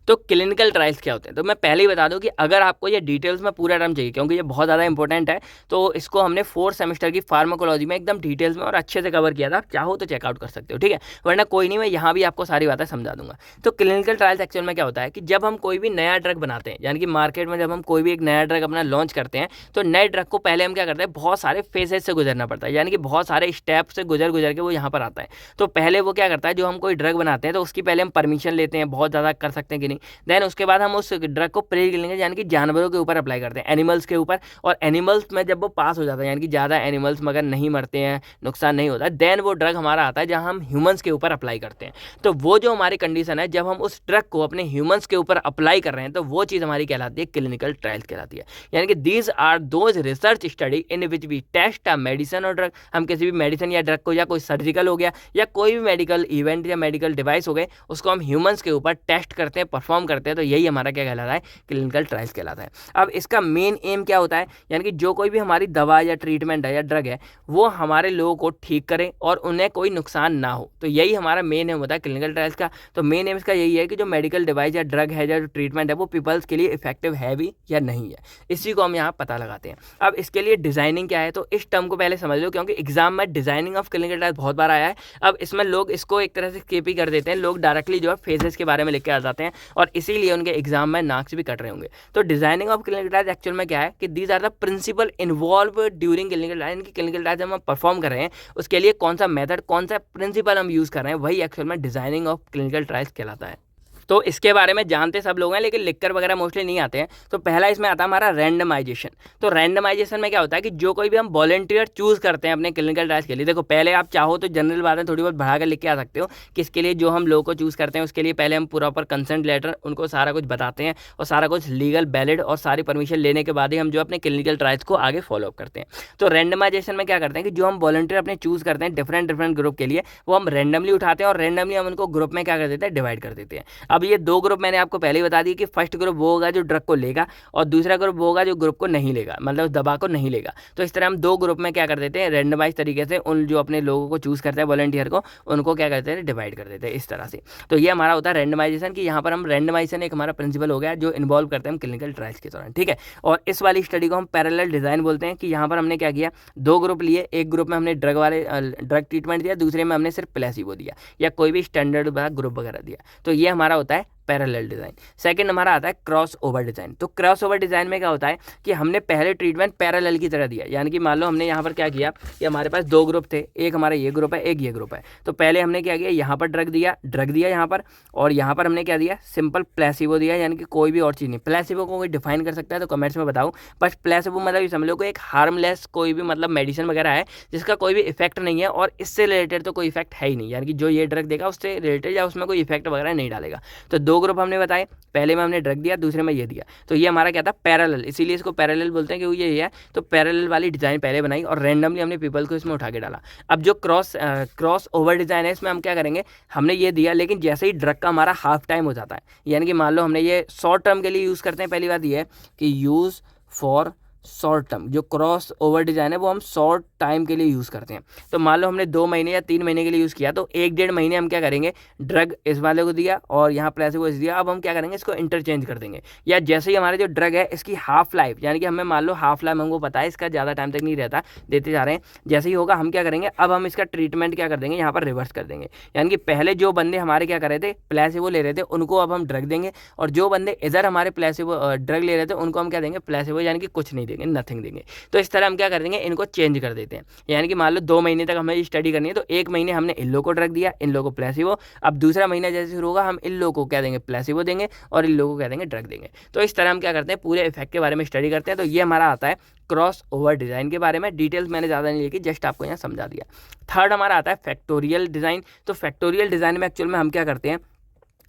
तो क्लिनिकल ट्रायल्स क्या होते हैं, तो मैं पहले ही बता दूं कि अगर आपको ये डिटेल्स में पूरा टर्म चाहिए, क्योंकि ये बहुत ज़्यादा इंपॉर्टेंट है, तो इसको हमने 4th सेमेस्टर की फार्माकोलॉजी में एकदम डिटेल्स में और अच्छे से कवर किया था। आप चाहो तो चेकआउट कर सकते हो, ठीक है, वरना कोई नहीं, मैं यहाँ भी आपको सारी बातें समझा दूंगा। तो क्लिनिकल ट्रायल्स एक्चुअल में क्या होता है कि जब हम कोई भी नया ड्रग बनाते हैं, यानी कि मार्केट में जब हम कोई भी एक नया ड्रग अपना लॉन्च करते हैं, तो नए ड्रग को पहले हम क्या करते हैं, बहुत सारे फेजेस से गुजरना पड़ता है, यानी कि बहुत सारे स्टेप से गुजर गुजर के वो यहाँ पर आता है। तो पहले वो क्या करता है, जो हम कोई ड्रग बनाते हैं तो उसकी पहले हम परमिशन लेते हैं, बहुत ज़्यादा कर सकते हैं कि नहीं, देन उसके बाद हम उस ड्रग को प्री क्लिनिकल यानी कि जानवरों के ऊपर अप्लाई करते हैं, एनिमल्स के ऊपर, और एनिमल्स में जब वो पास हो जाता है, यानी कि ज़्यादा एनिमल्स मगर नहीं मरते हैं, नुकसान नहीं होता है, देन वो ड्रग हमारा आता है जहाँ हम ह्यूमंस के ऊपर अप्लाई करते हैं। तो वो जो हमारी कंडीशन है, जब हम उस ड्रग को अपने ह्यूमंस के ऊपर अप्लाई कर रहे हैं, तो वो चीज़ हमारी कहलाती है क्लिनिकल ट्रायल्स कहलाती है। यानी कि these are those research study in which we test a medicine और ड्रग, हम किसी भी मेडिसिन या ड्रग को, या कोई सर्जिकल हो गया या कोई भी मेडिकल इवेंट या मेडिकल डिवाइस हो गए, उसको हम ह्यूमंस के ऊपर टेस्ट करते हैं, परफॉर्म करते हैं, तो यही हमारा क्या कहलाता है, क्लिनिकल ट्रायल्स कहलाता है। अब इसका मेन एम क्या होता है, यानी कि जो कोई भी हमारी दवा या ट्रीटमेंट है या ड्रग है, वो हमारे लोगों को ठीक करे और उन्हें कोई नुकसान ना हो, तो यही हमारा मेन एम होता है क्लिनिकल ट्रायल्स का। तो मेन एम इसका यही है कि जो मेडिकल डिवाइस या ड्रग है या जो ट्रीटमेंट है, वो पीपल्स के लिए इफेक्टिव है भी या नहीं है, इसी को हम यहाँ पता लगाते हैं। अब इसके लिए डिजाइनिंग क्या है, तो इस टर्म को पहले समझ लो, क्योंकि एग्जाम में डिजाइनिंग ऑफ क्लिनिकल ट्रायल्स बहुत बार आया है। अब इसमें लोग इसको एक तरह से स्किप ही कर देते हैं, लोग डायरेक्टली जो है फेजेस के बारे में लिख के आ जाते हैं, और इसीलिए उनके एग्जाम में नाक्स भी कट रहे होंगे। तो designing of clinical trials actual में क्या है कि these are the principal involve during clinical trial, यानी कि क्लिनिकल ट्रायल जब हम परफॉर्म कर रहे हैं, उसके लिए कौन सा मेथड, कौन सा प्रिंसिपल हम यूज़ कर रहे हैं, वही एक्चुअल में डिजाइनिंग ऑफ क्लिनिकल ट्रायल्स कहलाता है। तो इसके बारे में जानते सब लोग हैं, लेकिन लिखकर वगैरह मोस्टली नहीं आते हैं। तो पहला इसमें आता है हमारा रैंडमाइजेशन। तो रैंडमाइजेशन में क्या होता है कि जो कोई भी हम वॉलंटियर चूज़ करते हैं अपने क्लिनिकल ट्रायल्स के लिए, देखो पहले आप चाहो तो जनरल बातें थोड़ी बहुत बढ़ा कर लिख के आ सकते हो कि इसके लिए जो हम लोगों को चूज़ करते हैं, उसके लिए पहले हम प्रॉपर कंसेंट लेटर उनको सारा कुछ बताते हैं, और सारा कुछ लीगल वैलिड और सारी परमिशन लेने के बाद ही हम जो अपने क्लिनिकल ट्रायल्स को आगे फॉलोअप करते हैं। तो रैंडमाइजेशन में क्या करते हैं कि जो हम वॉलंटियर अपने चूज़ करते हैं डिफरेंट ग्रुप के लिए, वो हम रैंडमली उठाते हैं, और रैंडमली हम उनको ग्रुप में क्या कर देते हैं, डिवाइड कर देते हैं। अब ये दो ग्रुप मैंने आपको पहले ही बता दी कि फर्स्ट ग्रुप वो होगा जो ड्रग को लेगा, और दूसरा ग्रुप वो होगा जो ग्रुप को नहीं लेगा, मतलब दवा को नहीं लेगा। तो इस तरह हम दो ग्रुप में क्या कर देते हैं, रैंडमाइज तरीके से उन जो अपने लोगों को चूज़ करते हैं वॉलंटियर को, उनको क्या करते हैं, डिवाइड कर देते हैं इस तरह से। तो ये हमारा होता है रैंडमाइजेशन, कि यहाँ पर हम रैंडमाइजेशन एक हमारा प्रिंसिपल हो गया जो इन्वॉल्व करते हैं हम क्लिनिकल ट्रायल्स के दौरान, ठीक है। और इस वाली स्टडी को हम पैरेलल डिजाइन बोलते हैं, कि यहाँ पर हमने क्या किया, दो ग्रुप लिए, एक ग्रुप में हमने ड्रग ट्रीटमेंट दिया, दूसरे में हमने सिर्फ प्लेसिबो दिया, या कोई भी स्टैंडर्ड ग्रुप वगैरह दिया। तो ये हमारा होता है पैरेलल डिजाइन। सेकंड हमारा आता है क्रॉस ओवर डिजाइन। तो क्रॉस ओवर डिजाइन में क्या होता है कि हमने पहले ट्रीटमेंट पैरेलल की तरह दिया, यानी कि मान लो हमने यहाँ पर क्या किया कि हमारे पास दो ग्रुप थे, एक हमारा ये ग्रुप है, एक ये ग्रुप है। तो पहले हमने क्या किया, यहाँ पर ड्रग दिया यहाँ पर, और यहाँ पर हमने क्या दिया, सिंपल प्लेसिबो दिया, यानी कि कोई भी और चीज़ नहीं। प्लेसिबो को कोई डिफाइन कर सकता है तो कमेंट्स में बताऊँ, बस प्लेसिबो मतलब समझ लो कि एक हार्मलेस कोई भी मतलब मेडिसिन वगैरह है जिसका कोई भी इफेक्ट नहीं है, और इससे रिलेटेड तो कोई इफेक्ट है ही नहीं, यानी कि जो ये ड्रग देगा उससे रिलेटेड या उसमें कोई इफेक्ट वगैरह नहीं डालेगा। तो दो ग्रुप हमने बताए, पहले में हमने ड्रग दिया, दूसरे में ये दिया, तो ये हमारा क्या था, पैरेलल, इसीलिए इसको पैरेलल बोलते हैं क्योंकि ये है। तो पैरेलल वाली डिज़ाइन पहले बनाई और रैंडमली हमने पीपल को इसमें उठा के डाला। अब जो क्रॉस ओवर डिज़ाइन है, इसमें हम क्या करेंगे, हमने ये दिया, लेकिन जैसे ही ड्रग का हमारा हाफ टाइम हो जाता है, यानी कि मान लो हमने ये शॉर्ट टर्म के लिए यूज़ करते हैं, पहली बात ये है कि यूज़ फॉर शॉर्ट टर्म, जो क्रॉस ओवर डिज़ाइन है वो हम शॉर्ट टाइम के लिए यूज़ करते हैं। तो मान लो हमने 2 महीने या 3 महीने के लिए यूज़ किया, तो 1-1.5 महीने हम क्या करेंगे, ड्रग इस वाले को दिया और यहाँ प्लेसिबो इस दिया। अब हम क्या करेंगे, इसको इंटरचेंज कर देंगे, या जैसे ही हमारे जो ड्रग है इसकी हाफ लाइफ, यानी कि हमें मान लो हाफ लाइफ हमको पता है इसका ज़्यादा टाइम तक नहीं रहता, देते जा रहे हैं, जैसे ही होगा हम क्या करेंगे, अब हम इसका ट्रीटमेंट क्या कर देंगे, यहाँ पर रिवर्स कर देंगे। यानी कि पहले जो बंदे हमारे क्या कर रहे थे, प्लेसिबो ले रहे थे, उनको अब हम ड्रग देंगे, और जो बंदे इधर हमारे प्लेसिबो ड्रग ले रहे थे उनको हम क्या देंगे, प्लेसिबो, यानी कि कुछ नहीं देंगे, नथिंग देंगे। तो इस तरह हम क्या कर देंगे, इनको चेंज कर देते हैं। यानी कि मान लो 2 महीने तक हमें स्टडी करनी है, तो 1 महीने हमने इन लोगों को ड्रग दिया, इन लोगों को प्लेसिबो। अब दूसरा महीना जैसे शुरू होगा, हम इन लोगों को क्या देंगे, प्लेसिबो देंगे, और इन लोगों को क्या देंगे, ड्रग देंगे। तो इस तरह हम क्या करते हैं, पूरे इफेक्ट के बारे में स्टडी करते हैं। तो ये हमारा आता है क्रॉस ओवर डिज़ाइन के बारे में। डिटेल्स मैंने ज़्यादा नहीं लिखी, जस्ट आपको यहाँ समझा दिया। थर्ड हमारा आता है फैक्टोरियल डिज़ाइन। तो फैक्टोरियल डिज़ाइन में एक्चुअल में हम क्या करते हैं,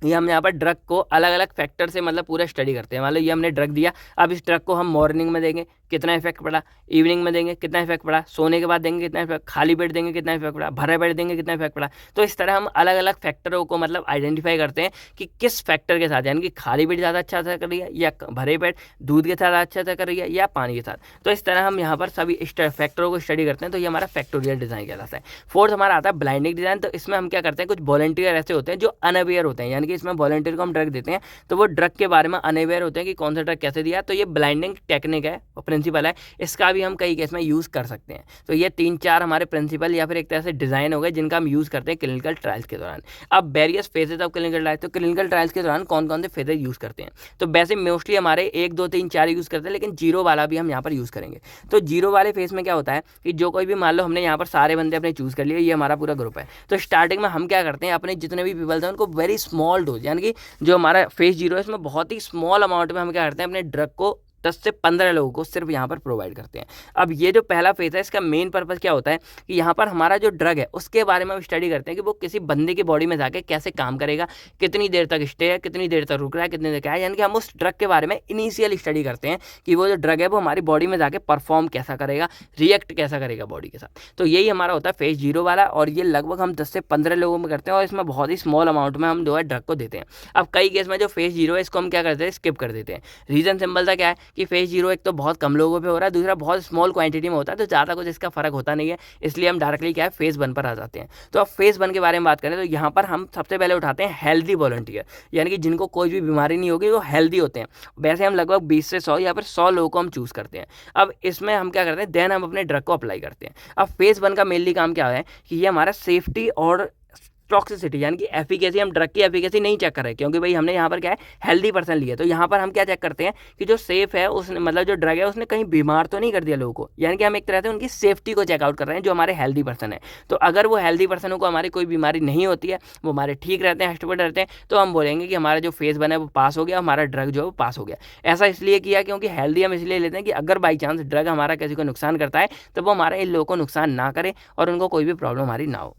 ये हम यहाँ पर ड्रग को अलग अलग फैक्टर से मतलब पूरा स्टडी करते हैं। मान लो ये हमने ड्रग दिया, अब इस ड्रग को हम मॉर्निंग में देंगे, कितना इफेक्ट पड़ा, इवनिंग में देंगे कितना इफेक्ट पड़ा, सोने के बाद देंगे कितना इफेक्ट, खाली पेट देंगे कितना इफेक्ट पड़ा, भरा पेट देंगे कितना इफेक्ट पड़ा। तो इस तरह हम अलग अलग फैक्टरों को मतलब आइडेंटिफाई करते हैं कि किस फैक्टर के साथ, यानी कि खाली पेट ज़्यादा अच्छा असर कर रही है या भरे पेट दूध के साथ अच्छा असर कर रही है या पानी के साथ। तो इस तरह हम यहाँ पर सभी फैक्टरों को स्टडी करते हैं। तो ये हमारा फैक्टोरियल डिज़ाइन कहलाता है। फोर्थ हमारा आता है ब्लाइंडिंग डिज़ाइन। तो इसमें हम क्या करते हैं, कुछ वॉलंटियर ऐसे होते हैं जो अनअवेयर होते हैं, यानी कि इसमें वॉलंटियर को हम ड्रग देते हैं तो वो ड्रग के बारे में अनअवेयर होते हैं कि कौन सा ड्रग कैसे दिया। तो ये ब्लाइंडिंग टेक्निक है, प्रिंसिपल है, इसका भी हम कई केस में यूज़ कर सकते हैं। तो ये 3-4 हमारे प्रिंसिपल या फिर एक तरह से डिज़ाइन हो गए जिनका हम यूज़ करते हैं क्लिनिकल ट्रायल्स के दौरान। अब various phases of clinical trials, तो क्लिनिकल ट्रायल्स के दौरान कौन कौन से फेजेज यूज़ करते हैं। तो वैसे मोस्टली हमारे 1, 2, 3, 4 यूज़ करते हैं, लेकिन जीरो वाला भी हम यहाँ पर यूज़ करेंगे। तो जीरो वाले फेज में क्या होता है कि जो कोई भी, मान लो हमने यहाँ पर सारे बंदे अपने चूज़ कर लिए, ये हमारा पूरा ग्रुप है। तो स्टार्टिंग में हम क्या करते हैं, अपने जितने भी पीपल्स हैं उनको वेरी स्मॉल डोज, यानी कि जो हमारा फेज जीरो है इसमें बहुत ही स्मॉल अमाउंट में हम क्या करते हैं, अपने ड्रग को 10 से 15 लोगों को सिर्फ यहाँ पर प्रोवाइड करते हैं। अब ये जो पहला फेज है इसका मेन पर्पस क्या होता है कि यहाँ पर हमारा जो ड्रग है उसके बारे में हम स्टडी करते हैं कि वो किसी बंदे की बॉडी में जाके कैसे काम करेगा, कितनी देर तक स्टे है, कितनी देर तक रुक रहा है, कितनी देर क्या है, यानी कि हम उस ड्रग के बारे में इनिशियल स्टडी करते हैं कि वो जो ड्रग है वो हमारी बॉडी में जाके परफॉर्म कैसा करेगा, रिएक्ट कैसा करेगा बॉडी के साथ। तो यही हमारा होता है फेज जीरो वाला, और ये लगभग हम 10 से 15 लोगों में करते हैं और इसमें बहुत ही स्मॉल अमाउंट में हम जो है ड्रग को देते हैं। अब कई केस में जो फेज जीरो है इसको हम क्या करते हैं, स्किप कर देते हैं। रीजन सिंपल सा क्या है कि फेज जीरो एक तो बहुत कम लोगों पे हो रहा है, दूसरा बहुत स्मॉल क्वांटिटी में होता है, तो ज़्यादा कुछ इसका फर्क होता नहीं है, इसलिए हम डायरेक्टली क्या है फेज 1 पर आ जाते हैं। तो अब फेज 1 के बारे में बात करें तो यहाँ पर हम सबसे पहले उठाते हैं हेल्दी वॉलंटियर, यानी कि जिनको कोई भी बीमारी नहीं होगी, वो हेल्दी होते हैं। वैसे हम लगभग 20 से 100 या फिर 100 लोगों को हम चूज़ करते हैं। अब इसमें हम क्या करते हैं, देन हम अपने ड्रग को अप्लाई करते हैं। अब फेज 1 का मेनली काम क्या है कि ये हमारा सेफ्टी और टॉक्सिसिटी, यानी कि एफिकेसी, हम ड्रग की एफिकेसी नहीं चेक कर रहे, क्योंकि भाई हमने यहाँ पर क्या है हेल्दी पर्सन लिए। तो यहाँ पर हम क्या चेक करते हैं कि जो सेफ है उसने, मतलब जो ड्रग है उसने कहीं बीमार तो नहीं कर दिया लोगों को, यानी कि हम एक तरह से उनकी सेफ्टी को चेकआउट कर रहे हैं जो हमारे हेल्दी पर्सन है। तो अगर वो हेल्दी पर्सनों को हमारी कोई बीमारी नहीं होती है, वो हमारे ठीक रहते हैं, हस्टपुट रहते हैं, तो हम बोलेंगे कि हमारा जो फेज 1 है वो पास हो गया, हमारा ड्रग जो है वो पास हो गया। ऐसा इसलिए किया क्योंकि हेल्दी हम इसलिए लेते हैं कि अगर बाई चांस ड्रग हमारा किसी को नुकसान करता है तो वो हमारे इन लोगों को नुकसान ना करे और उनको कोई भी प्रॉब्लम हमारी ना हो।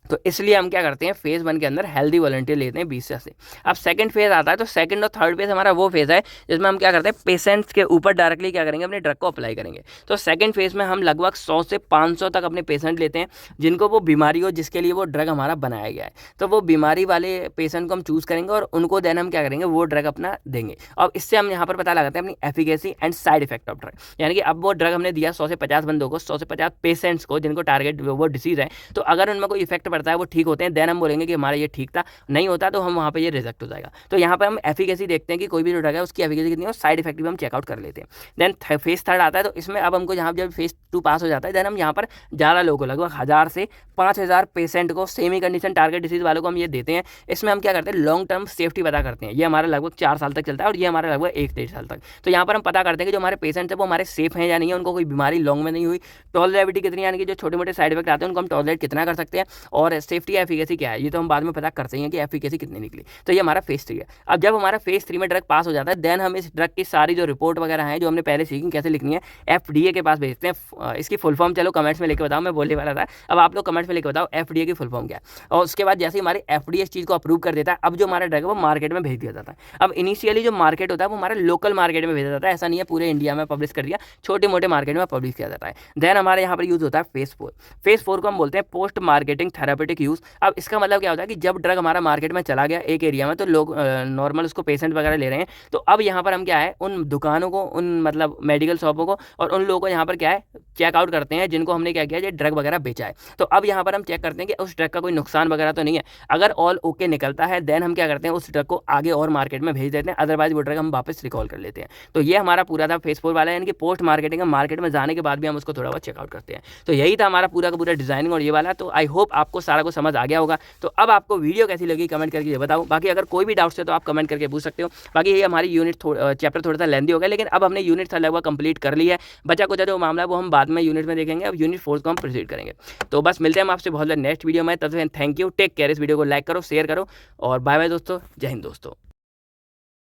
तो इसलिए हम क्या करते हैं फेज 1 के अंदर हेल्दी वॉलंटियर लेते हैं 20 से 80। अब सेकंड फेज आता है, तो सेकंड और थर्ड फेज हमारा वो फेज है जिसमें हम क्या करते हैं पेशेंट्स के ऊपर डायरेक्टली क्या करेंगे, अपने ड्रग को अप्लाई करेंगे। तो सेकंड फेज में हम लगभग 100 से 500 तक अपने पेशेंट लेते हैं जिनको वो बीमारी हो जिसके लिए वो ड्रग हमारा बनाया गया है। तो वो बीमारी वाले पेशेंट को हम चूज़ करेंगे और उनको देन हम क्या करेंगे, वो ड्रग अपना देंगे। और इससे हम यहाँ पर पता लगाते हैं अपनी efficacy and side effect of drug, यानी कि अब वो ड्रग हमने दिया 100 से 50 बंदों को, 100 से 50 पेशेंट्स को जिनको टारगेट वो डिसीज़ है, तो अगर उनमें कोई इफेक्ट पड़ता है, वो ठीक होते हैं, देन हम बोलेंगे कि हमारा ये ठीक था, नहीं होता तो हम वहाँ पे ये रिजेक्ट हो जाएगा। तो यहाँ पे हम एफिकेसी देखते हैं कि कोई भी जो ड्रग है उसकी एफिकेसी कितनी है, और साइड इफेक्ट भी हम चेकआउट कर लेते हैं। देन फेज थर्ड आता है, तो इसमें अब हमको यहाँ जब फेज 2 पास हो जाता है, देन हम यहाँ पर ज़्यादा लोगों को, लगभग 1000 से 5000 पेशेंट को, सेमी कंडीशन टारगेट डिसीज वालों को हम ये देते हैं। इसमें हम क्या करते हैं, लॉन्ग टर्म सेफ्टी पता करते हैं। ये हमारा लगभग 4 साल तक चलता है और ये हमारा लगभग 1-1.5 साल तक। तो यहाँ पर हम पता करते हैं कि जो हमारे पेशेंट्स हैं वो हमारे सेफ हैं या नहीं है, उनको कोई बीमारी लॉन्ग में नहीं हुई, टॉलरेबिलिटी कितनी, यानी कि जो छोटे मोटे साइड इफेक्ट आते हैं उनको हम टॉलरेट कितना कर सकते हैं, और सेफ्टी एफिकेसी क्या है, ये तो हम बाद में पता करते हैं कि एफिकेसी कितनी निकली। तो ये हमारा फेज 3 है। अब जब हमारा फेज 3 में ड्रग पास हो जाता है, देन हम इस ड्रग की सारी जो रिपोर्ट वगैरह है जो हमने पहले सीखी कैसे लिखनी है, FDA के पास भेजते हैं। इसकी फुल फॉर्म चलो कमेंट्स में लेके बताओ, मैं बोलने वाला था, अब आप लोग कमेंट्स में लेके बताओ FDA की फुल फॉर्म क्या है। और उसके बाद जैसे हमारे FDA इस चीज़ को अप्रूव कर देता है, अब जो हमारा ड्रग है वो मार्केट में भेज दिया जाता है। अब इनिशियली जो मार्केट होता है वो हमारा लोकल मार्केट में भेजा जाता है, ऐसा नहीं है पूरे इंडिया में पब्लिश कर दिया, छोटे मोटे मार्केट में पब्लिश किया जाता है। देन हमारे यहाँ पर यूज़ होता है फेज 4। फेज 4 को हम बोलते हैं पोस्ट मार्केटिंग थेरापेटिक यूज़। अब इसका मतलब क्या होता है कि जब ड्रग हमारा मार्केट में चला गया एक एरिया में, तो लोग नॉर्मल उसको पेशेंट वगैरह ले रहे हैं, तो अब यहाँ पर हम क्या है, उन दुकानों को, उन मतलब मेडिकल शॉपों को और उन लोगों को यहाँ पर क्या है चेकआउट करते हैं जिनको हमने क्या किया, ये ड्रग वगैरह बेचा है। तो अब यहाँ पर हम चेक करते हैं कि उस ड्रग का कोई नुकसान वगैरह तो नहीं है। अगर ऑल ओके निकलता है, देन हम क्या करते हैं, उस ड्रग को आगे और मार्केट में भेज देते हैं, अदरवाइज वो ड्रग हम वापस रिकॉल कर लेते हैं। तो ये हमारा पूरा था फेज 4 वाला, यानी कि पोस्ट मार्केटिंग, मार्केट में जाने के बाद भी हम उसको थोड़ा बहुत चेकआउट करते हैं। तो यही था हमारा पूरा का पूरा डिजाइनिंग और ये वाला। तो आई होप आपको सारा कुछ समझ आ गया होगा। तो अब आपको वीडियो कैसी लगी कमेंट करके बताओ। बाकी अगर कोई भी डाउट्स है तो आप कमेंट करके पूछ सकते हो। बाकी ये हमारी यूनिट चैप्टर थोड़ा सा लेंदी हो गया, लेकिन अब हमने यूनिट लगभग कंप्लीट कर लिया है। बचा कुछ जो मामला है वो हम बाद में यूनिट में देखेंगे। अब यूनिट 4 को हम प्रोसीड करेंगे। तो बस मिलते हैं हम आपसे बहुत नेक्स्ट वीडियो में। तब तक थैंक यू, टेक केयर। इस वीडियो को लाइक करो, शेयर करो और बाय बाय दोस्तों, जय हिंद दोस्तों।